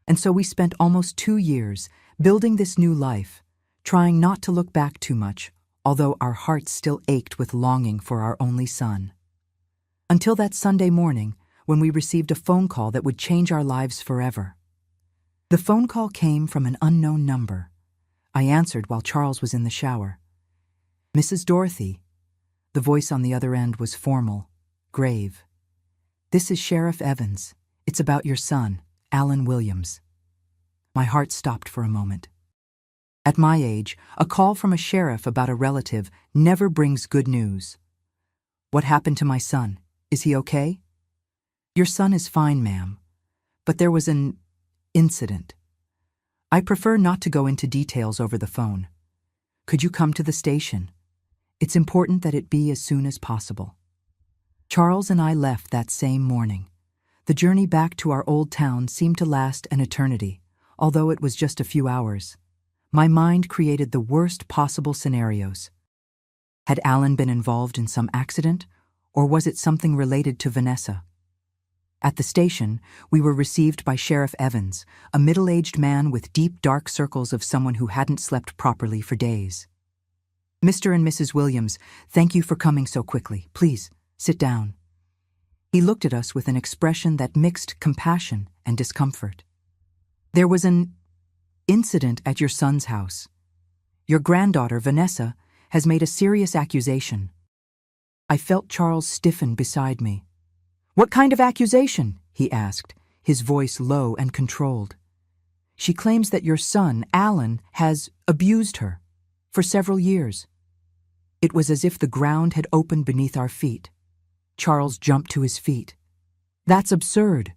A: And so we spent almost 2 years building this new life, trying not to look back too much, although our hearts still ached with longing for our only son. Until that Sunday morning, when we received a phone call that would change our lives forever. The phone call came from an unknown number. I answered while Charles was in the shower. "Mrs. Dorothy." The voice on the other end was formal, grave. "This is Sheriff Evans. It's about your son, Alan Williams." My heart stopped for a moment. At my age, a call from a sheriff about a relative never brings good news. "What happened to my son? Is he okay?" "Your son is fine, ma'am. But there was an incident. I prefer not to go into details over the phone. Could you come to the station? It's important that it be as soon as possible." Charles and I left that same morning. The journey back to our old town seemed to last an eternity, although it was just a few hours. My mind created the worst possible scenarios. Had Alan been involved in some accident, or was it something related to Vanessa? At the station, we were received by Sheriff Evans, a middle-aged man with deep dark circles of someone who hadn't slept properly for days. "Mr. and Mrs. Williams, thank you for coming so quickly. Please, sit down." He looked at us with an expression that mixed compassion and discomfort. "There was an incident at your son's house. Your granddaughter, Vanessa, has made a serious accusation." I felt Charles stiffen beside me. "What kind of accusation?" he asked, his voice low and controlled. "She claims that your son, Alan, has abused her for several years." It was as if the ground had opened beneath our feet. Charles jumped to his feet. "That's absurd.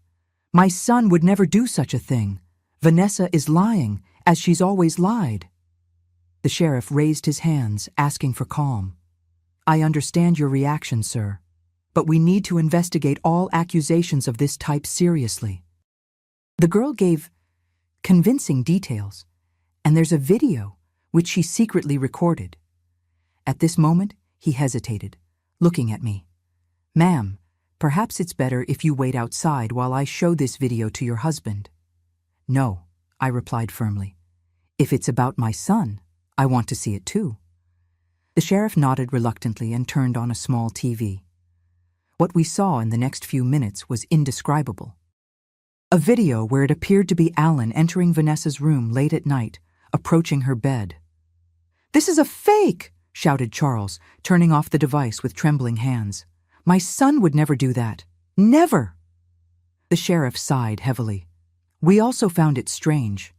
A: My son would never do such a thing. Vanessa is lying, as she's always lied." The sheriff raised his hands, asking for calm. "I understand your reaction, sir, but we need to investigate all accusations of this type seriously." The girl gave convincing details, and there's a video which she secretly recorded. At this moment, he hesitated, looking at me. "Ma'am, perhaps it's better if you wait outside while I show this video to your husband." "No," I replied firmly. "If it's about my son, I want to see it too." The sheriff nodded reluctantly and turned on a small TV. What we saw in the next few minutes was indescribable. A video where it appeared to be Alan entering Vanessa's room late at night, approaching her bed. "This is a fake!" shouted Charles, turning off the device with trembling hands. "My son would never do that. Never!" The sheriff sighed heavily. "We also found it strange.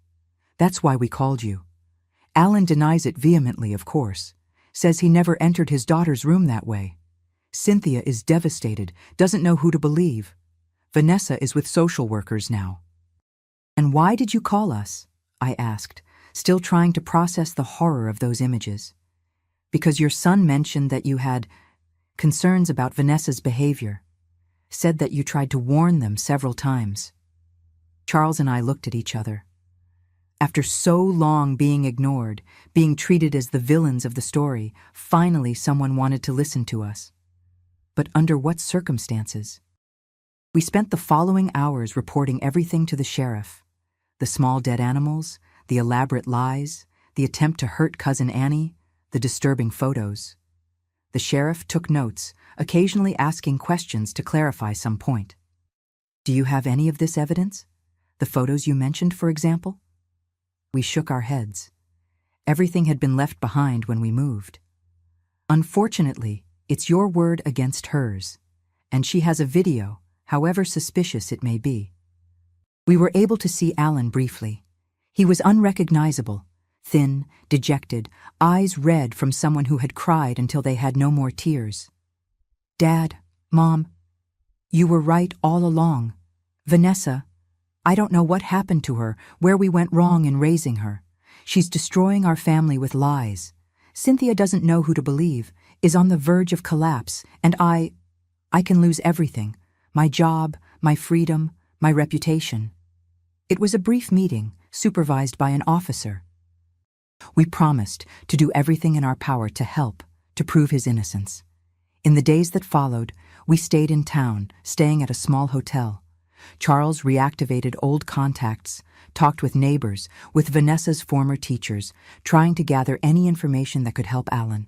A: That's why we called you. Alan denies it vehemently, of course. Says he never entered his daughter's room that way. Cynthia is devastated, doesn't know who to believe. Vanessa is with social workers now." "And why did you call us?" I asked, still trying to process the horror of those images. "Because your son mentioned that you had concerns about Vanessa's behavior. Said that you tried to warn them several times." Charles and I looked at each other. After so long being ignored, being treated as the villains of the story, finally someone wanted to listen to us. But under what circumstances? We spent the following hours reporting everything to the sheriff. The small dead animals, the elaborate lies, the attempt to hurt Cousin Annie, the disturbing photos. The sheriff took notes, occasionally asking questions to clarify some point. "Do you have any of this evidence? The photos you mentioned, for example?" We shook our heads. Everything had been left behind when we moved. "Unfortunately, it's your word against hers, and she has a video, however suspicious it may be." We were able to see Alan briefly. He was unrecognizable, thin, dejected, eyes red from someone who had cried until they had no more tears. "Dad, Mom, you were right all along. Vanessa, I don't know what happened to her, where we went wrong in raising her. She's destroying our family with lies. Cynthia doesn't know who to believe, is on the verge of collapse, and I can lose everything. My job, my freedom, my reputation." It was a brief meeting, supervised by an officer. We promised to do everything in our power to help, to prove his innocence. In the days that followed, we stayed in town, staying at a small hotel. Charles reactivated old contacts, talked with neighbors, with Vanessa's former teachers, trying to gather any information that could help Alan.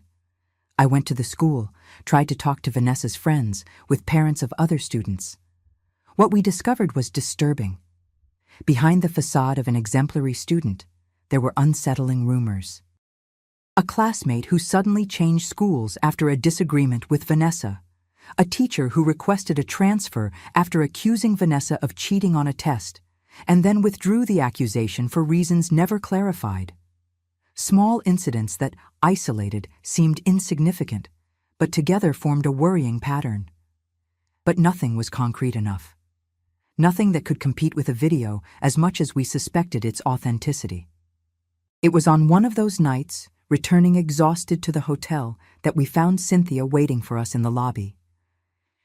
A: I went to the school, tried to talk to Vanessa's friends, with parents of other students. What we discovered was disturbing. Behind the facade of an exemplary student, there were unsettling rumors. A classmate who suddenly changed schools after a disagreement with Vanessa. A teacher who requested a transfer after accusing Vanessa of cheating on a test, and then withdrew the accusation for reasons never clarified. Small incidents that, isolated, seemed insignificant, but together formed a worrying pattern. But nothing was concrete enough. Nothing that could compete with a video as much as we suspected its authenticity. It was on one of those nights, returning exhausted to the hotel, that we found Cynthia waiting for us in the lobby.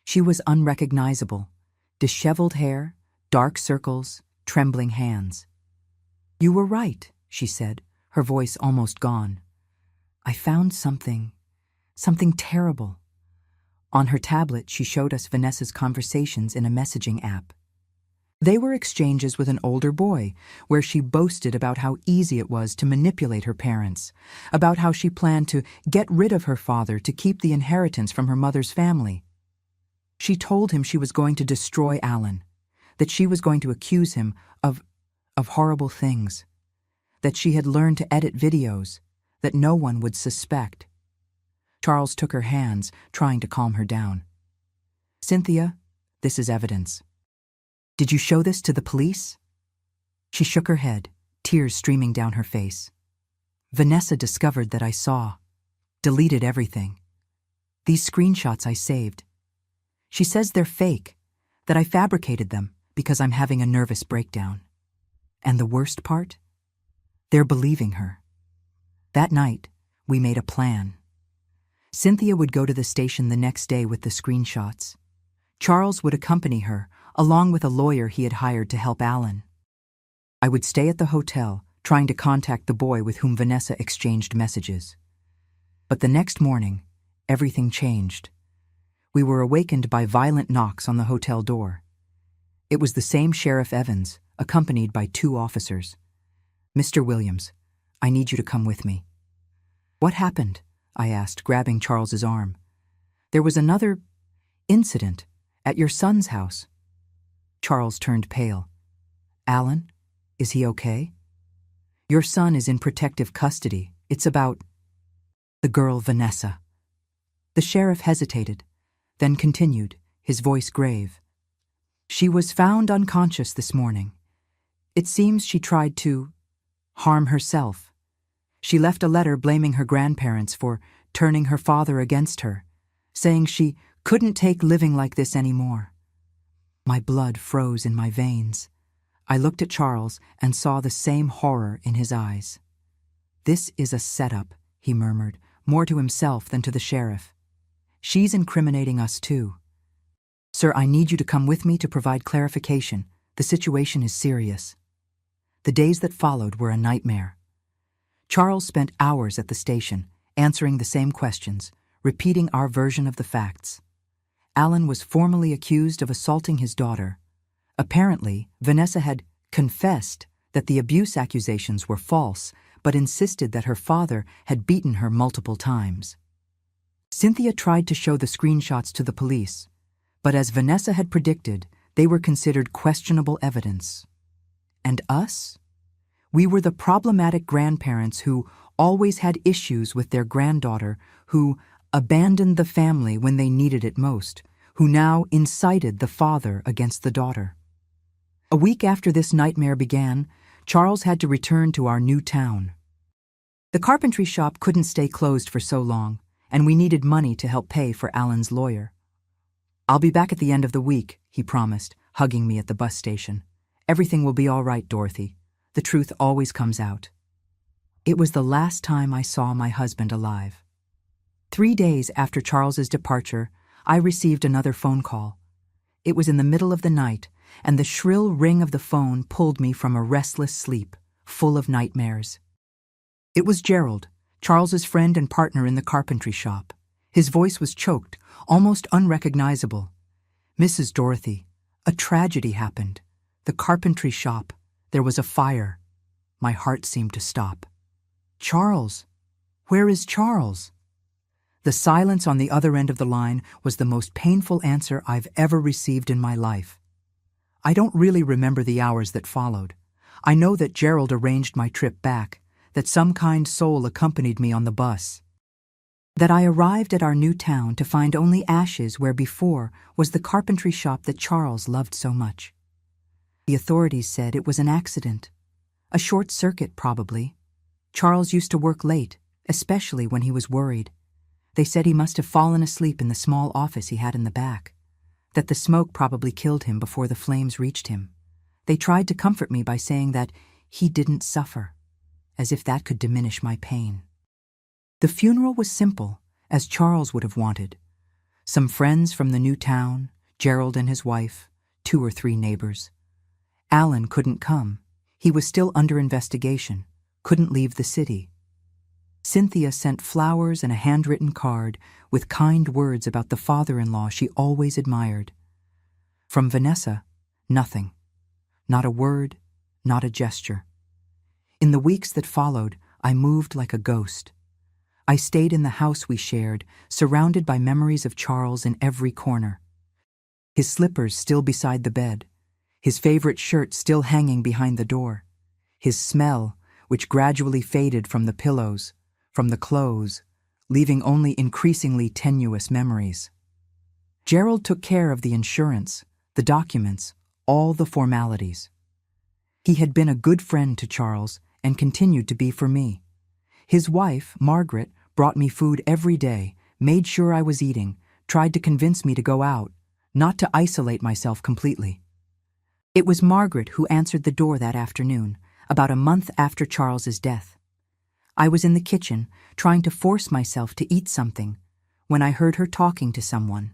A: She was unrecognizable, disheveled hair, dark circles, trembling hands. "You were right," she said, her voice almost gone. "I found something terrible." On her tablet, she showed us Vanessa's conversations in a messaging app. They were exchanges with an older boy, where she boasted about how easy it was to manipulate her parents, about how she planned to get rid of her father to keep the inheritance from her mother's family. She told him she was going to destroy Alan, that she was going to accuse him of horrible things, that she had learned to edit videos, that no one would suspect. Charles took her hands, trying to calm her down. "Cynthia, this is evidence. Did you show this to the police?" She shook her head, tears streaming down her face. "Vanessa discovered that I saw, deleted everything. These screenshots I saved. She says they're fake, that I fabricated them because I'm having a nervous breakdown. And the worst part? They're believing her. That night, we made a plan. Cynthia would go to the station the next day with the screenshots. Charles would accompany her, along with a lawyer he had hired to help Alan. I would stay at the hotel, trying to contact the boy with whom Vanessa exchanged messages. But the next morning, everything changed. We were awakened by violent knocks on the hotel door. It was the same Sheriff Evans, accompanied by 2 officers. "Mr. Williams, I need you to come with me." "What happened?" I asked, grabbing Charles's arm. "There was another incident at your son's house." Charles turned pale. "Alan, is he okay?" "Your son is in protective custody. It's about the girl Vanessa." The sheriff hesitated, then continued, his voice grave. "She was found unconscious this morning. It seems she tried to harm herself. She left a letter blaming her grandparents for turning her father against her, saying she couldn't take living like this anymore." My blood froze in my veins. I looked at Charles and saw the same horror in his eyes. "This is a setup," he murmured, more to himself than to the sheriff. "She's incriminating us too. Sir, I need you to come with me to provide clarification. The situation is serious." The days that followed were a nightmare. Charles spent hours at the station, answering the same questions, repeating our version of the facts. Alan was formally accused of assaulting his daughter. Apparently, Vanessa had confessed that the abuse accusations were false, but insisted that her father had beaten her multiple times. Cynthia tried to show the screenshots to the police, but as Vanessa had predicted, they were considered questionable evidence. And us? We were the problematic grandparents who always had issues with their granddaughter, who abandoned the family when they needed it most, who now incited the father against the daughter. A week after this nightmare began, Charles had to return to our new town. The carpentry shop couldn't stay closed for so long, and we needed money to help pay for Alan's lawyer. "I'll be back at the end of the week," he promised, hugging me at the bus station. "Everything will be all right, Dorothy. The truth always comes out." It was the last time I saw my husband alive. 3 days after Charles's departure, I received another phone call. It was in the middle of the night, and the shrill ring of the phone pulled me from a restless sleep, full of nightmares. It was Gerald, Charles's friend and partner in the carpentry shop. His voice was choked, almost unrecognizable. "Mrs. Dorothy, a tragedy happened. The carpentry shop. There was a fire." My heart seemed to stop. "Charles? Where is Charles?" The silence on the other end of the line was the most painful answer I've ever received in my life. I don't really remember the hours that followed. I know that Gerald arranged my trip back, that some kind soul accompanied me on the bus, that I arrived at our new town to find only ashes where before was the carpentry shop that Charles loved so much. The authorities said it was an accident. A short circuit, probably. Charles used to work late, especially when he was worried. They said he must have fallen asleep in the small office he had in the back, that the smoke probably killed him before the flames reached him. They tried to comfort me by saying that he didn't suffer, as if that could diminish my pain. The funeral was simple, as Charles would have wanted. Some friends from the new town, Gerald and his wife, 2 or 3 neighbors. Alan couldn't come. He was still under investigation, couldn't leave the city. Cynthia sent flowers and a handwritten card with kind words about the father-in-law she always admired. From Vanessa, nothing. Not a word, not a gesture. In the weeks that followed, I moved like a ghost. I stayed in the house we shared, surrounded by memories of Charles in every corner. His slippers still beside the bed, his favorite shirt still hanging behind the door, his smell, which gradually faded from the pillows, from the clothes, leaving only increasingly tenuous memories. Gerald took care of the insurance, the documents, all the formalities. He had been a good friend to Charles and continued to be for me. His wife, Margaret, brought me food every day, made sure I was eating, tried to convince me to go out, not to isolate myself completely. It was Margaret who answered the door that afternoon, about a month after Charles's death. I was in the kitchen, trying to force myself to eat something, when I heard her talking to someone.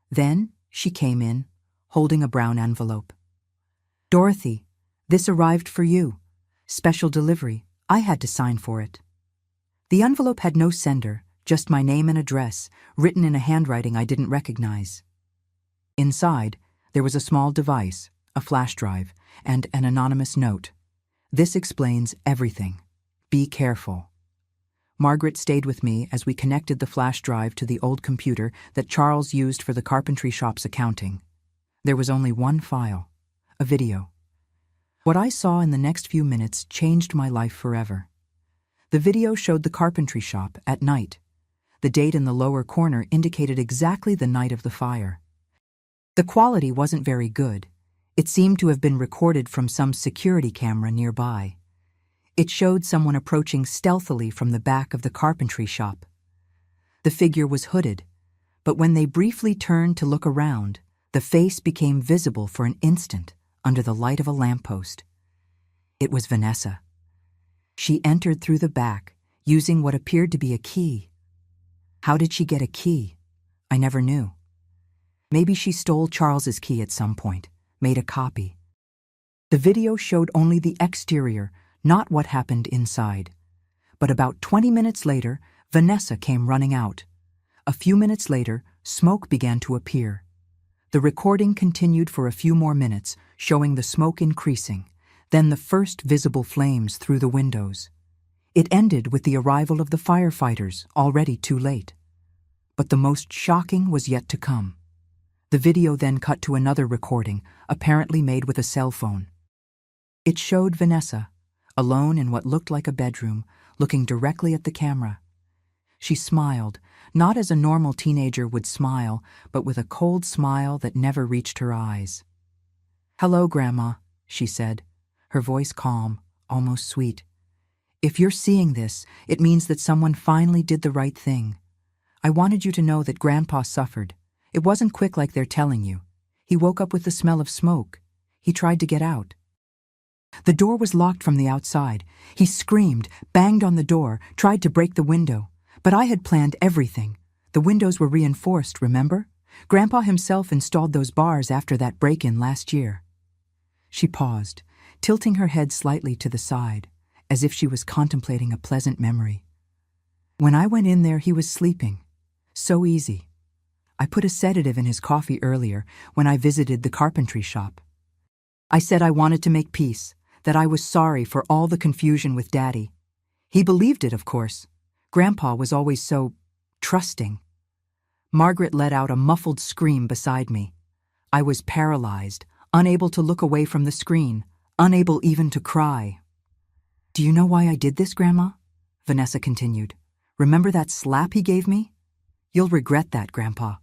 A: Then she came in, holding a brown envelope. "Dorothy, this arrived for you. Special delivery. I had to sign for it." The envelope had no sender, just my name and address, written in a handwriting I didn't recognize. Inside, there was a small device, a flash drive, and an anonymous note. "This explains everything. Be careful." Margaret stayed with me as we connected the flash drive to the old computer that Charles used for the carpentry shop's accounting. There was only one file, a video. What I saw in the next few minutes changed my life forever. The video showed the carpentry shop at night. The date in the lower corner indicated exactly the night of the fire. The quality wasn't very good. It seemed to have been recorded from some security camera nearby. It showed someone approaching stealthily from the back of the carpentry shop. The figure was hooded, but when they briefly turned to look around, the face became visible for an instant under the light of a lamppost. It was Vanessa. She entered through the back, using what appeared to be a key. How did she get a key? I never knew. Maybe she stole Charles's key at some point, made a copy. The video showed only the exterior, not what happened inside. But about 20 minutes later, Vanessa came running out. A few minutes later, smoke began to appear. The recording continued for a few more minutes, showing the smoke increasing, then the first visible flames through the windows. It ended with the arrival of the firefighters, already too late. But the most shocking was yet to come. The video then cut to another recording, apparently made with a cell phone. It showed Vanessa, alone in what looked like a bedroom, looking directly at the camera. She smiled, not as a normal teenager would smile, but with a cold smile that never reached her eyes. "Hello, Grandma," she said, her voice calm, almost sweet. "If you're seeing this, it means that someone finally did the right thing. I wanted you to know that Grandpa suffered. It wasn't quick like they're telling you. He woke up with the smell of smoke. He tried to get out. The door was locked from the outside. He screamed, banged on the door, tried to break the window. But I had planned everything. The windows were reinforced, remember? Grandpa himself installed those bars after that break-in last year." She paused, tilting her head slightly to the side, as if she was contemplating a pleasant memory. "When I went in there, he was sleeping. So easy. I put a sedative in his coffee earlier when I visited the carpentry shop. I said I wanted to make peace, that I was sorry for all the confusion with Daddy. He believed it, of course. Grandpa was always so trusting." Margaret let out a muffled scream beside me. I was paralyzed, unable to look away from the screen, unable even to cry. "Do you know why I did this, Grandma?" Vanessa continued. "Remember that slap he gave me? You'll regret that, Grandpa.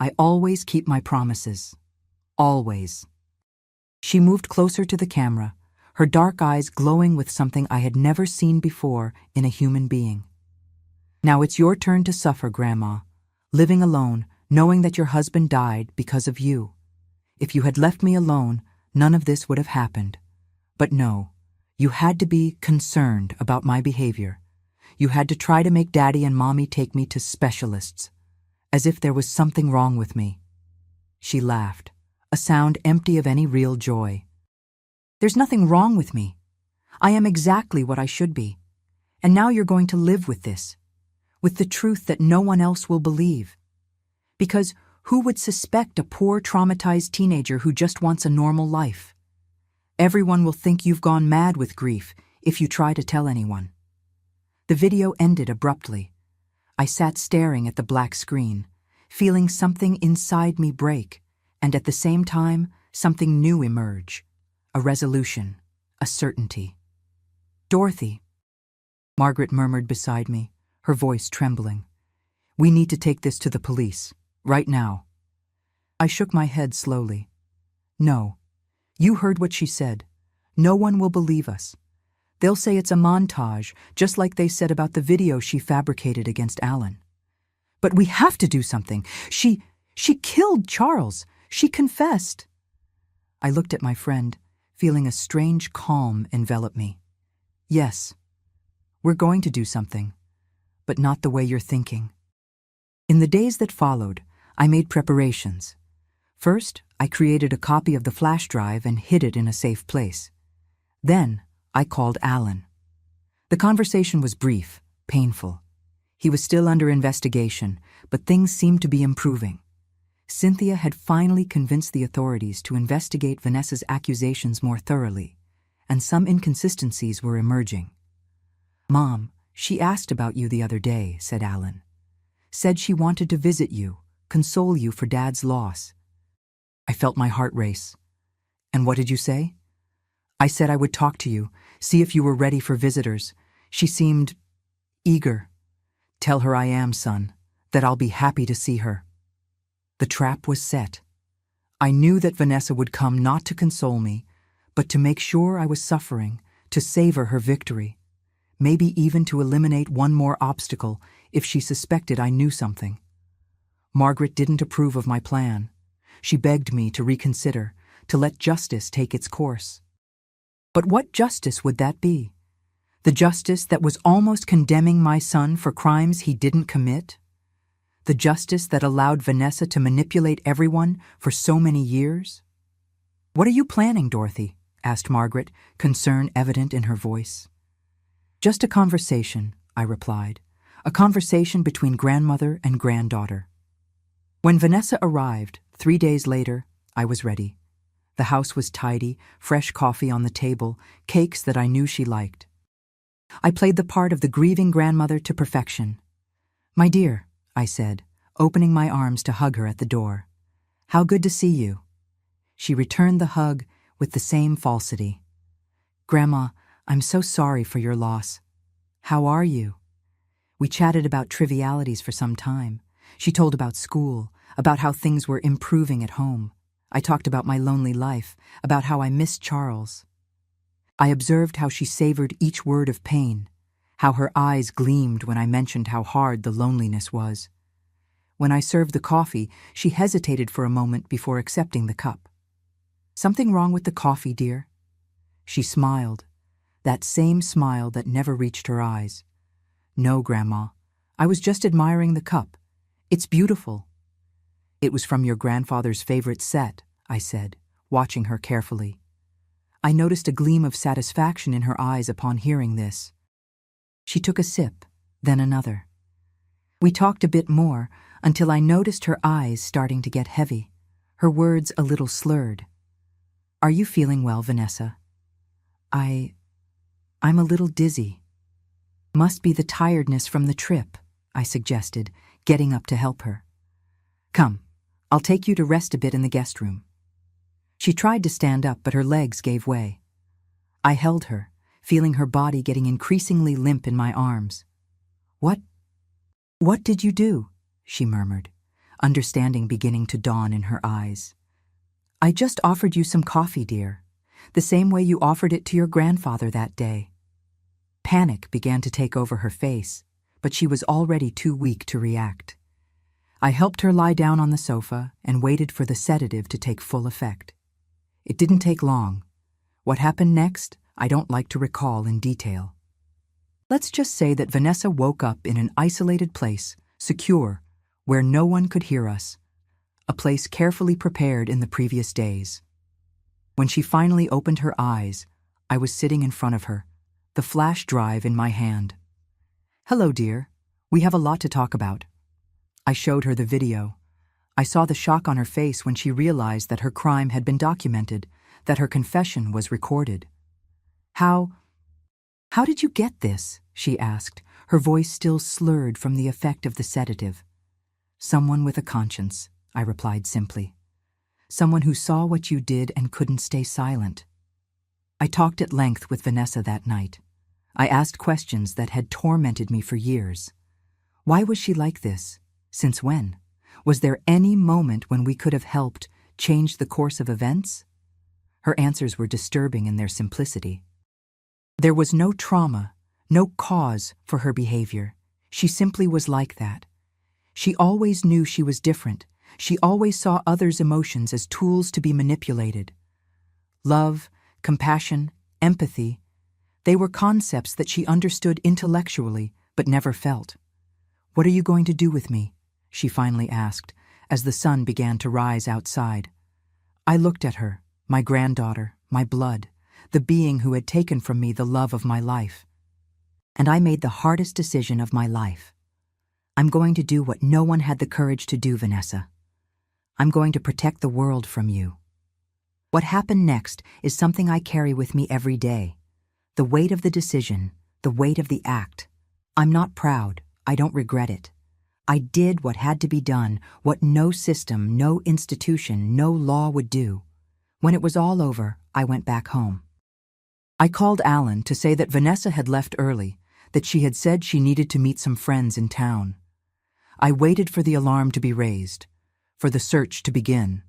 A: I always keep my promises. Always." She moved closer to the camera, her dark eyes glowing with something I had never seen before in a human being. "Now it's your turn to suffer, Grandma, living alone, knowing that your husband died because of you. If you had left me alone, none of this would have happened. But no, you had to be concerned about my behavior. You had to try to make Daddy and Mommy take me to specialists, as if there was something wrong with me." She laughed, a sound empty of any real joy. "There's nothing wrong with me. I am exactly what I should be. And now you're going to live with this, with the truth that no one else will believe. Because who would suspect a poor, traumatized teenager who just wants a normal life? Everyone will think you've gone mad with grief if you try to tell anyone." The video ended abruptly. I sat staring at the black screen, feeling something inside me break, and at the same time, something new emerge. A resolution, a certainty. "Dorothy," Margaret murmured beside me, her voice trembling. "We need to take this to the police, right now." I shook my head slowly. "No. You heard what she said. No one will believe us. They'll say it's a montage, just like they said about the video she fabricated against Alan. But we have to do something. She killed Charles. She confessed." I looked at my friend, feeling a strange calm envelop me. "Yes, we're going to do something, but not the way you're thinking." In the days that followed, I made preparations. First, I created a copy of the flash drive and hid it in a safe place. Then, I called Alan. The conversation was brief, painful. He was still under investigation, but things seemed to be improving. Cynthia had finally convinced the authorities to investigate Vanessa's accusations more thoroughly, and some inconsistencies were emerging. "Mom, she asked about you the other day," said Alan. "Said she wanted to visit you, console you for Dad's loss." I felt my heart race. "And what did you say?" "I said I would talk to you, see if you were ready for visitors. She seemed eager." "Tell her I am, son, that I'll be happy to see her." The trap was set. I knew that Vanessa would come not to console me, but to make sure I was suffering, to savor her victory, maybe even to eliminate one more obstacle if she suspected I knew something. Margaret didn't approve of my plan. She begged me to reconsider, to let justice take its course. But what justice would that be? The justice that was almost condemning my son for crimes he didn't commit? The justice that allowed Vanessa to manipulate everyone for so many years? "What are you planning, Dorothy?" asked Margaret, concern evident in her voice. "Just a conversation," I replied. "A conversation between grandmother and granddaughter." When Vanessa arrived, 3 days later, I was ready. The house was tidy, fresh coffee on the table, cakes that I knew she liked. I played the part of the grieving grandmother to perfection. "My dear," I said, opening my arms to hug her at the door. "How good to see you." She returned the hug with the same falsity. "Grandma, I'm so sorry for your loss. How are you?" We chatted about trivialities for some time. She told about school, about how things were improving at home. I talked about my lonely life, about how I missed Charles. I observed how she savored each word of pain, how her eyes gleamed when I mentioned how hard the loneliness was. When I served the coffee, she hesitated for a moment before accepting the cup. "Something wrong with the coffee, dear?" She smiled, that same smile that never reached her eyes. "No, Grandma. I was just admiring the cup. It's beautiful." "It was from your grandfather's favorite set," I said, watching her carefully. I noticed a gleam of satisfaction in her eyes upon hearing this. She took a sip, then another. We talked a bit more until I noticed her eyes starting to get heavy, her words a little slurred. "Are you feeling well, Vanessa?" I'm a little dizzy." "Must be the tiredness from the trip," I suggested, getting up to help her. "Come, I'll take you to rest a bit in the guest room." She tried to stand up, but her legs gave way. I held her, feeling her body getting increasingly limp in my arms. What did you do?" she murmured, understanding beginning to dawn in her eyes. "I just offered you some coffee, dear, the same way you offered it to your grandfather that day." Panic began to take over her face, but she was already too weak to react. I helped her lie down on the sofa and waited for the sedative to take full effect. It didn't take long. What happened next, I don't like to recall in detail. Let's just say that Vanessa woke up in an isolated place, secure, where no one could hear us, a place carefully prepared in the previous days. When she finally opened her eyes, I was sitting in front of her, the flash drive in my hand. "Hello, dear. We have a lot to talk about." I showed her the video. I saw the shock on her face when she realized that her crime had been documented, that her confession was recorded. How did you get this?" she asked, her voice still slurred from the effect of the sedative. "Someone with a conscience," I replied simply. "Someone who saw what you did and couldn't stay silent." I talked at length with Vanessa that night. I asked questions that had tormented me for years. Why was she like this? Since when? Was there any moment when we could have helped change the course of events? Her answers were disturbing in their simplicity. There was no trauma, no cause for her behavior. She simply was like that. She always knew she was different. She always saw others' emotions as tools to be manipulated. Love, compassion, empathy, they were concepts that she understood intellectually but never felt. "What are you going to do with me?" she finally asked, as the sun began to rise outside. I looked at her, my granddaughter, my blood, the being who had taken from me the love of my life. And I made the hardest decision of my life. I'm going to do what no one had the courage to do, Vanessa. I'm going to protect the world from you. What happened next is something I carry with me every day. The weight of the decision, the weight of the act. I'm not proud. I don't regret it. I did what had to be done, what no system, no institution, no law would do. When it was all over, I went back home. I called Alan to say that Vanessa had left early, that she had said she needed to meet some friends in town. I waited for the alarm to be raised, for the search to begin.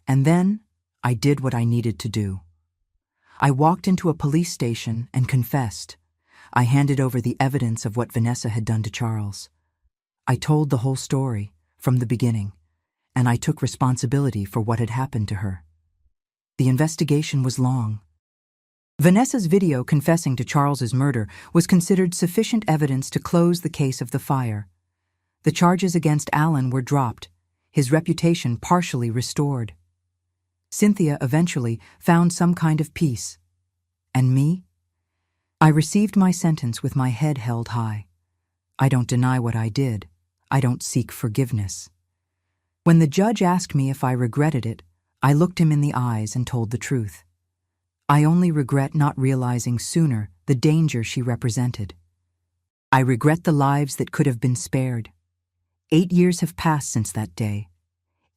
A: And then I did what I needed to do. I walked into a police station and confessed. I handed over the evidence of what Vanessa had done to Charles. I told the whole story, from the beginning, and I took responsibility for what had happened to her. The investigation was long. Vanessa's video confessing to Charles's murder was considered sufficient evidence to close the case of the fire. The charges against Alan were dropped, his reputation partially restored. Cynthia eventually found some kind of peace. And me? I received my sentence with my head held high. I don't deny what I did. I don't seek forgiveness. When the judge asked me if I regretted it, I looked him in the eyes and told the truth. I only regret not realizing sooner the danger she represented. I regret the lives that could have been spared. 8 years have passed since that day.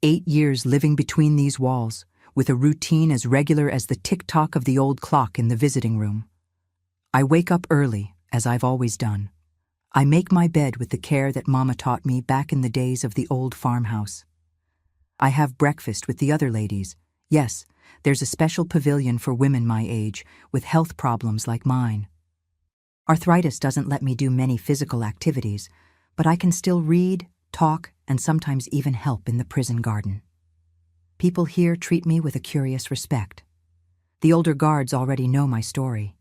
A: 8 years living between these walls, with a routine as regular as the tick-tock of the old clock in the visiting room. I wake up early, as I've always done. I make my bed with the care that Mama taught me back in the days of the old farmhouse. I have breakfast with the other ladies. Yes, there's a special pavilion for women my age with health problems like mine. Arthritis doesn't let me do many physical activities, but I can still read, talk, and sometimes even help in the prison garden. People here treat me with a curious respect. The older guards already know my story.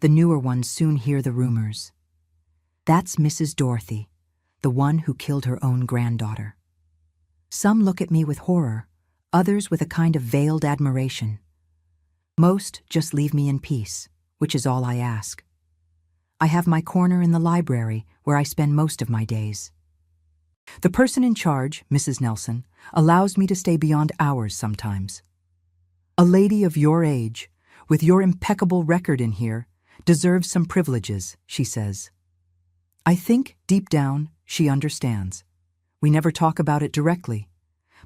A: The newer ones soon hear the rumors. That's Mrs. Dorothy, the one who killed her own granddaughter. Some look at me with horror, others with a kind of veiled admiration. Most just leave me in peace, which is all I ask. I have my corner in the library where I spend most of my days. The person in charge, Mrs. Nelson, allows me to stay beyond hours sometimes. A lady of your age, with your impeccable record in here, deserves some privileges, she says. I think, deep down, she understands. We never talk about it directly,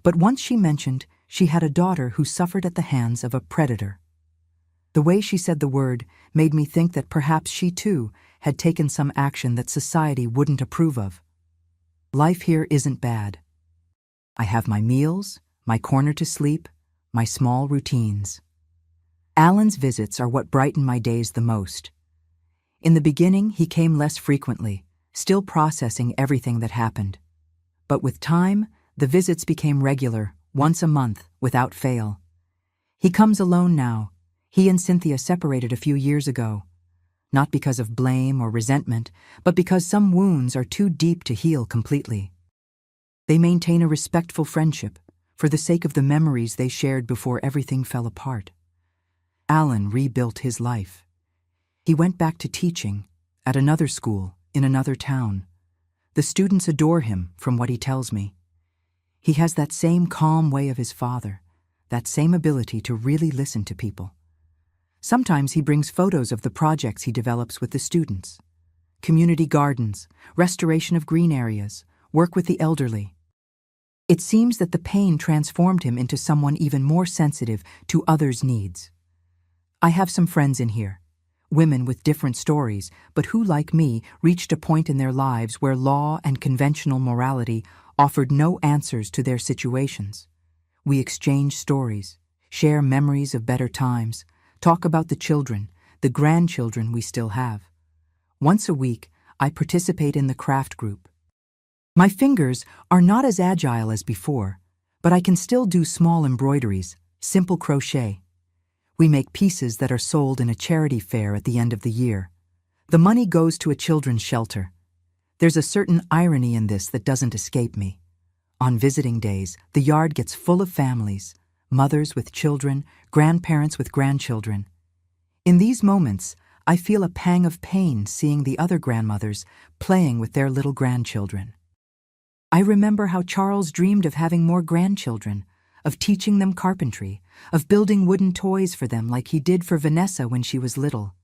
A: but once she mentioned she had a daughter who suffered at the hands of a predator. The way she said the word made me think that perhaps she too had taken some action that society wouldn't approve of. Life here isn't bad. I have my meals, my corner to sleep, my small routines. Alan's visits are what brighten my days the most. In the beginning, he came less frequently, still processing everything that happened. But with time, the visits became regular, once a month, without fail. He comes alone now. He and Cynthia separated a few years ago. Not because of blame or resentment, but because some wounds are too deep to heal completely. They maintain a respectful friendship, for the sake of the memories they shared before everything fell apart. Alan rebuilt his life. He went back to teaching, at another school, in another town. The students adore him, from what he tells me. He has that same calm way of his father, that same ability to really listen to people. Sometimes he brings photos of the projects he develops with the students. Community gardens, restoration of green areas, work with the elderly. It seems that the pain transformed him into someone even more sensitive to others' needs. I have some friends in here, women with different stories, but who, like me, reached a point in their lives where law and conventional morality offered no answers to their situations. We exchange stories, share memories of better times, talk about the children, the grandchildren we still have. Once a week, I participate in the craft group. My fingers are not as agile as before, but I can still do small embroideries, simple crochet. We make pieces that are sold in a charity fair at the end of the year. The money goes to a children's shelter. There's a certain irony in this that doesn't escape me. On visiting days, the yard gets full of families, mothers with children, grandparents with grandchildren. In these moments, I feel a pang of pain seeing the other grandmothers playing with their little grandchildren. I remember how Charles dreamed of having more grandchildren, of teaching them carpentry, of building wooden toys for them like he did for Vanessa when she was little.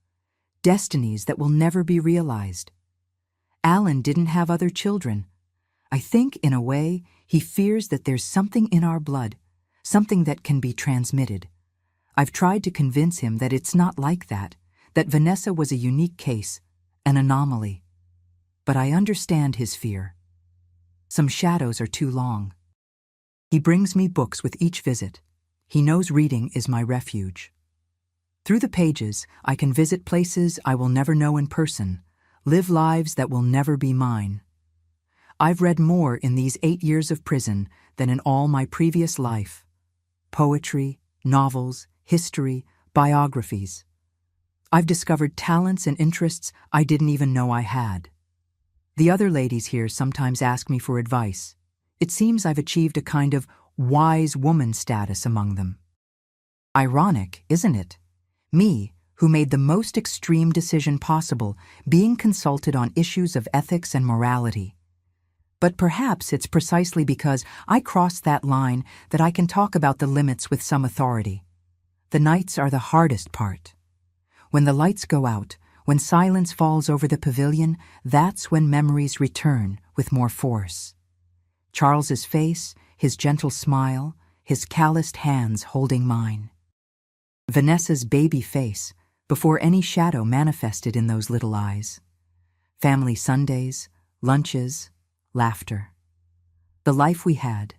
A: Destinies that will never be realized. Alan didn't have other children. I think, in a way, he fears that there's something in our blood, something that can be transmitted. I've tried to convince him that it's not like that Vanessa was a unique case, an anomaly. But I understand his fear. Some shadows are too long. He brings me books with each visit. He knows reading is my refuge. Through the pages, I can visit places I will never know in person, live lives that will never be mine. I've read more in these 8 years of prison than in all my previous life. Poetry, novels, history, biographies. I've discovered talents and interests I didn't even know I had. The other ladies here sometimes ask me for advice. It seems I've achieved a kind of wise woman status among them. Ironic, isn't it? Me, who made the most extreme decision possible, being consulted on issues of ethics and morality. But perhaps it's precisely because I crossed that line that I can talk about the limits with some authority. The nights are the hardest part. When the lights go out, when silence falls over the pavilion, that's when memories return with more force. Charles's face, his gentle smile, his calloused hands holding mine. Vanessa's baby face, before any shadow manifested in those little eyes. Family Sundays, lunches, laughter. The life we had,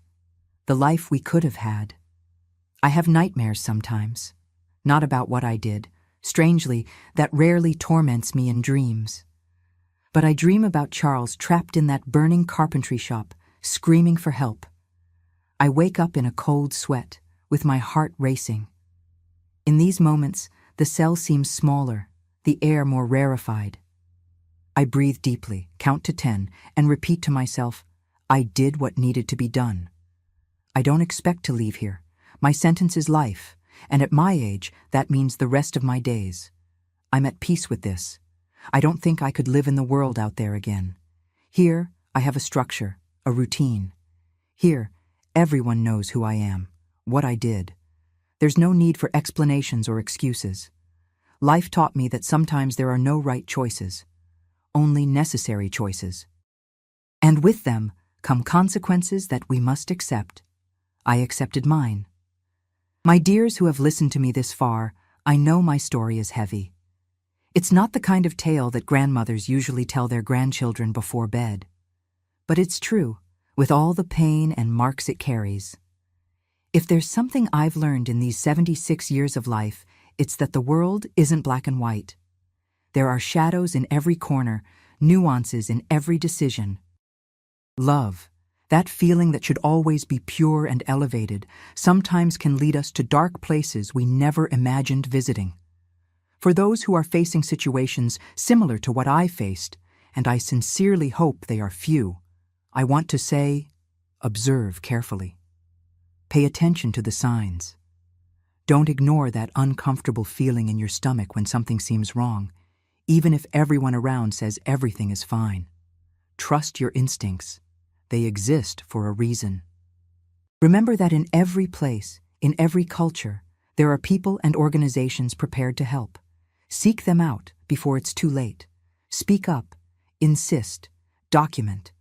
A: the life we could have had. I have nightmares sometimes, not about what I did. Strangely, that rarely torments me in dreams. But I dream about Charles trapped in that burning carpentry shop, screaming for help. I wake up in a cold sweat, with my heart racing. In these moments, the cell seems smaller, the air more rarefied. I breathe deeply, count to 10, and repeat to myself, I did what needed to be done. I don't expect to leave here. My sentence is life. And at my age, that means the rest of my days. I'm at peace with this. I don't think I could live in the world out there again. Here, I have a structure, a routine. Here, everyone knows who I am, what I did. There's no need for explanations or excuses. Life taught me that sometimes there are no right choices, only necessary choices. And with them come consequences that we must accept. I accepted mine. My dears who have listened to me this far, I know my story is heavy. It's not the kind of tale that grandmothers usually tell their grandchildren before bed. But it's true, with all the pain and marks it carries. If there's something I've learned in these 76 years of life, it's that the world isn't black and white. There are shadows in every corner, nuances in every decision. Love, that feeling that should always be pure and elevated, sometimes can lead us to dark places we never imagined visiting. For those who are facing situations similar to what I faced, and I sincerely hope they are few, I want to say, observe carefully. Pay attention to the signs. Don't ignore that uncomfortable feeling in your stomach when something seems wrong, even if everyone around says everything is fine. Trust your instincts. They exist for a reason. Remember that in every place, in every culture, there are people and organizations prepared to help. Seek them out before it's too late. Speak up, insist, document.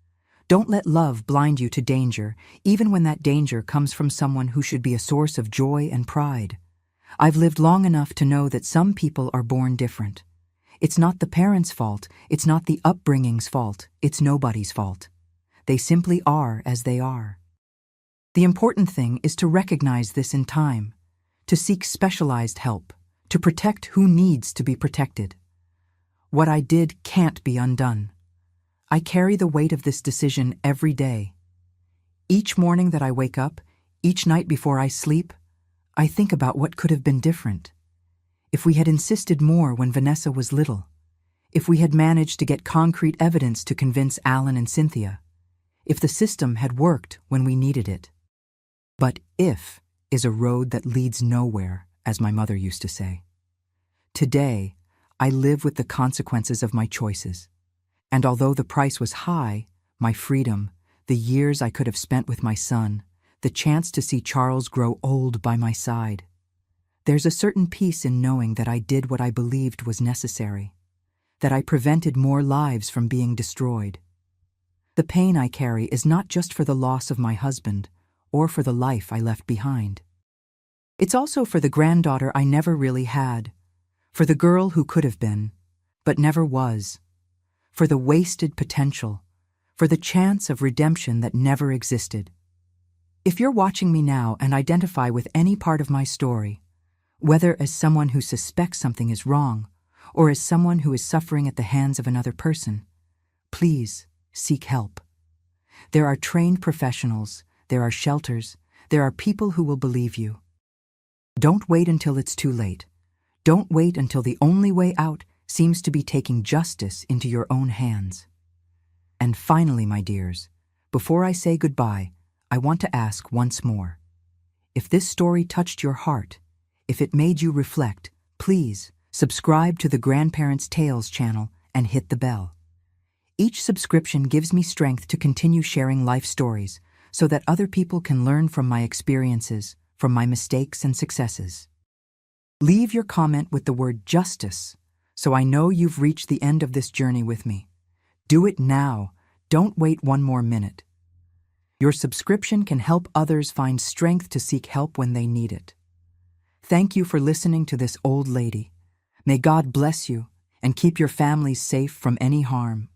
A: Don't let love blind you to danger, even when that danger comes from someone who should be a source of joy and pride. I've lived long enough to know that some people are born different. It's not the parents' fault, it's not the upbringing's fault, it's nobody's fault. They simply are as they are. The important thing is to recognize this in time, to seek specialized help, to protect who needs to be protected. What I did can't be undone. I carry the weight of this decision every day. Each morning that I wake up, each night before I sleep, I think about what could have been different. If we had insisted more when Vanessa was little, if we had managed to get concrete evidence to convince Alan and Cynthia, if the system had worked when we needed it. But if is a road that leads nowhere, as my mother used to say. Today, I live with the consequences of my choices. And although the price was high, my freedom, the years I could have spent with my son, the chance to see Charles grow old by my side, there's a certain peace in knowing that I did what I believed was necessary, that I prevented more lives from being destroyed. The pain I carry is not just for the loss of my husband or for the life I left behind. It's also for the granddaughter I never really had, for the girl who could have been, but never was, for the wasted potential, for the chance of redemption that never existed. If you're watching me now and identify with any part of my story, whether as someone who suspects something is wrong or as someone who is suffering at the hands of another person, please seek help. There are trained professionals, there are shelters, there are people who will believe you. Don't wait until it's too late. Don't wait until the only way out seems to be taking justice into your own hands. And finally, my dears, before I say goodbye, I want to ask once more. If this story touched your heart, if it made you reflect, please subscribe to the Grandparents' Tales channel and hit the bell. Each subscription gives me strength to continue sharing life stories so that other people can learn from my experiences, from my mistakes and successes. Leave your comment with the word justice so I know you've reached the end of this journey with me. Do it now. Don't wait one more minute. Your subscription can help others find strength to seek help when they need it. Thank you for listening to this old lady. May God bless you and keep your families safe from any harm.